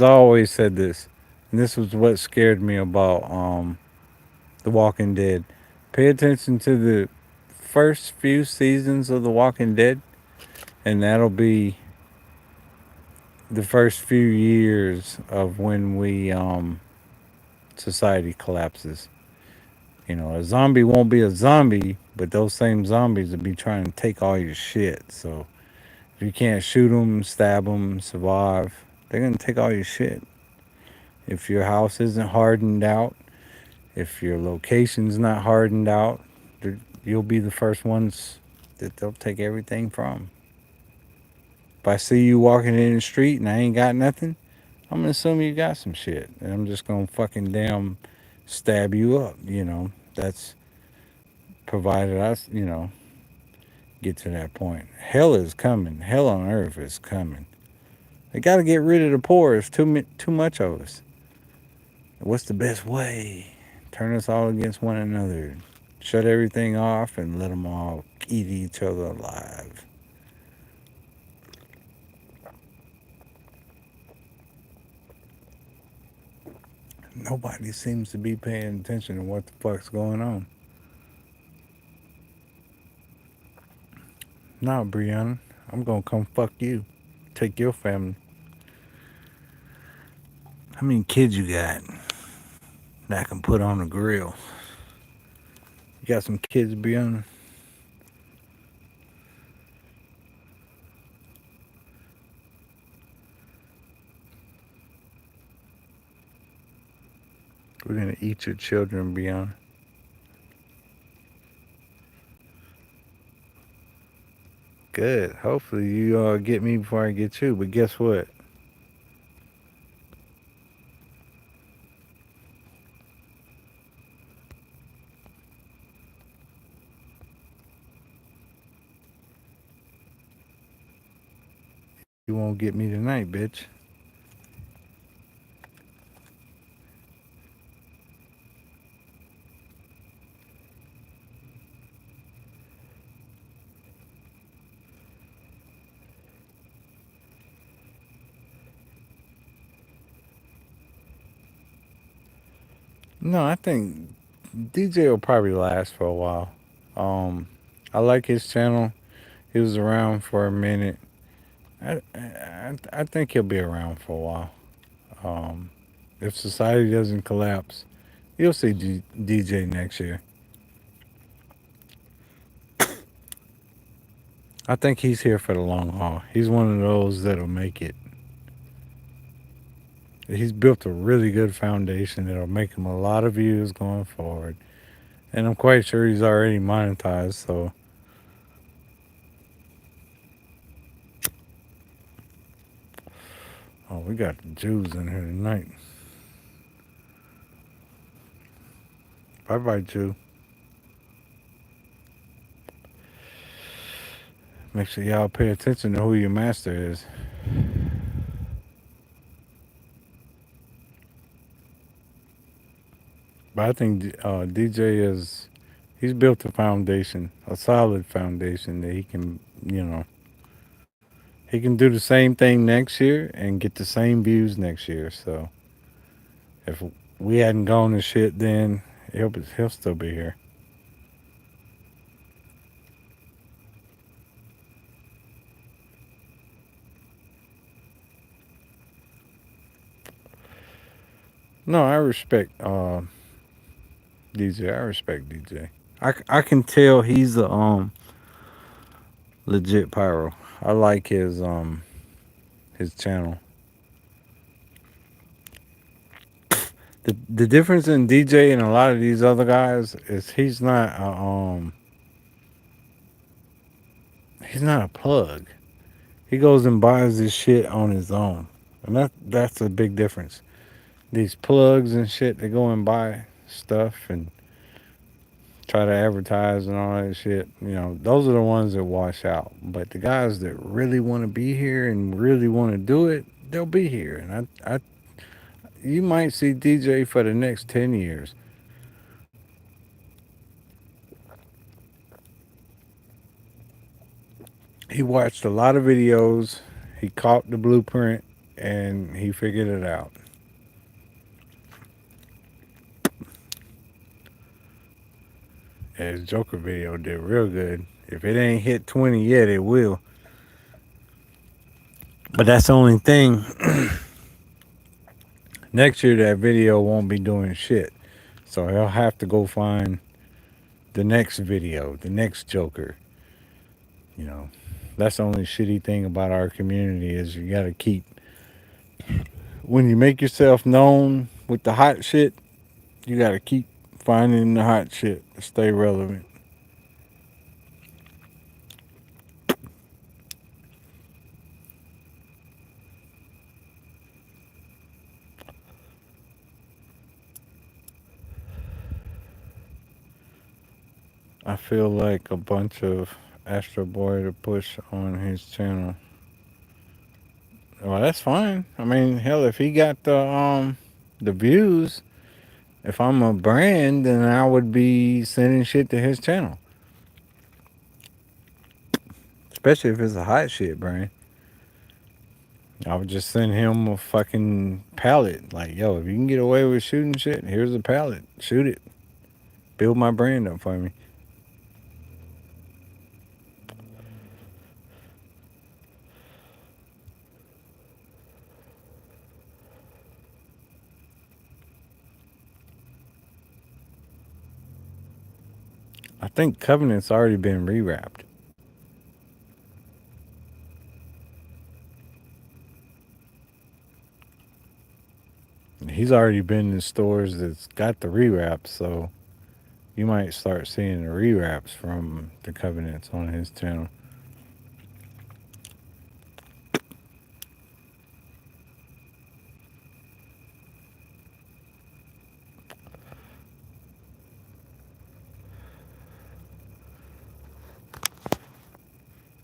I always said this, and this was what scared me about The Walking Dead. Pay attention to the first few seasons of The Walking Dead, and that'll be the first few years of when we society collapses. You know, a zombie won't be a zombie, but those same zombies will be trying to take all your shit. So if you can't shoot them, stab them, survive, they're gonna take all your shit. If your house isn't hardened out, if your location's not hardened out, you'll be the first ones that they'll take everything from. If I see you walking in the street and I ain't got nothing, I'm gonna assume you got some shit, and I'm just gonna fucking damn stab you up. You know, that's provided us, get to that point. Hell is coming. Hell on earth is coming. They got to get rid of the poor. It's too much of us. What's the best way? Turn us all against one another. Shut everything off and let them all eat each other alive. Nobody seems to be paying attention to what the fuck's going on. Nah, Brianna, I'm gonna come fuck you. Take your family. How many kids you got that I can put on the grill? You got some kids, Brianna? We're gonna eat your children, Brianna. Good. Hopefully you get me before I get you. But guess what? You won't get me tonight, bitch. No, I think DJ will probably last for a while. Um, I like his channel. He was around for a minute. I think he'll be around for a while. Um, if society doesn't collapse, you'll see DJ next year. I think he's here for the long haul. He's one of those that'll make it. He's built a really good foundation that'll make him a lot of views going forward. And I'm quite sure he's already monetized. So, oh, we got the Jews in here tonight. Bye bye, Jew. Make sure y'all pay attention to who your master is. But I think DJ is, he's built a foundation, a solid foundation that he can, you know, he can do the same thing next year and get the same views next year. So if we hadn't gone to shit then, he'll still be here. No, I respect DJ. I respect DJ. I can tell he's a legit pyro. I like his channel. The difference in DJ and a lot of these other guys is he's not a plug. He goes and buys this shit on his own, and that's a big difference. These plugs and shit, they go and buy stuff and try to advertise and all that shit. You know, those are the ones that wash out. But the guys that really want to be here and really want to do it, they'll be here. And you might see DJ for the next 10 years. He watched a lot of videos. He caught the blueprint and he figured it out. And his Joker video did real good. If it ain't hit 20 yet, it will. But that's the only thing. Next year, that video won't be doing shit. So he'll have to go find the next video, the next Joker. You know, that's the only shitty thing about our community is you got to keep when you make yourself known with the hot shit, you got to keep finding the hot shit to stay relevant. I feel like a bunch of Astro Boy to push on his channel. Well, that's fine. I mean, hell, if he got the views, if I'm a brand, then I would be sending shit to his channel. Especially if it's a hot shit brand. I would just send him a fucking pallet. Like, yo, if you can get away with shooting shit, here's a pallet. Shoot it. Build my brand up for me. I think Covenant's already been rewrapped. He's already been in stores that's got the rewraps, so you might start seeing the rewraps from the Covenants on his channel.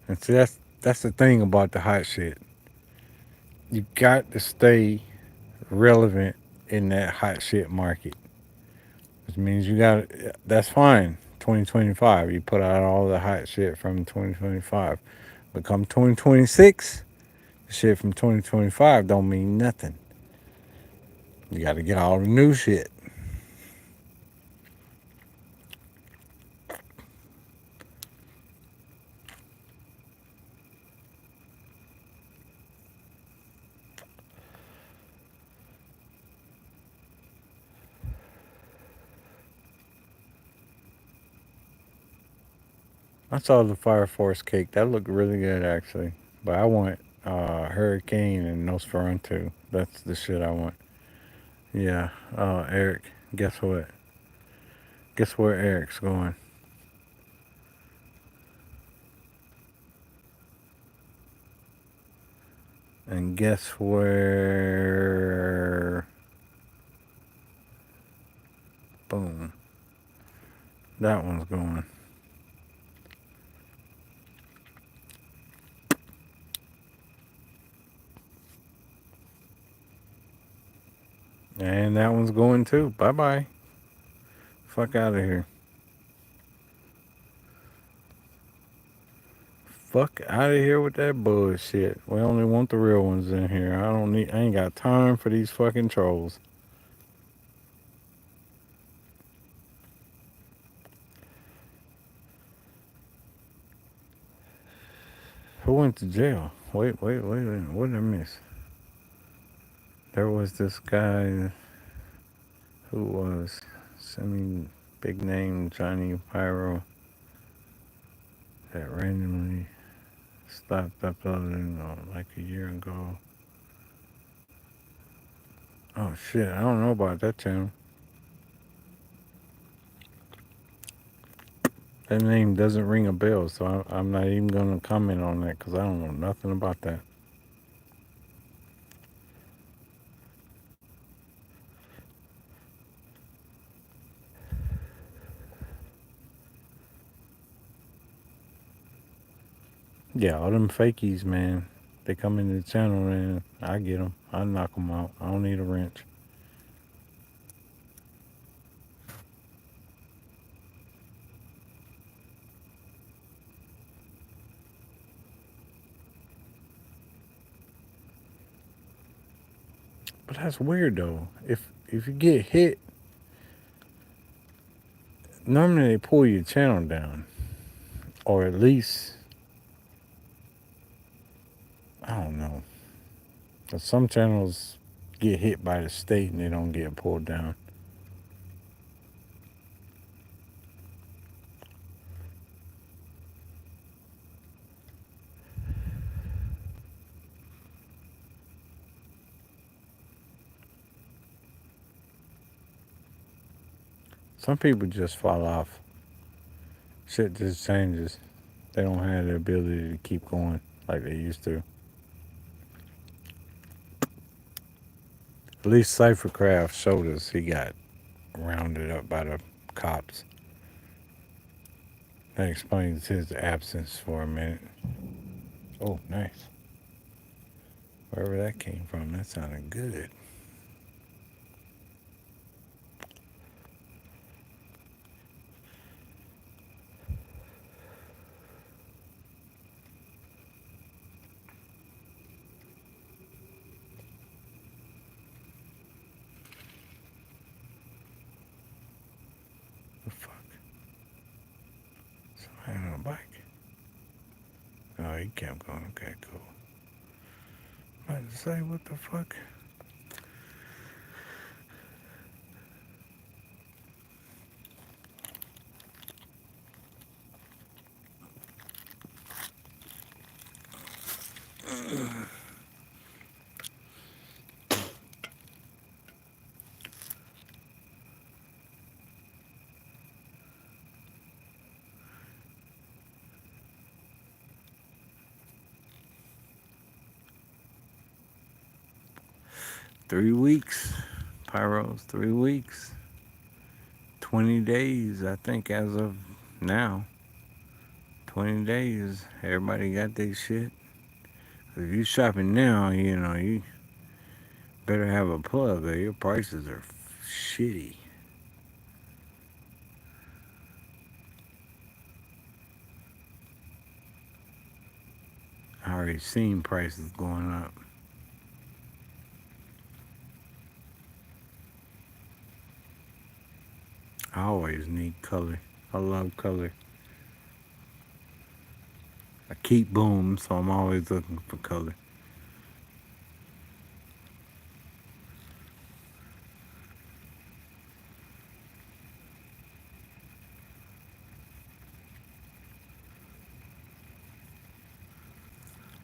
And see, that's the thing about the hot shit. You got to stay relevant in that hot shit market, which means you got. That's fine. 2025, you put out all the hot shit from 2025. But come 2026, the shit from 2025 don't mean nothing. You got to get all the new shit. I saw the Fire Force cake. That looked really good, actually. But I want Hurricane and Nosferatu. That's the shit I want. Yeah. Eric, guess what? Guess where Eric's going? And guess where? Boom. That one's going. And that one's going too. Bye bye. Fuck out of here. Fuck out of here with that bullshit. We only want the real ones in here. I don't need. I ain't got time for these fucking trolls. Who went to jail? Wait. What did I miss? There was this guy who was semi big name Johnny Pyro that randomly stopped uploading like a year ago. Oh shit, I don't know about that channel. That name doesn't ring a bell, so I'm not even gonna comment on that because I don't know nothing about that. Yeah, all them fakies, man. They come into the channel and I get them. I knock them out. I don't need a wrench. But that's weird though. If you get hit, normally they pull your channel down, or at least I don't know. But some channels get hit by the state and they don't get pulled down. Some people just fall off. Shit just changes. They don't have the ability to keep going like they used to. At least Cyphercraft showed us he got rounded up by the cops. That explains his absence for a minute. Oh, nice. Wherever that came from, that sounded good. The fuck? Somebody on a bike. Oh, he kept going. Okay, cool. I had to say, what the fuck? Uh, 3 weeks. Pyro's 3 weeks. 20 days, I think, as of now. 20 days. Everybody got their shit. If you shopping now, you better have a plug or your prices are shitty. I already seen prices going up. I always need color. I love color. I keep boom, so I'm always looking for color.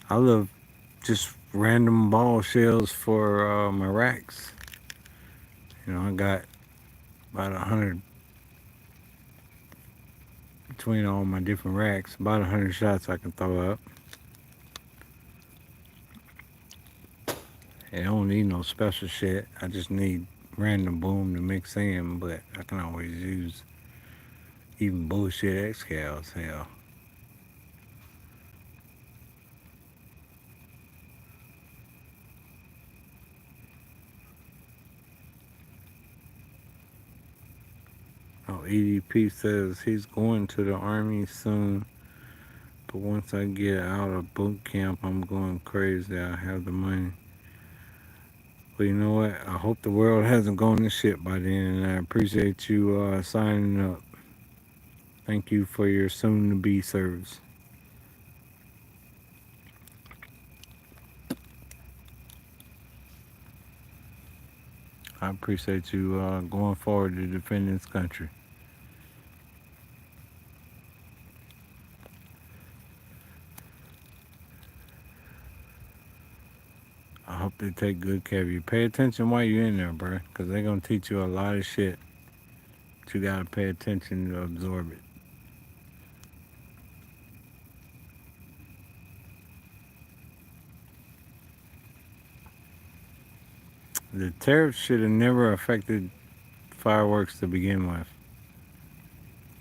I love just random ball shells for my racks. I got about 100 between all my different racks. About 100 shots I can throw up. I don't need no special shit. I just need random boom to mix in, but I can always use even bullshit excals. Hell, oh, EDP says he's going to the army soon, but once I get out of boot camp, I'm going crazy. I have the money. Well, you know what? I hope the world hasn't gone to shit by then, and I appreciate you signing up. Thank you for your soon-to-be service. I appreciate you going forward to defend this country. I hope they take good care of you. Pay attention while you're in there, bro, because they're going to teach you a lot of shit. But you got to pay attention to absorb it. The tariffs should have never affected fireworks to begin with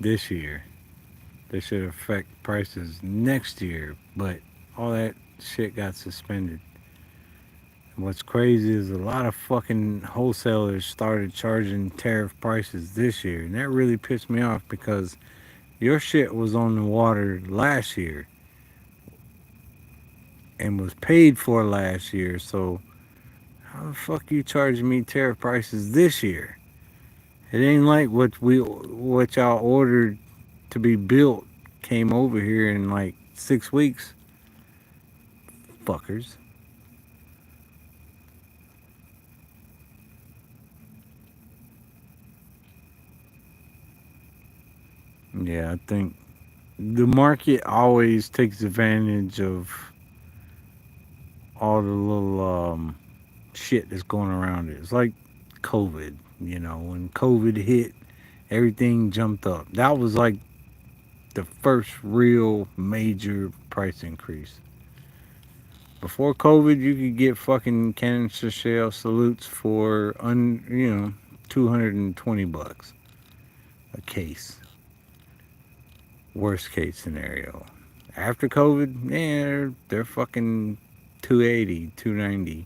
this year. They should affect prices next year, but all that shit got suspended. And what's crazy is a lot of fucking wholesalers started charging tariff prices this year, and that really pissed me off because your shit was on the water last year and was paid for last year, so How the fuck you charging me tariff prices this year? It ain't like what y'all ordered to be built came over here in like 6 weeks, fuckers. Yeah, I think the market always takes advantage of all the little shit that's going around it. It's like COVID. When COVID hit, everything jumped up. That was like the first real major price increase. Before COVID, you could get fucking canister shell salutes for 220 bucks a case. Worst case scenario. After COVID, yeah, they're fucking 280, 290.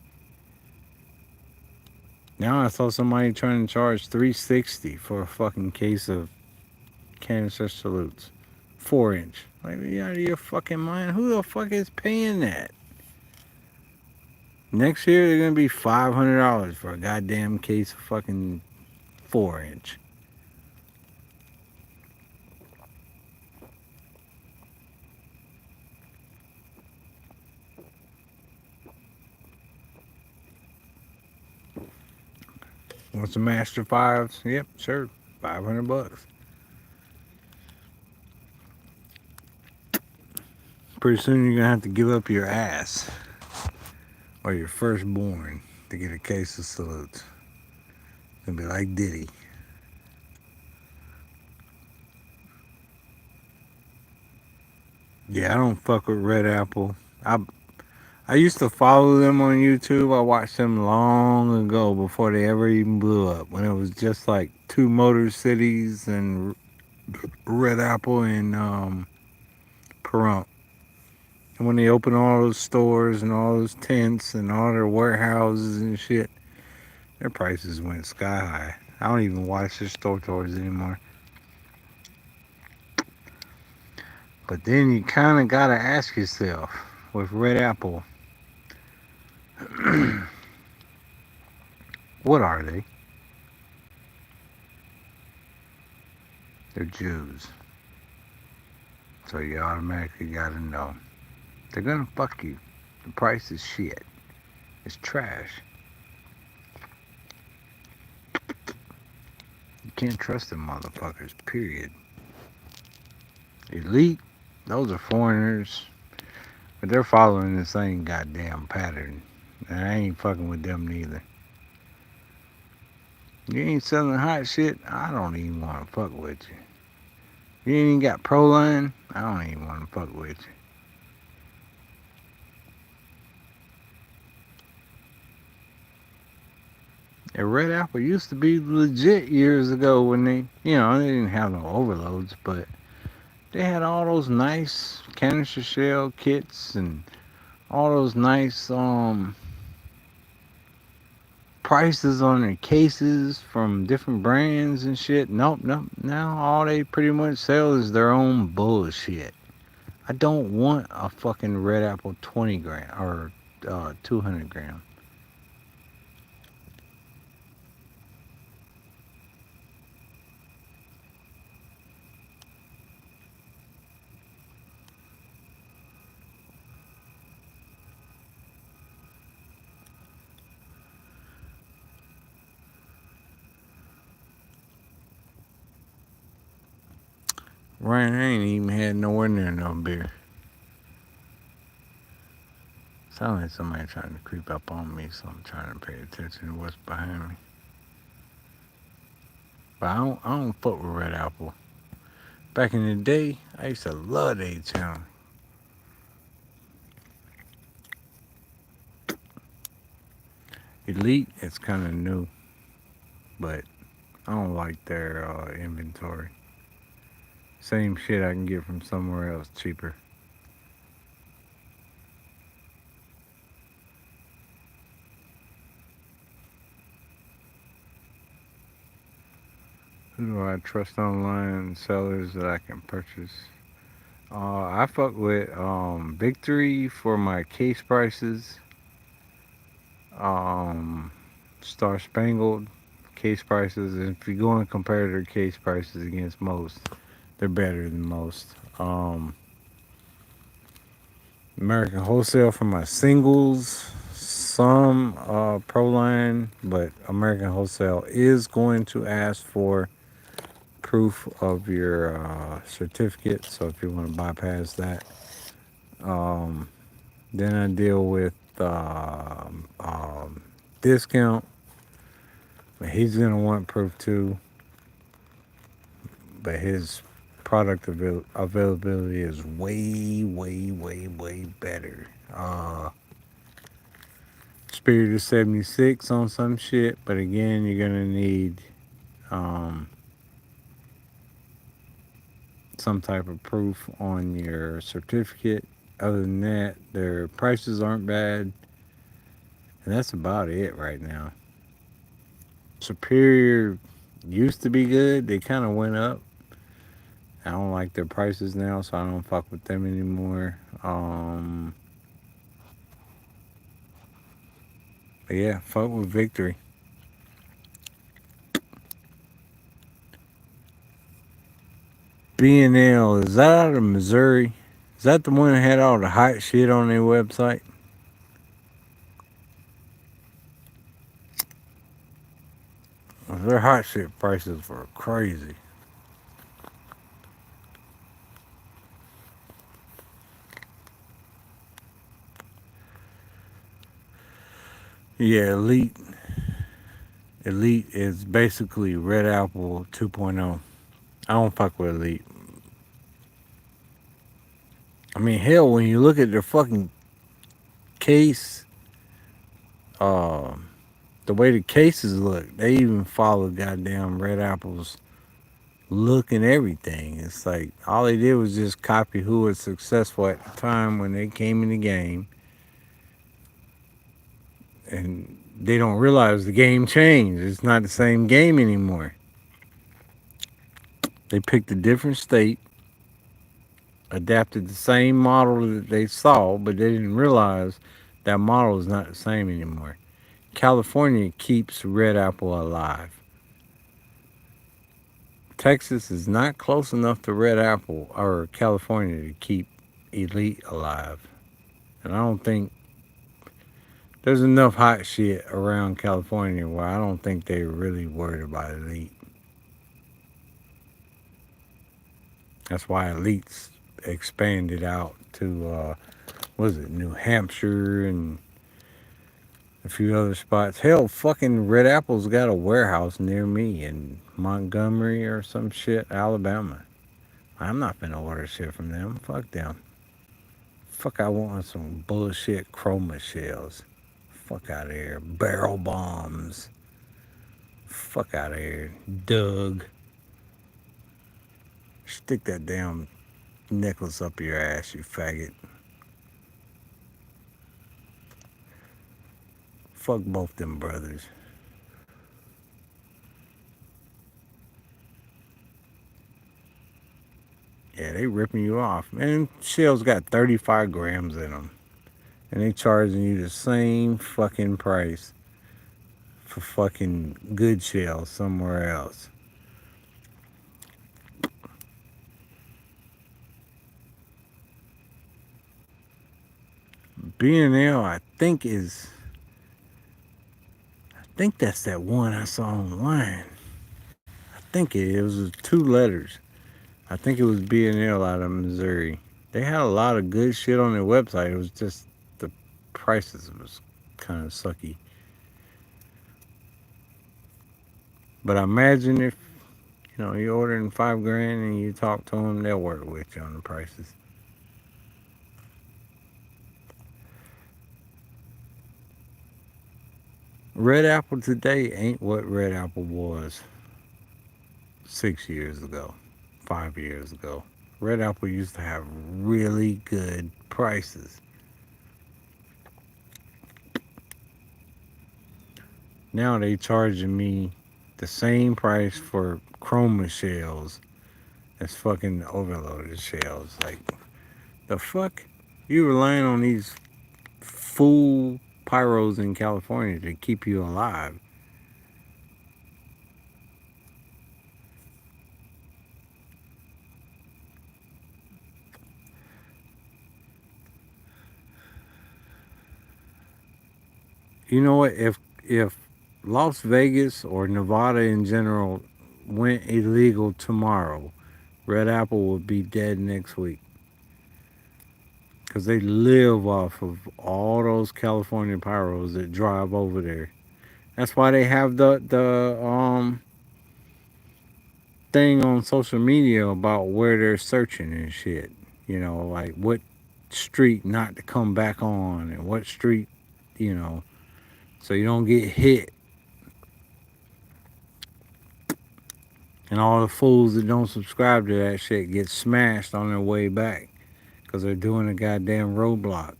Now I saw somebody trying to charge 360 for a fucking case of canister salutes. 4 inch. Like, you out of your fucking mind? Who the fuck is paying that? Next year they're gonna be $500 for a goddamn case of fucking 4 inch. Want some Master Fives? Yep, sure. 500 bucks. Pretty soon you're gonna have to give up your ass or your firstborn to get a case of salutes. It's gonna be like Diddy. Yeah, I don't fuck with Red Apple. I used to follow them on YouTube. I watched them long ago before they ever even blew up. When it was just like two Motor Cities and Red Apple and Pahrump. And when they opened all those stores and all those tents and all their warehouses and shit, their prices went sky high. I don't even watch their store tours anymore. But then you kind of gotta ask yourself with Red Apple, what are they? They're Jews. So you automatically gotta know. They're gonna fuck you. The price is shit. It's trash. You can't trust them motherfuckers, period. Elite, those are foreigners, but they're following the same goddamn pattern. And I ain't fucking with them neither. You ain't selling hot shit, I don't even want to fuck with you. You ain't even got Proline, I don't even want to fuck with you. And Red Apple used to be legit years ago when they didn't have no overloads, but they had all those nice canister shell kits and all those nice prices on their cases from different brands and shit. Nope, nope. Now all they pretty much sell is their own bullshit. I don't want a fucking Red Apple 20 gram or 200 gram. Ryan, I ain't even had nowhere near no beer. Sound like somebody trying to creep up on me, so I'm trying to pay attention to what's behind me. But I don't fuck with Red Apple. Back in the day, I used to love their channel. Elite, it's kind of new, but I don't like their inventory. Same shit I can get from somewhere else cheaper. Who do I trust online sellers that I can purchase? I fuck with Victory for my case prices. Um, Star Spangled case prices, and if you go and compare their case prices against most, they're better than most. American Wholesale for my singles, some Proline, but American Wholesale is going to ask for proof of your certificate. So if you want to bypass that, um, then I deal with discount. But he's gonna want proof too. But his product availability is way, way, way, way better. Spirit is 76 on some shit, but again, you're gonna need um, some type of proof on your certificate. Other than that, their prices aren't bad, and that's about it right now. Superior used to be good. They kind of went up. I don't like their prices now, so I don't fuck with them anymore. But yeah, fuck with Victory. B&L, is that out of Missouri? Is that the one that had all the hot shit on their website? Their hot shit prices were crazy. Yeah, Elite is basically Red Apple 2.0. I don't fuck with Elite. I mean, hell, when you look at their fucking case, um, the way the cases look, they even follow goddamn Red Apple's look and everything. It's like all they did was just copy who was successful at the time when they came in the game, and they don't realize the game changed. It's not the same game anymore. They picked a different state, adapted the same model that they saw, but they didn't realize that model is not the same anymore. California keeps Red Apple alive. Texas is not close enough to Red Apple or California to keep Elite alive. And I don't think there's enough hot shit around California where I don't think they're really worried about Elite. That's why Elite's expanded out to, what is it, New Hampshire and a few other spots. Hell, fucking Red Apple's got a warehouse near me in Montgomery or some shit, Alabama. I'm not finna order shit from them. Fuck them. Fuck, I want some bullshit chroma shells. Fuck out of here. Barrel bombs. Fuck out of here. Doug. Stick that damn necklace up your ass, you faggot. Fuck both them brothers. Yeah, they ripping you off. Man, shells got 35 grams in them. And they charging you the same fucking price for fucking good shells somewhere else. B&L, I think that's that one I saw online. I think it was two letters. I think it was B&L out of Missouri. They had a lot of good shit on their website. It was just the prices was kind of sucky. But I imagine if you're ordering 5 grand and you talk to them, they'll work with you on the prices. Red Apple today ain't what Red Apple was 6 years ago, 5 years ago. Red Apple used to have really good prices. Now they charging me the same price for chroma shells as fucking overloaded shells. Like, the fuck? You relying on these fool pyros in California to keep you alive. You know what? If Las Vegas or Nevada in general went illegal tomorrow, Red Apple would be dead next week because they live off of all those California pyros that drive over there. That's why they have the thing on social media about where they're searching and shit. You know, like what street not to come back on and what street, you know, so you don't get hit. And all the fools that don't subscribe to that shit get smashed on their way back because they're doing a goddamn roadblock,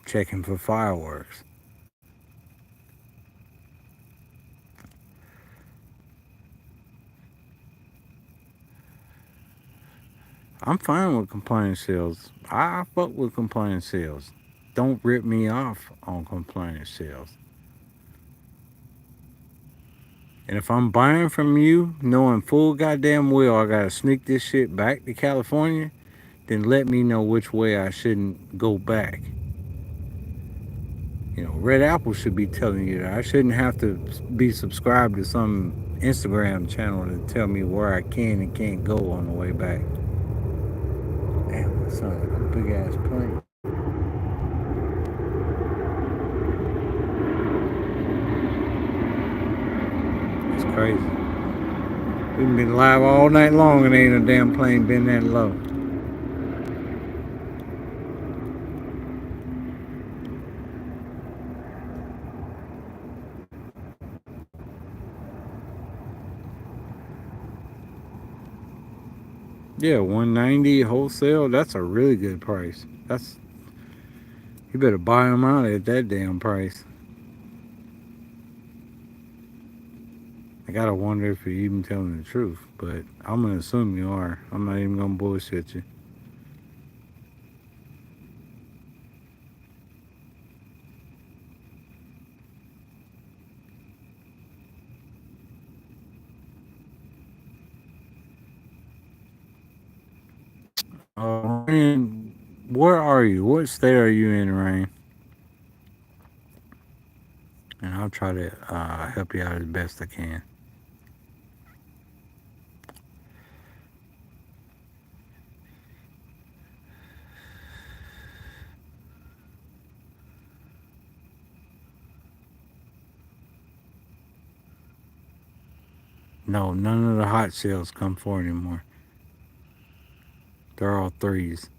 checking for fireworks. I'm fine with compliance sales. I fuck with compliance sales. Don't rip me off on compliance sales. And if I'm buying from you, knowing full goddamn well I gotta sneak this shit back to California, then let me know which way I shouldn't go back. You know, Red Apple should be telling you that. I shouldn't have to be subscribed to some Instagram channel to tell me where I can and can't go on the way back. Damn, that sounds like a big ass plane. It's crazy. We've been live all night long and ain't a damn plane been that low. Yeah, 190 wholesale. That's a really good price. That's You better buy them out at that damn price. I gotta wonder if you're even telling the truth, but I'm gonna assume you are. I'm not even gonna bullshit you. Ryan, where are you? What state are you in, Ryan? And I'll try to help you out as best I can. No, none of the hot sales come for anymore. They're all threes.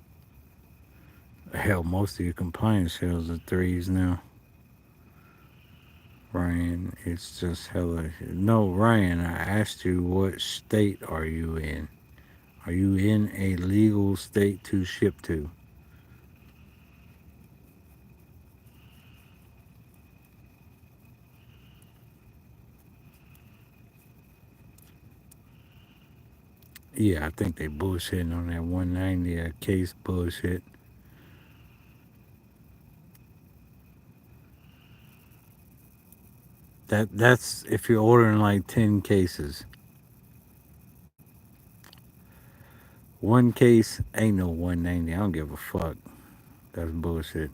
Hell, most of your compliance sales are threes now. Ryan, it's just hella. No, Ryan, I asked you what state are you in? Are you in a legal state to ship to? Yeah, I think they bullshitting on that 190 a case bullshit. That's if you're ordering like 10 cases. One case ain't no 190. I don't give a fuck. That's bullshit.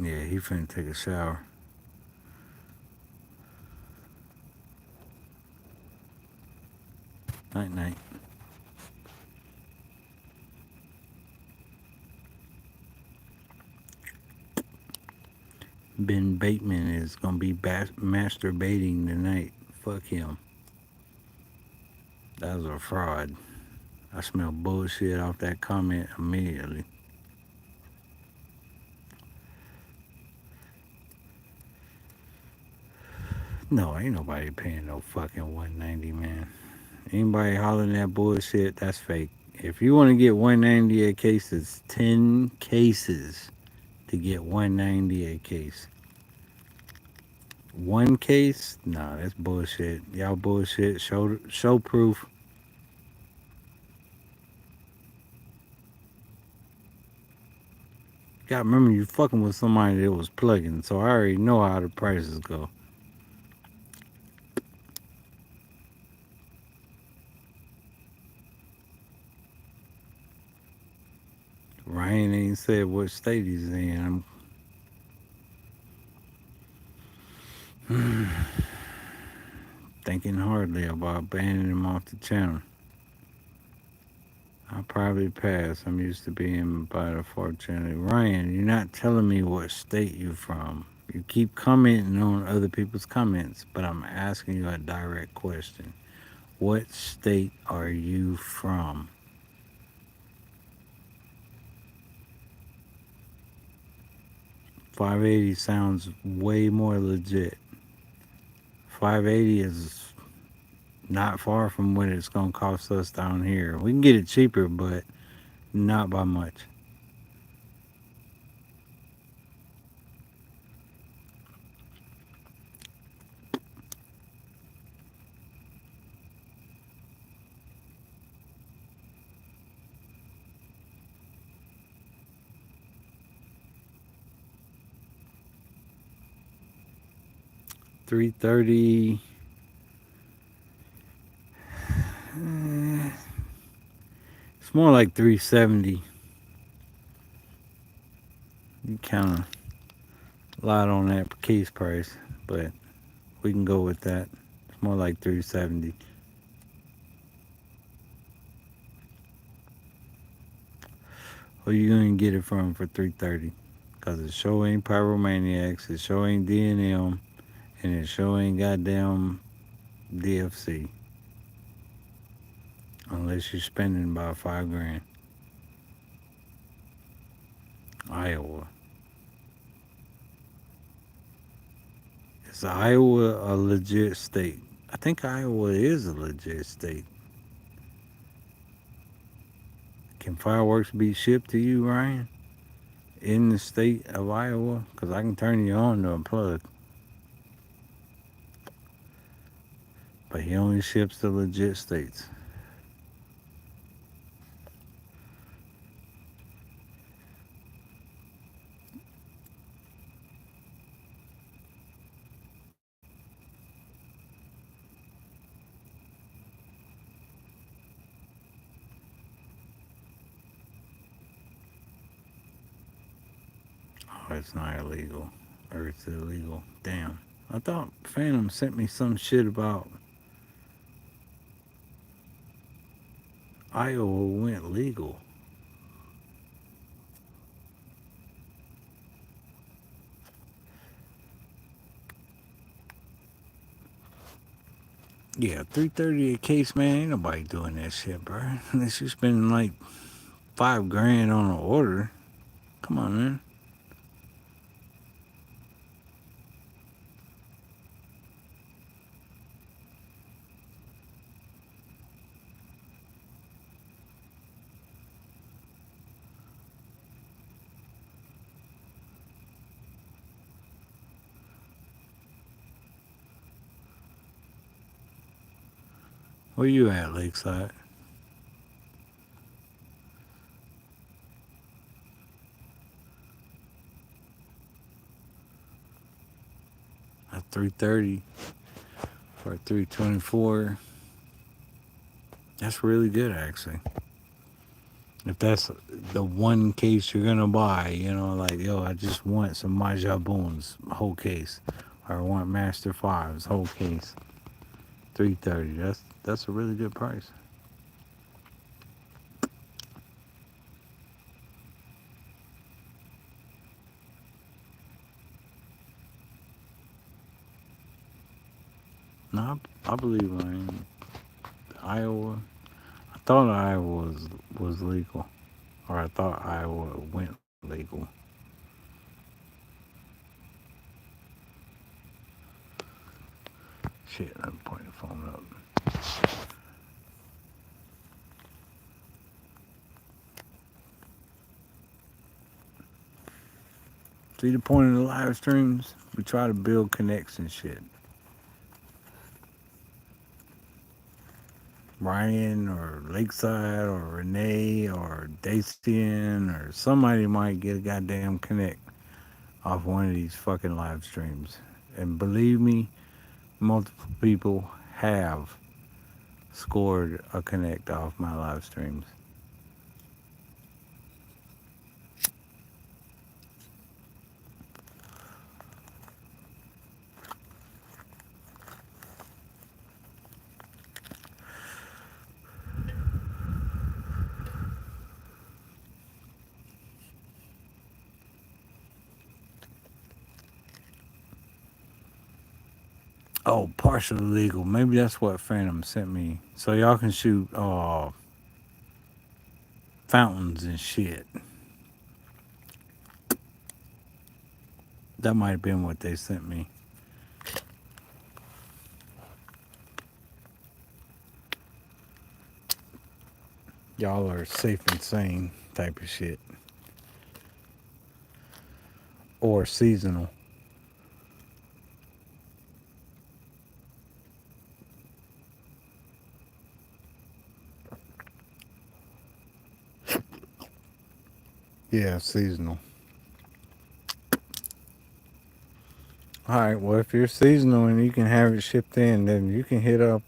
Yeah, he finna take a shower. Night night. Ben Bateman is gonna be masturbating tonight. Fuck him. That was a fraud. I smell bullshit off that comment immediately. No, ain't nobody paying no fucking 190, man. Anybody hollering that bullshit, that's fake. If you want to get 190 a case, it's 10 cases to get 190 a case. One case? Nah, that's bullshit. Y'all bullshit. Show proof. Gotta remember you fucking with somebody that was plugging, so I already know how the prices go. Ryan ain't said what state he's in. I'm thinking hardly about banning him off the channel. I'll probably pass. I'm used to being by the fortunately. Ryan, you're not telling me what state you're from. You keep commenting on other people's comments, but I'm asking you a direct question. What state are you from? 580 sounds way more legit. 580 is not far from what it's going to cost us down here. We can get it cheaper, but not by much. 330. It's more like 370. You kind of lied on that case price, but we can go with that. It's more like 370. Who you gonna get it from for 330? Cause it sure ain't Pyromaniacs, it sure ain't D&M, and it sure ain't goddamn DFC. Unless you're spending about 5 grand. Iowa. Is Iowa a legit state? I think Iowa is a legit state. Can fireworks be shipped to you, Ryan? In the state of Iowa? Because I can turn you on to a plug. But he only ships to legit states. Oh, it's not illegal. Or it's illegal. Damn. I thought Phantom sent me some shit about Iowa went legal. Yeah, 330 a case, man. Ain't nobody doing that shit, bro. Unless you spending like 5 grand on an order. Come on, man. Where you at, Lakeside? At 330 for 324. That's really good, actually. If that's the one case you're gonna buy, like yo, I just want some Maja Boons, whole case, or I want Master Fives, whole case, 330. That's a really good price. No, I believe in Iowa. I thought Iowa was legal, or I thought Iowa went legal. Shit, I'm pointing the phone up. See the point of the live streams? We try to build connects and shit. Ryan or Lakeside or Renee or Dacian or somebody might get a goddamn connect off one of these fucking live streams. And believe me, multiple people have scored a connect off my live streams. Oh, partially legal. Maybe that's what Phantom sent me. So y'all can shoot fountains and shit. That might have been what they sent me. Y'all are safe and sane type of shit. Or seasonal. Yeah, seasonal. All right. Well, if you're seasonal and you can have it shipped in, then you can hit up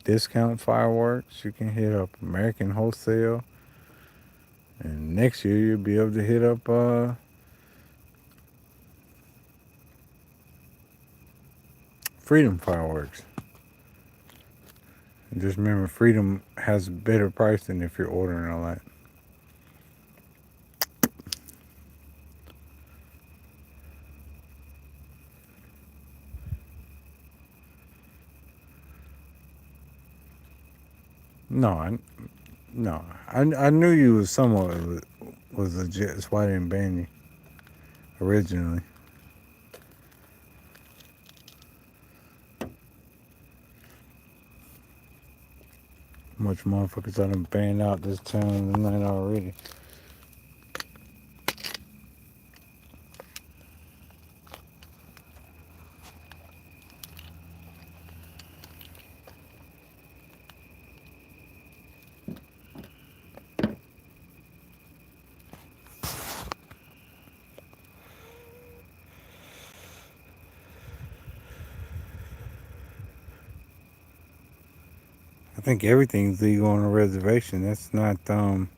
Discount Fireworks. You can hit up American Wholesale, and next year you'll be able to hit up Freedom Fireworks. And just remember, Freedom has a better price than if you're ordering all that. No, no, I knew you was somewhat was legit. That's why I didn't ban you originally. Much motherfuckers I done banned out this time tonight already. I think everything's legal on a reservation. That's not man,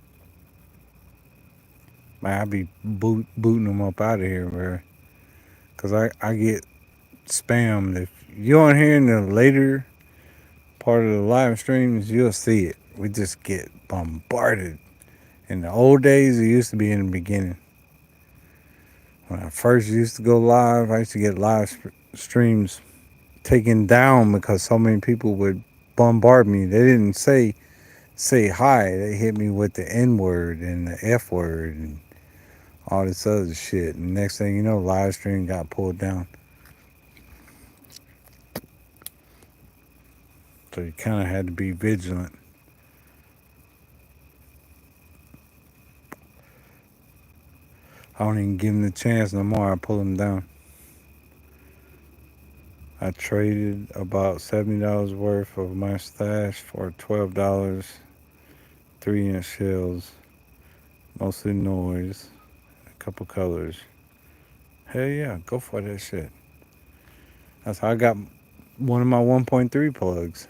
I be booting them up out of here, bro. Cause I get spammed. If you're on here in the later part of the live streams, you'll see it. We just get bombarded. In the old days, it used to be in the beginning. When I first used to go live, I used to get live streams taken down because so many people would bombard me. They didn't say hi. They hit me with the N word and the F word and all this other shit. And next thing you know, live stream got pulled down. So you kind of had to be vigilant. I don't even give them the chance no more. I pull them down. I traded about $70 worth of my stash for $12, 3-inch shells, mostly noise, a couple colors. Hell yeah, go for that shit. That's how I got one of my 1.3 plugs.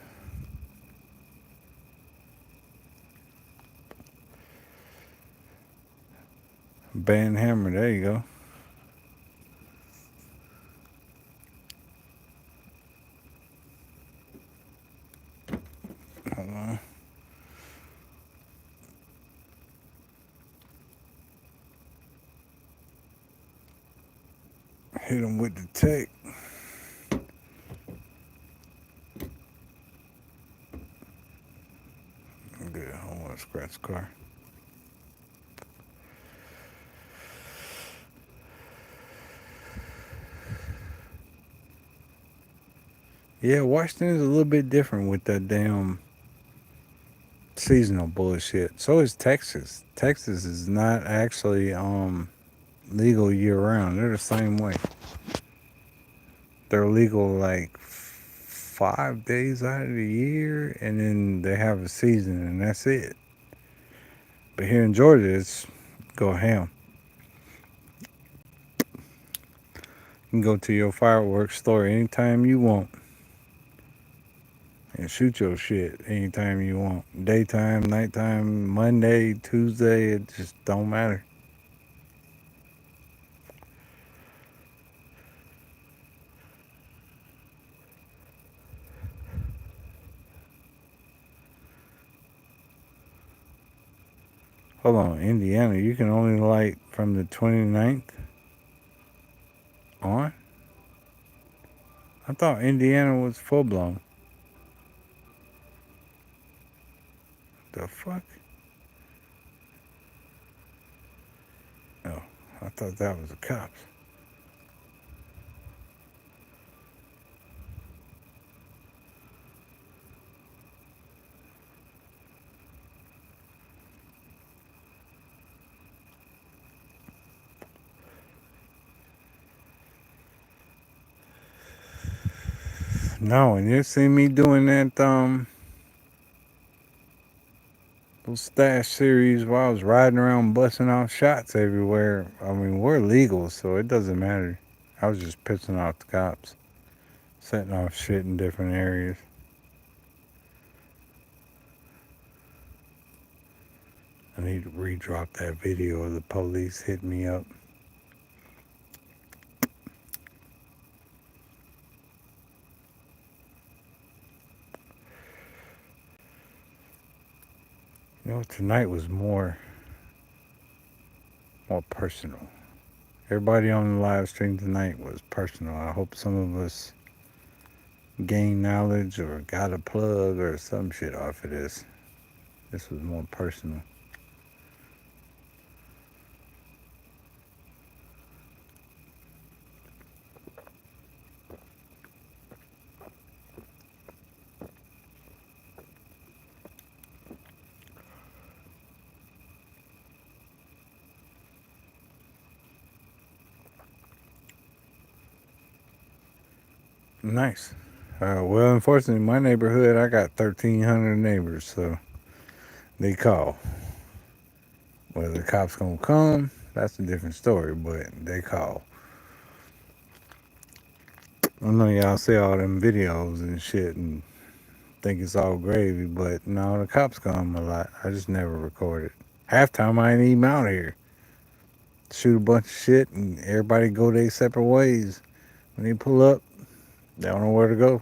Band hammer, there you go. Hold on. Hit him with the tech. Good, I don't want to scratch the car. Yeah, Washington is a little bit different with that damn seasonal bullshit. So is Texas. Texas is not actually legal year round. They're the same way. They're legal like 5 days out of the year, and then they have a season, and that's it. But here in Georgia, it's go ham. You can go to your fireworks store anytime you want and shoot your shit anytime you want. Daytime, nighttime, Monday, Tuesday, it just don't matter. Hold on, Indiana, you can only light from the 29th on? I thought Indiana was full blown. The fuck? Oh, I thought that was the cops. No, and you see me doing that those stash series while I was riding around busting off shots everywhere. I mean, we're legal, so it doesn't matter. I was just pissing off the cops, setting off shit in different areas. I need to re-drop that video of the police hitting me up. You know, tonight was more personal. Everybody on the live stream tonight was personal. I hope some of us gained knowledge or got a plug or some shit off of this. This was more personal. Nice. Well, unfortunately, in my neighborhood, I got 1,300 neighbors, so they call. Whether the cops gonna come, that's a different story, but they call. I know y'all see all them videos and shit and think it's all gravy, but no, the cops come a lot. I just never record it. Half time I ain't even out here. Shoot a bunch of shit and everybody go their separate ways. When they pull up, they don't know where to go.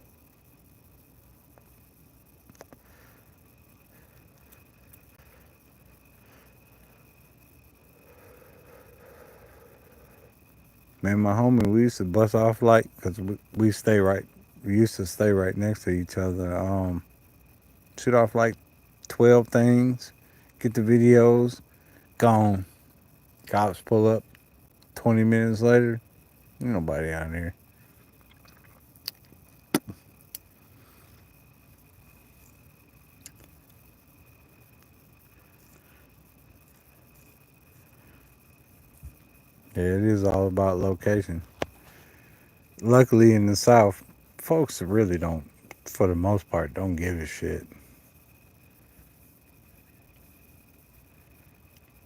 Man, my homie, we used to bust off like, cause we stay right. We used to stay right next to each other. Shoot off like 12 things, get the videos, gone. Cops pull up 20 minutes later, ain't nobody out here. Yeah, it is all about location. Luckily in the South, folks really don't, for the most part, don't give a shit.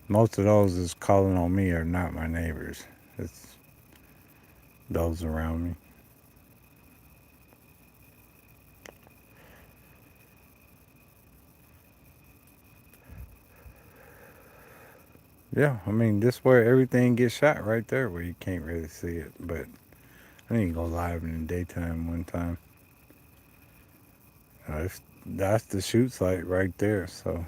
Most of those that's calling on me are not my neighbors. It's those around me. Yeah, I mean, this where everything gets shot right there where you can't really see it. But I need to go live in the daytime one time. That's the shoot site right there. So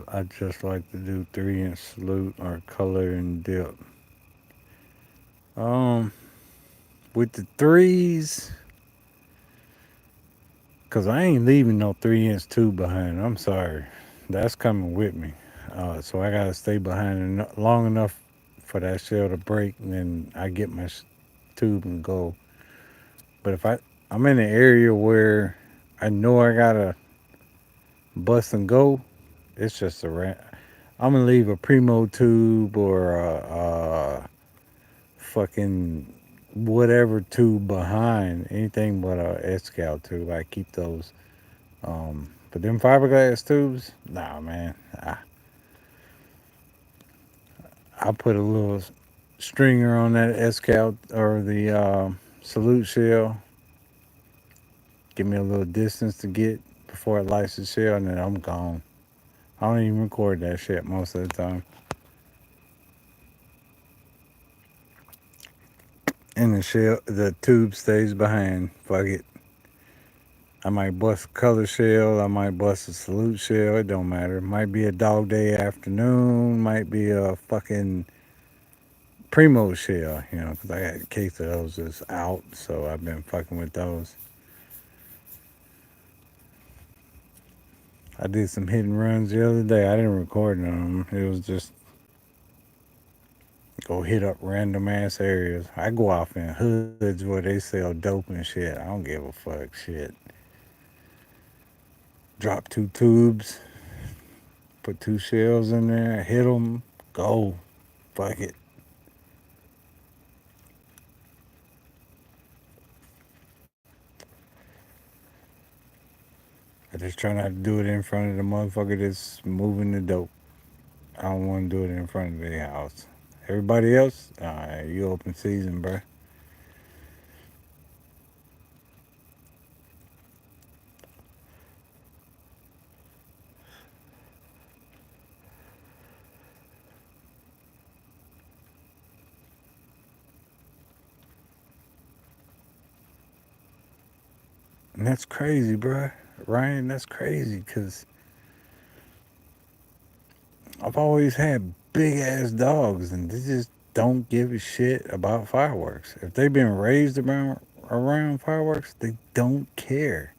I just like to do 3-inch salute or color and dip. Um, with the threes, cause I ain't leaving no 3-inch tube behind. I'm sorry, that's coming with me. So I gotta stay behind long enough for that shell to break, and then I get my tube and go. But if I'm in an area where I know I gotta bust and go, it's just a rant. I'm gonna leave a primo tube or a fucking whatever tube behind. Anything but a scout tube. I keep those. But them fiberglass tubes, nah, man. I put a little stringer on that scout or the salute shell. Give me a little distance to get before it lights the shell, and then I'm gone. I don't even record that shit most of the time. And the tube stays behind. Fuck it. I might bust a color shell. I might bust a salute shell. It don't matter. Might be a dog day afternoon. Might be a fucking primo shell. You know, because I got a case of those that's out. So I've been fucking with those. I did some hit and runs the other day. I didn't record them. It was just go hit up random ass areas. I go off in hoods where they sell dope and shit. I don't give a fuck. Shit. Drop two tubes, put two shells in there, hit them, go. Fuck it. I just try not to do it in front of the motherfucker that's moving the dope. I don't want to do it in front of their house. Everybody else, you open season, bruh. And that's crazy, bruh. Ryan, that's crazy because I've always had big ass dogs and they just don't give a shit about fireworks. If they've been raised around fireworks, they don't care.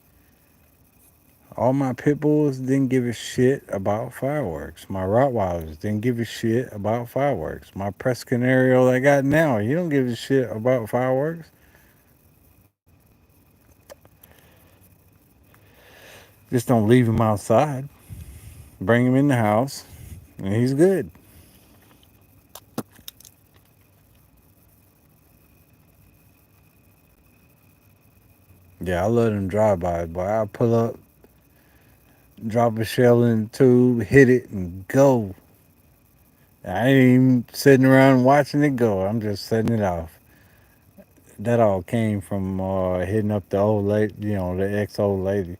All my pit bulls didn't give a shit about fireworks. My Rottweilers didn't give a shit about fireworks. My Press Canario I got now, he don't give a shit about fireworks. Just don't leave him outside. Bring him in the house, and he's good. Yeah, I let him drive by, but I pull up, drop a shell in the tube, hit it, and go. I ain't even sitting around watching it go. I'm just setting it off. That all came from hitting up the old lady, the ex old lady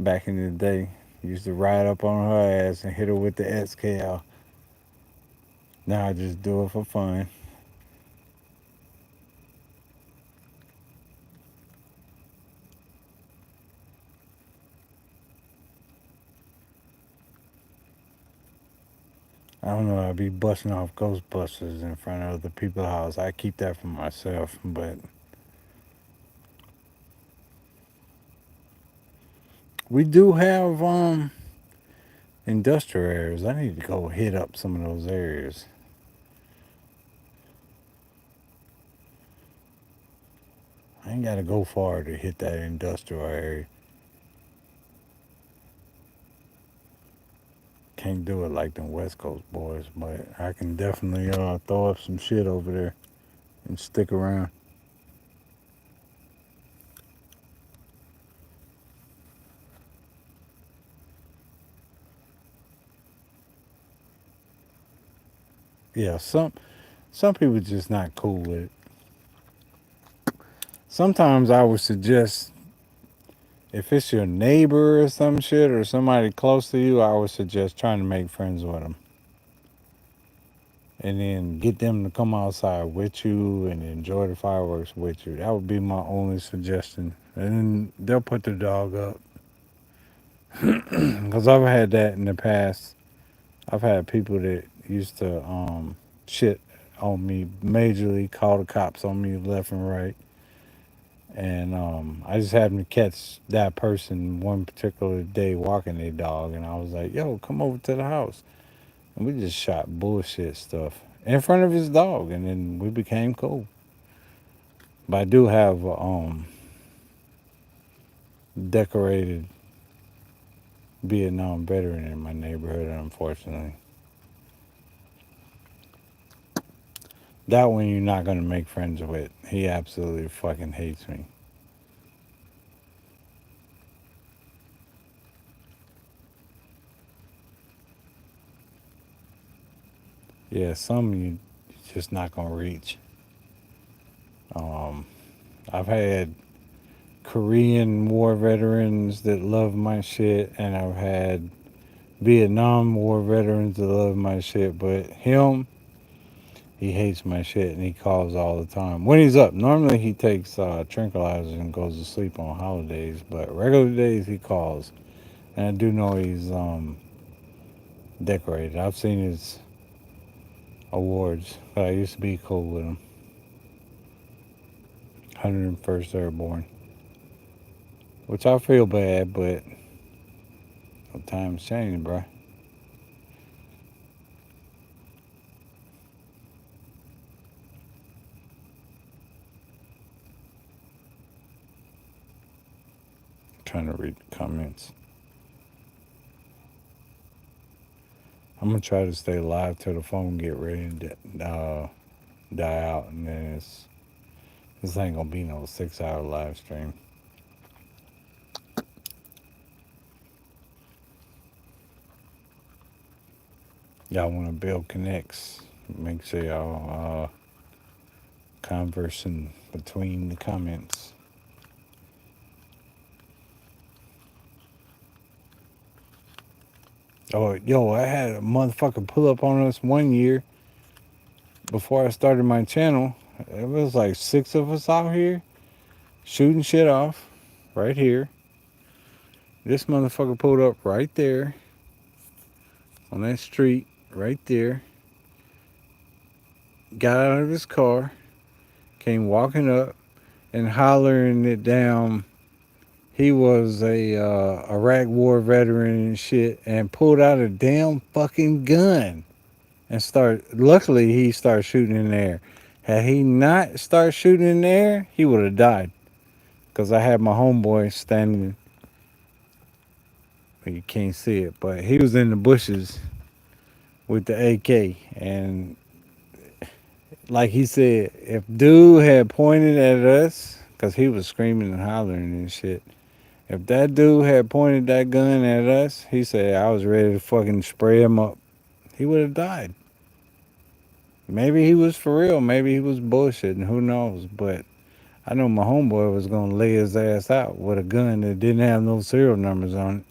back in the day. Used to ride up on her ass and hit her with the SKL. Now I just do it for fun. I don't know. I'd be busting off Ghostbusters in front of other people's house. I keep that for myself, but we do have industrial areas. I need to go hit up some of those areas. I ain't gotta go far to hit that industrial area. Can't do it like them West Coast boys, but I can definitely throw up some shit over there and stick around. Yeah, some people just not cool with it. Sometimes I would suggest if it's your neighbor or some shit or somebody close to you, I would suggest trying to make friends with them and then get them to come outside with you and enjoy the fireworks with you. That would be my only suggestion. And then they'll put the dog up because I've had that in the past. I've had people that used to shit on me majorly, call the cops on me left and right. And I just happened to catch that person one particular day walking their dog, and I was like, "Yo, come over to the house." And we just shot bullshit stuff. in front of his dog, and then we became cool. But I do have a decorated Vietnam veteran in my neighborhood, unfortunately. That one you're not gonna make friends with. He absolutely fucking hates me. Yeah, some you just not gonna reach. Um, I've had Korean War veterans that love my shit, and I've had Vietnam War veterans that love my shit. But him, he hates my shit, and he calls all the time when he's up. Normally he takes tranquilizers and goes to sleep on holidays, but regular days he calls. And I do know he's decorated. I've seen his awards. But I used to be cool with him. 101st Airborne, which I feel bad, but times change, bro. Trying to read the comments. I'm gonna try to stay live till the phone get ready to die out, and then this ain't gonna be no 6 hour live stream. Y'all want to build connects? Make sure y'all conversing between the comments. Oh, yo, I had a motherfucker pull up on us one year before I started my channel. It was like 6 of us out here shooting shit off right here. This motherfucker pulled up right there on that street right there, got out of his car, came walking up and hollering it down. He was a Iraq War veteran and shit, and pulled out a damn fucking gun and started. Luckily, he started shooting in the air. Had he not started shooting in the air, he would have died. Cause I had my homeboy standing. You can't see it, but he was in the bushes with the AK, and like he said, if dude had pointed at us, cause he was screaming and hollering and shit. If that dude had pointed that gun at us, he said I was ready to fucking spray him up. He would have died. Maybe he was for real. Maybe he was bullshitting. Who knows? But I know my homeboy was gonna lay his ass out with a gun that didn't have no serial numbers on it.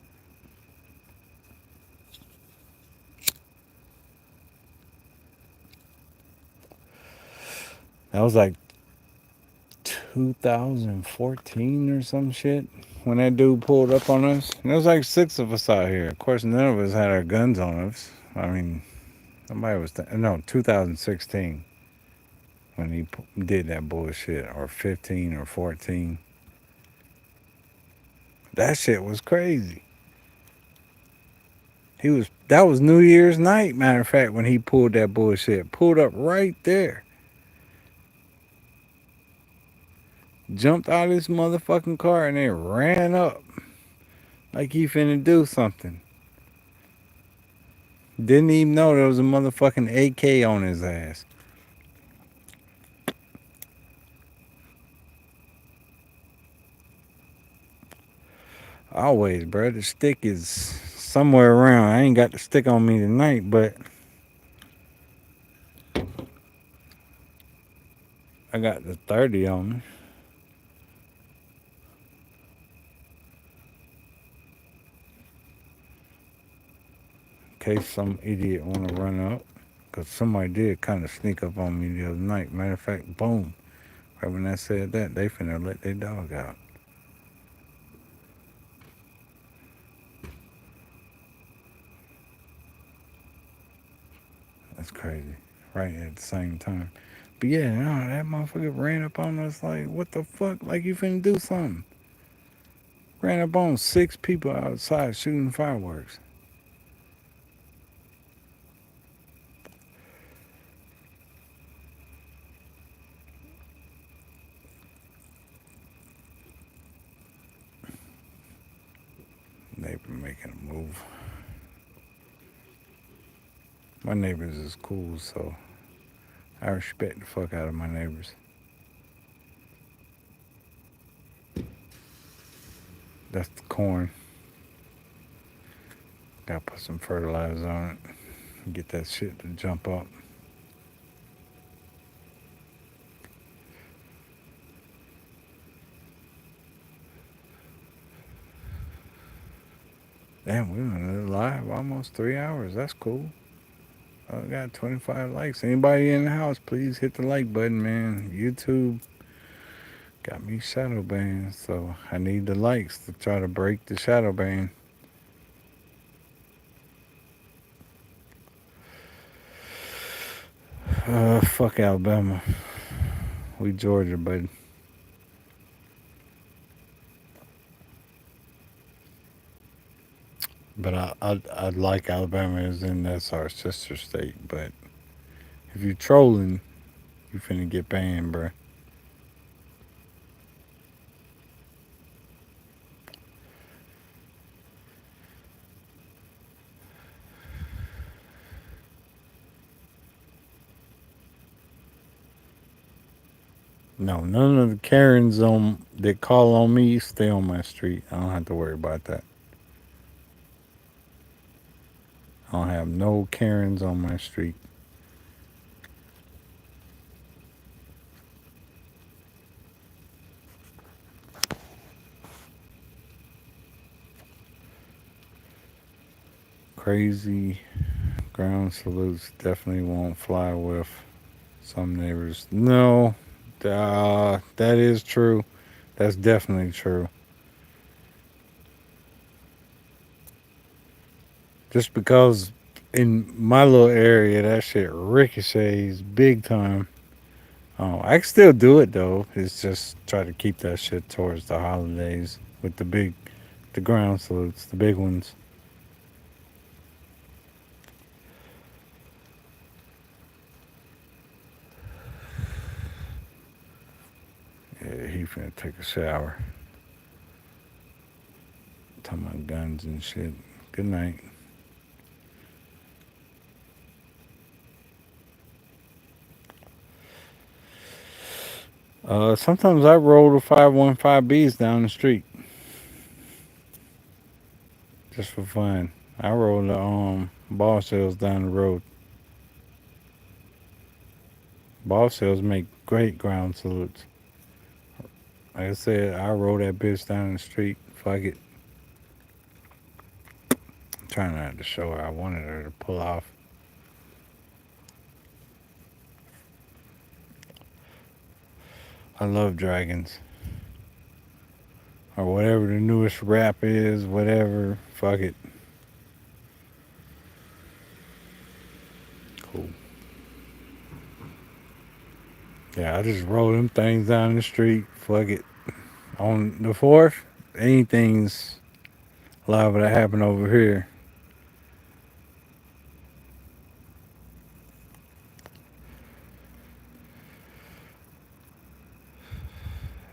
That was like 2014 or some shit when that dude pulled up on us. And there was like 6 of us out here. Of course, none of us had our guns on us. I mean, nobody was. No, 2016 when he did that bullshit, or 15 or 14. That shit was crazy. That was New Year's night, matter of fact, when he pulled that bullshit. Pulled up right there. Jumped out of his motherfucking car and then ran up like he finna do something. Didn't even know there was a motherfucking AK on his ass. Always, bro. The stick is somewhere around. I ain't got the stick on me tonight, but I got the 30 on me. In case some idiot want to run up. Because somebody did kind of sneak up on me the other night. Matter of fact, boom. Right when I said that, they finna let their dog out. That's crazy. Right at the same time. But yeah, no, that motherfucker ran up on us like, what the fuck? Like you finna do something. Ran up on 6 people outside shooting fireworks. neighbor making a move. My neighbors is cool, so I respect the fuck out of my neighbors. That's the corn. Gotta put some fertilizer on it. Get that shit to jump up. Damn, we been live almost 3 hours. That's cool. I got 25 likes. Anybody in the house, please hit the like button, man. YouTube got me shadow banned, so I need the likes to try to break the shadow ban. Fuck Alabama. We Georgia, buddy. But I like Alabama as in that's our sister state. But if you trolling, you finna get banned, bruh. No, none of the Karens on that call on me stay on my street. I don't have to worry about that. I don't have no Karens on my street. Crazy ground salutes definitely won't fly with some neighbors. No, that is true. That's definitely true. Just because in my little area that shit ricochets big time. I can still do it though. It's just try to keep that shit towards the holidays with the ground salutes, the big ones. Yeah, he finna take a shower. Talking about guns and shit. Good night. Sometimes I roll the 515Bs down the street just for fun. I roll the ball sales down the road. Ball sales make great ground salutes. Like I said, I roll that bitch down the street. Fuck it. I'm trying not to show her. I wanted her to pull off. I love dragons. Or whatever the newest rap is, whatever. Fuck it. Cool. Yeah, I just roll them things down the street. Fuck it. On the fourth, anything's liable to happen over here.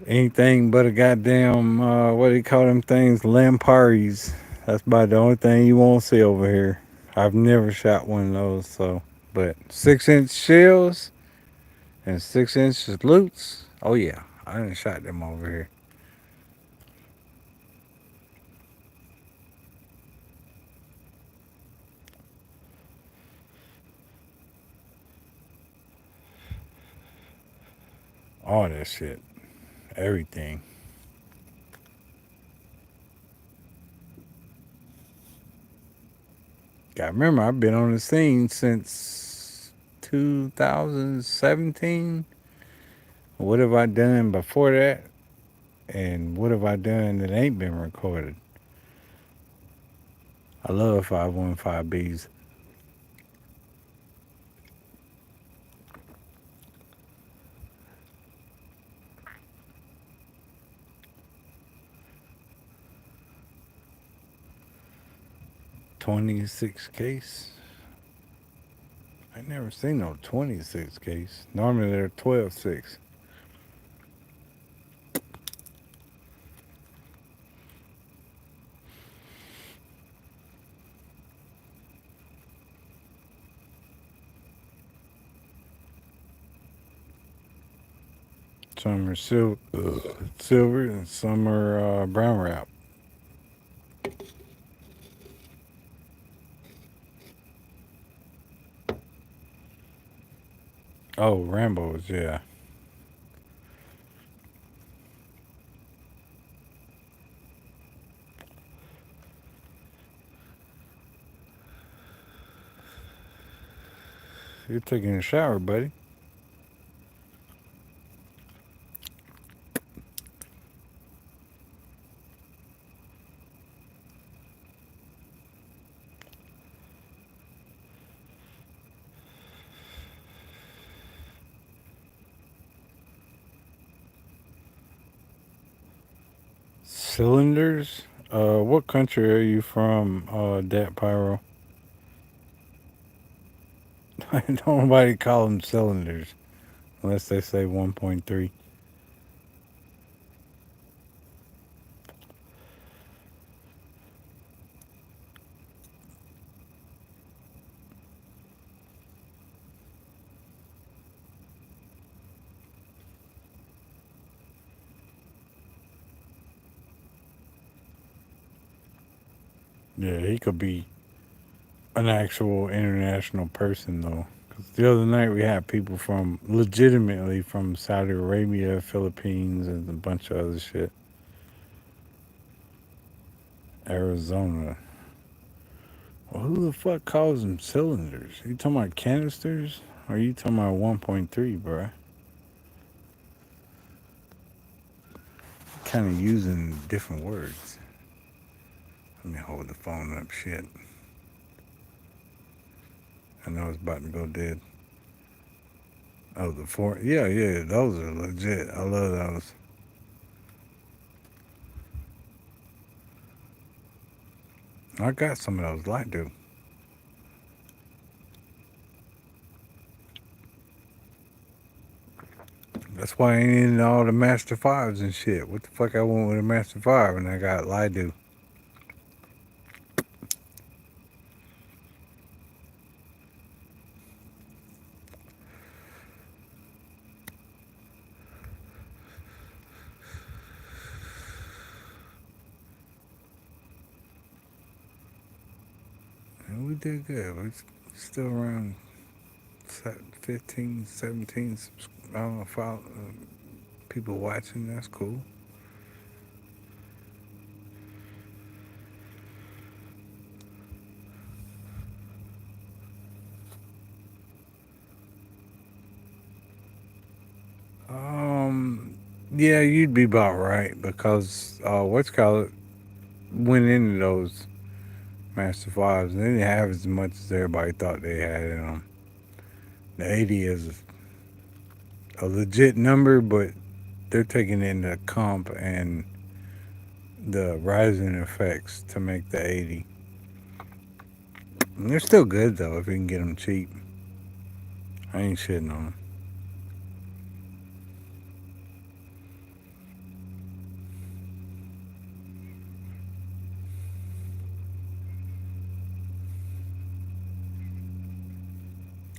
Anything but a goddamn what do you call them things? Lamparis. That's about the only thing you won't see over here. I've never shot one of those, so but 6-inch shells and 6-inch loots. Oh yeah, I done shot them over here. All that shit, everything. Got remember I've been on the scene since 2017. What have I done before that? And what have I done that ain't been recorded? I love 515Bs. 26 case. I never seen no 26 case. Normally they're 12.6. Some are silver, and some are brown wrap. Oh, Rambo's, yeah. You're taking a shower, buddy. Cylinders? What country are you from, Dat Pyro? Don't nobody call them cylinders unless they say 1.3. Yeah, he could be an actual international person, though. 'Cause the other night we had people from legitimately from Saudi Arabia, Philippines, and a bunch of other shit. Arizona. Well, who the fuck calls them cylinders? You talking about canisters? Or you talking about 1.3, bruh? Kind of using different words. Let me hold the phone up. Shit. I know it's about to go dead. Oh, the four. Yeah, yeah. Those are legit. I love those. I got some of those light do. That's why I ain't in all the Master Fives and shit. What the fuck I want with a Master Five and I got Lido. And we did good. We're still around 15, 17. I don't know, people watching. That's cool. Um, yeah, you'd be about right because what's called went into those Master Fives and they didn't have as much as everybody thought they had in them. The 80 is a legit number, but they're taking into comp and the rising effects to make the 80. And they're still good though if you can get them cheap. I ain't shitting on them.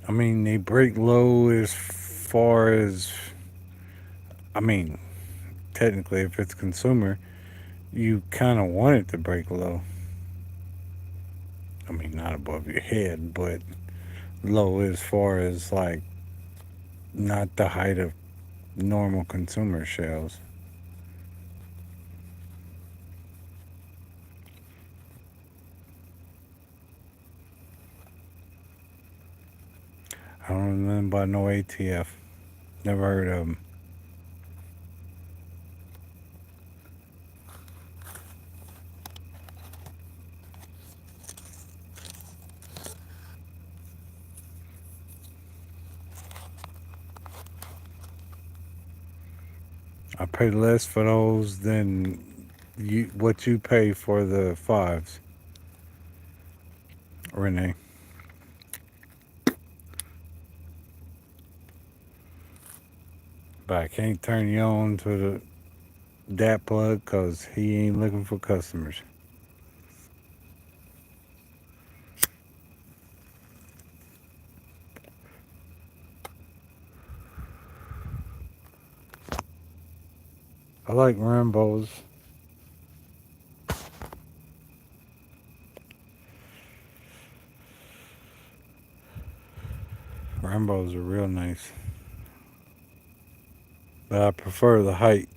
I mean, they break low as far as, I mean, technically, if it's consumer, you kind of want it to break low. I mean, not above your head, but low as far as like not the height of normal consumer shells. I don't know nothing about no ATF. Never heard of them. I pay less for those than what you pay for the fives, Renee. But I can't turn you on to that plug because he ain't looking for customers. I like Rambo's. Rambo's are real nice, but I prefer the height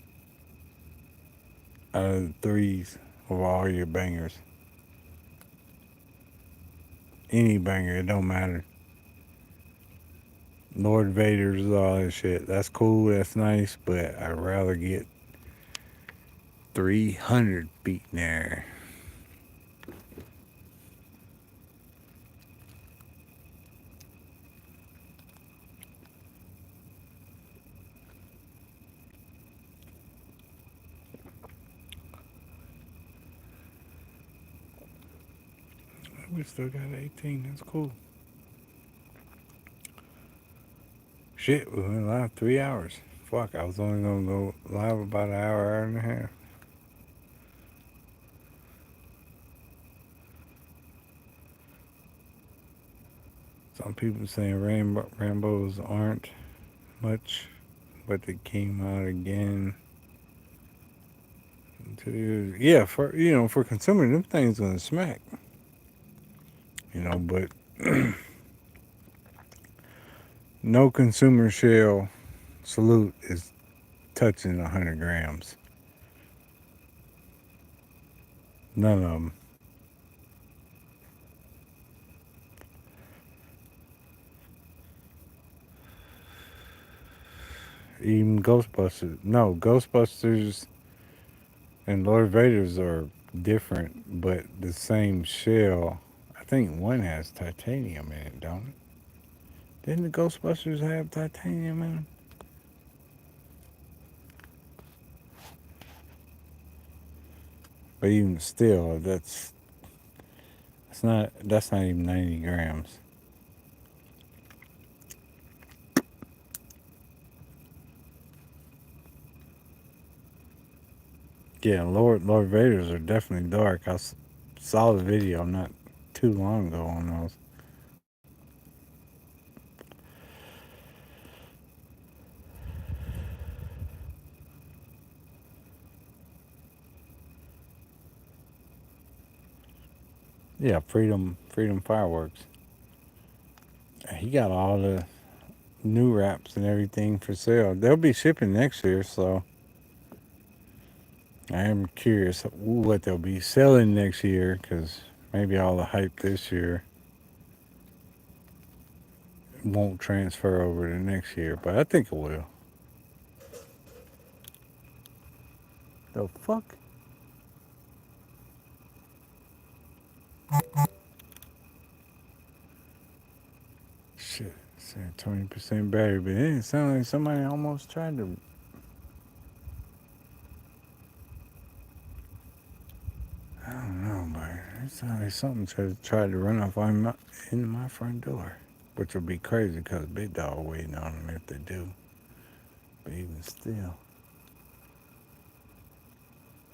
out of the threes of all your bangers. Any banger, it don't matter. Lord Vader's, all that shit. That's cool, that's nice, but I'd rather get 300 beat in there. We still got 18, that's cool. Shit, we went live 3 hours. Fuck, I was only gonna go live about an hour, hour and a half. Some people saying Rambos aren't much, but they came out again. Yeah, for consumer, them things gonna smack. But no consumer shell salute is touching 100 grams. None of them. Even Ghostbusters. No, Ghostbusters and Lord Vader's are different, but the same shell. I think one has titanium in it, don't it? Didn't the Ghostbusters have titanium in them? But even still, that's not even 90 grams. Yeah, Lord Vader's are definitely dark. Saw the video not too long ago on those. Yeah, Freedom Fireworks. He got all the new wraps and everything for sale. They'll be shipping next year, so I am curious what they'll be selling next year because maybe all the hype this year won't transfer over to next year, but I think it will. The fuck? Shit, said 20% battery, but it didn't sound like somebody almost tried to. I don't know, but it sounded like something tried to run off into my front door, which would be crazy because Big Dog waiting on them if they do. But even still,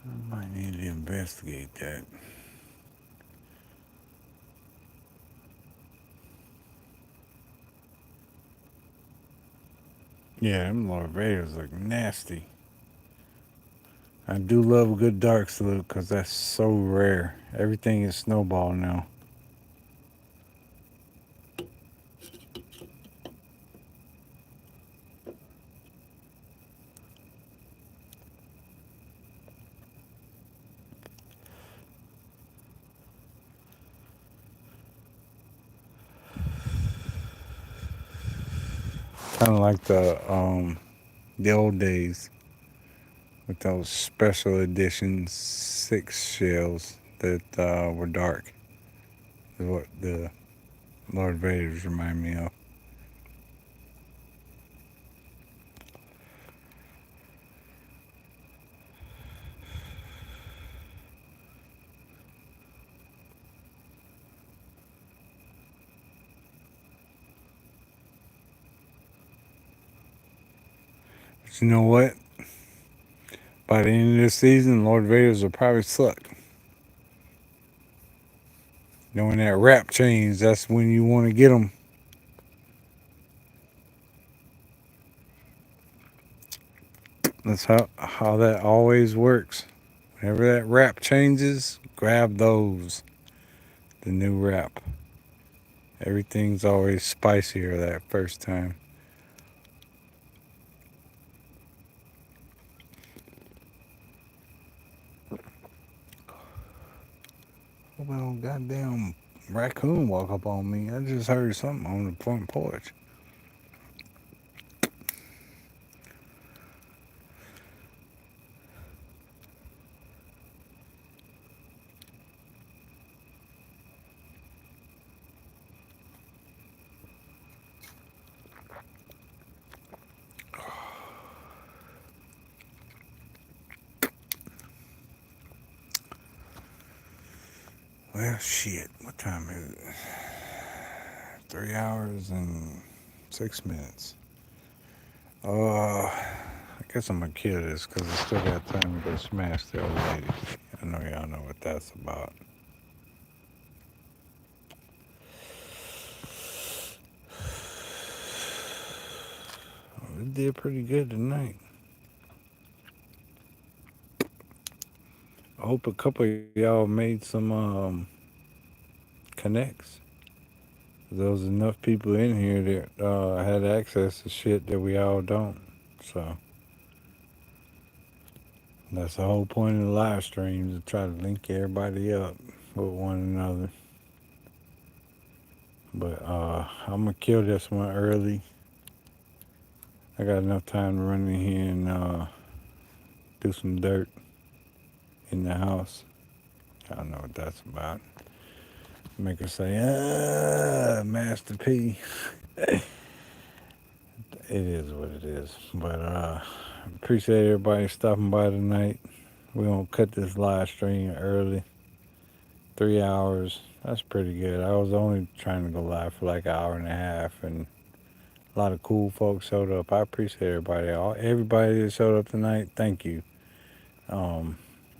I might need to investigate that. Yeah, them Lord Raiders look nasty. I do love a good dark salute because that's so rare. Everything is snowball now. Kind of like the old days with those special edition 6 shells that were dark. Is what the Lord Vaders remind me of. But you know what? By the end of this season, Lord Vaders will probably suck. Knowing that rap change, that's when you want to get them. That's how that always works. Whenever that rap changes, grab those. The new rap. Everything's always spicier that first time. Hope I don't goddamn raccoon walk up on me. I just heard something on the front porch. Well, shit. What time is it? 3 hours and 6 minutes. I guess I'm gonna kill this because I still got time to go smash the old lady. I know y'all know what that's about. Oh, it did pretty good tonight. I hope a couple of y'all made some connects. There was enough people in here that had access to shit that we all don't. So that's the whole point of the live stream, to try to link everybody up with one another. But I'm gonna kill this one early. I got enough time to run in here and do some dirt in the house. I don't know what that's about. Make her say, Master P. It is what it is. But appreciate everybody stopping by tonight. We're going to cut this live stream early. 3 hours. That's pretty good. I was only trying to go live for like an hour and a half, and a lot of cool folks showed up. I appreciate everybody. Everybody that showed up tonight, thank you. Um,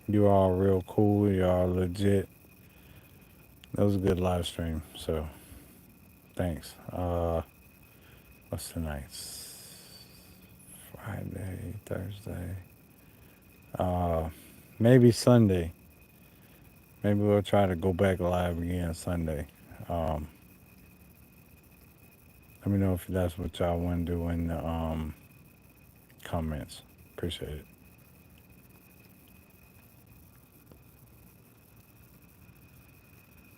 you all real cool. You all legit. That was a good live stream. So thanks. What's tonight? Friday, Thursday. Uh, maybe Sunday. Maybe we'll try to go back live again Sunday. Um, Let me know if that's what y'all want to do in the comments. Appreciate it.